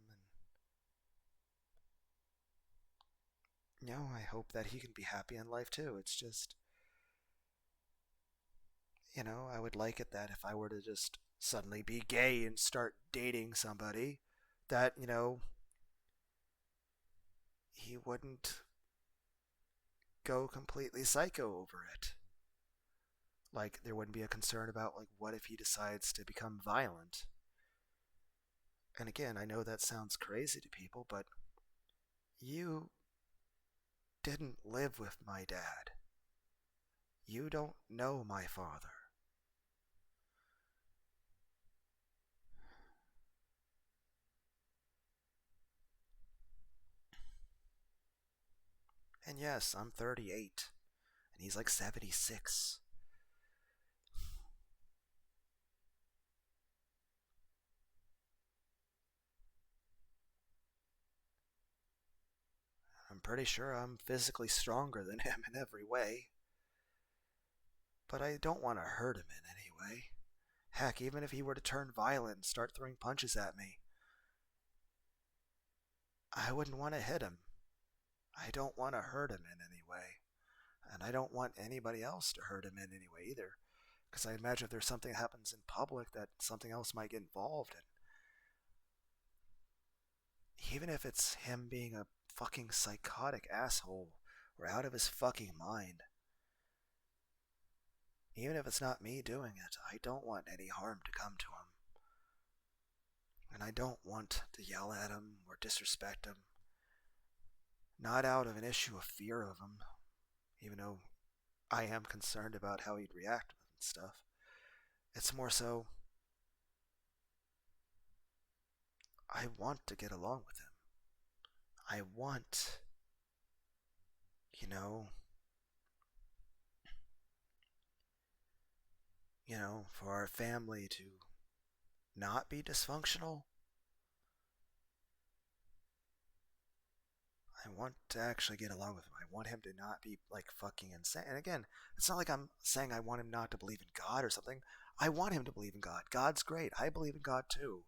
And I hope that he can be happy in life too. It's just, I would like it that if I were to just suddenly be gay and start dating somebody, that, he wouldn't go completely psycho over it. Like, there wouldn't be a concern about, like, what if he decides to become violent? And again, I know that sounds crazy to people, but you didn't live with my dad. You don't know my father. And yes, I'm 38, and he's like 76. I'm pretty sure I'm physically stronger than him in every way. But I don't want to hurt him in any way. Heck, even if he were to turn violent and start throwing punches at me, I wouldn't want to hit him. I don't want to hurt him in any way. And I don't want anybody else to hurt him in any way either. Because I imagine if there's something that happens in public that something else might get involved in. Even if it's him being a fucking psychotic asshole or out of his fucking mind. Even if it's not me doing it, I don't want any harm to come to him. And I don't want to yell at him or disrespect him. Not out of an issue of fear of him, even though I am concerned about how he'd react and stuff. It's more so, I want to get along with him. I want, you know, for our family to not be dysfunctional. I want to actually get along with him. I want him to not be like fucking insane. And again, it's not like I'm saying I want him not to believe in God or something. I want him to believe in God. God's great. I believe in God too.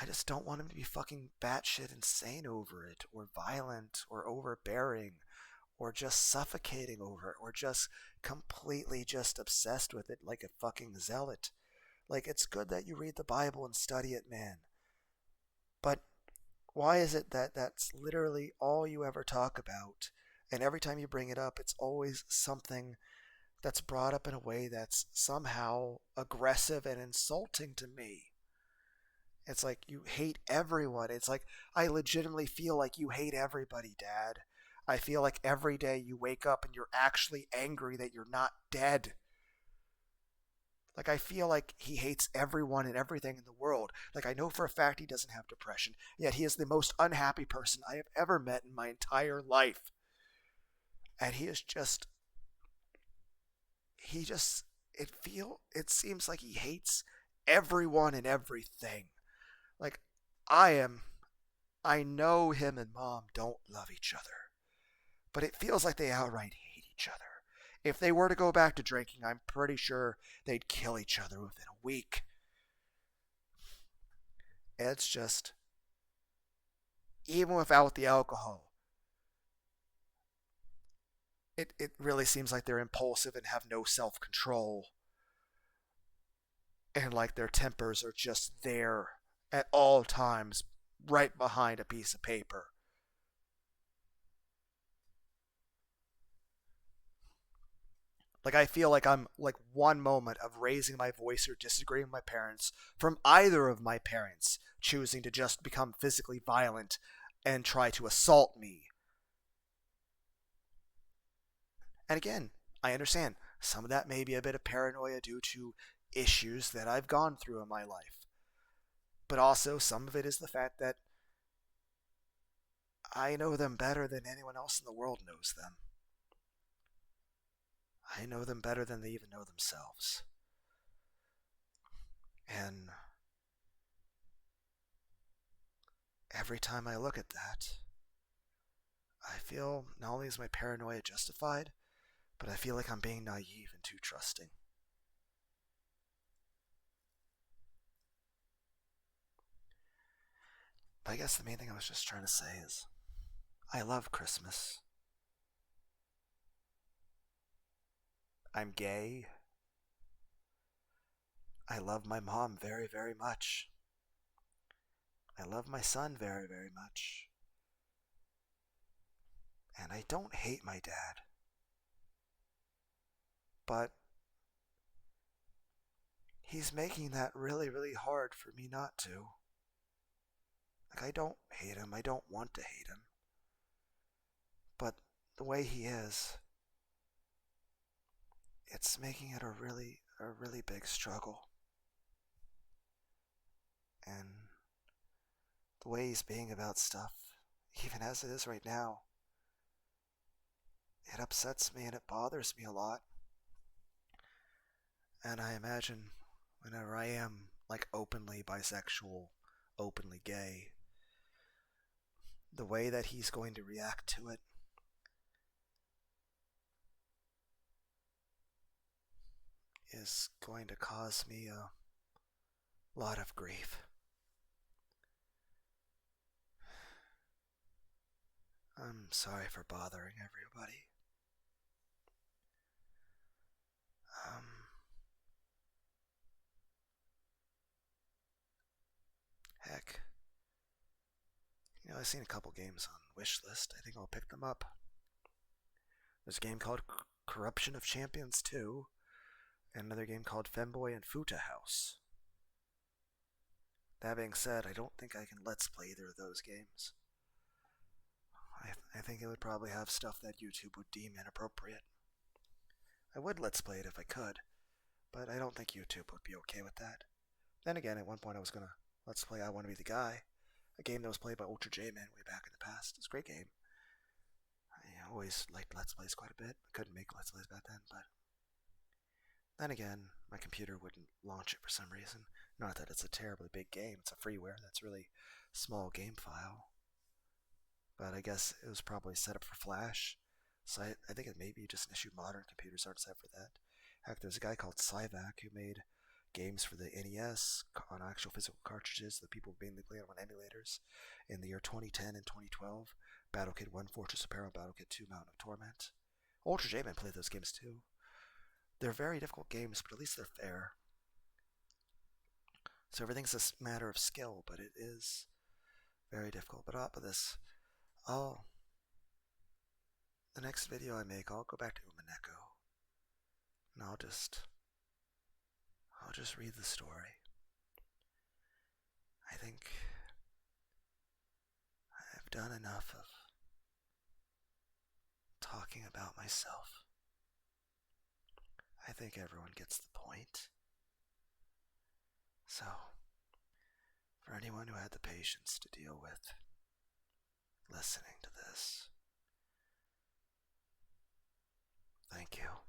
I just don't want him to be fucking batshit insane over it, or violent, or overbearing, or just suffocating over it, or just completely just obsessed with it like a fucking zealot. Like, it's good that you read the Bible and study it, man. But why is it that that's literally all you ever talk about? And every time you bring it up, it's always something that's brought up in a way that's somehow aggressive and insulting to me. It's like you hate everyone. It's like I legitimately feel like you hate everybody, Dad. I feel like every day you wake up and you're actually angry that you're not dead. Like, I feel like he hates everyone and everything in the world. Like, I know for a fact he doesn't have depression, yet he is the most unhappy person I have ever met in my entire life. And he just, it seems like he hates everyone and everything. Like, I I know him and Mom don't love each other, but it feels like they outright hate each other. If they were to go back to drinking, I'm pretty sure they'd kill each other within a week. It's just, even without the alcohol, it really seems like they're impulsive and have no self control. And like their tempers are just there at all times, right behind a piece of paper. Like, I feel like I'm like one moment of raising my voice or disagreeing with my parents from either of my parents choosing to just become physically violent and try to assault me. And again, I understand some of that may be a bit of paranoia due to issues that I've gone through in my life. But also, some of it is the fact that I know them better than anyone else in the world knows them. I know them better than they even know themselves. And every time I look at that, I feel not only is my paranoia justified, but I feel like I'm being naive and too trusting. But I guess the main thing I was just trying to say is I love Christmas. I'm gay. I love my mom very, very much. I love my son very, very much. And I don't hate my dad. But he's making that really, really hard for me not to. Like, I don't hate him. I don't want to hate him. But the way he is, it's making it a really big struggle. And the way he's being about stuff, even as it is right now, it upsets me and it bothers me a lot. And I imagine whenever I am like openly bisexual, openly gay, the way that he's going to react to it is going to cause me a lot of grief. I'm sorry for bothering everybody. Um, Heck, I've seen a couple games on Wishlist. I think I'll pick them up. There's a game called Corruption of Champions 2, and another game called Femboy and Futa House. That being said, I don't think I can Let's Play either of those games. I think it would probably have stuff that YouTube would deem inappropriate. I would Let's Play it if I could, but I don't think YouTube would be okay with that. Then again, at one point I was gonna Let's Play I Want to Be the Guy, a game that was played by Ultra J-Man way back in the past. It's a great game. I always liked Let's Plays quite a bit. I couldn't make Let's Plays back then, but then again, my computer wouldn't launch it for some reason. Not that it's a terribly big game, it's a freeware that's really small game file. But I guess it was probably set up for Flash, so I think it may be just an issue modern computers aren't set for that. Heck, there's a guy called Cyvac who made games for the NES on actual physical cartridges that people mainly played on emulators in the year 2010 and 2012. Battle Kid 1, Fortress of Peril, Battle Kid 2, Mountain of Torment. Ultra J-Man played those games too. They're very difficult games, but at least they're fair. So everything's a matter of skill, but it is very difficult. But up with this, the next video I make, I'll go back to Umaneko, and I'll just read the story. I think I've done enough of talking about myself. I think everyone gets the point. So, for anyone who had the patience to deal with listening to this, thank you.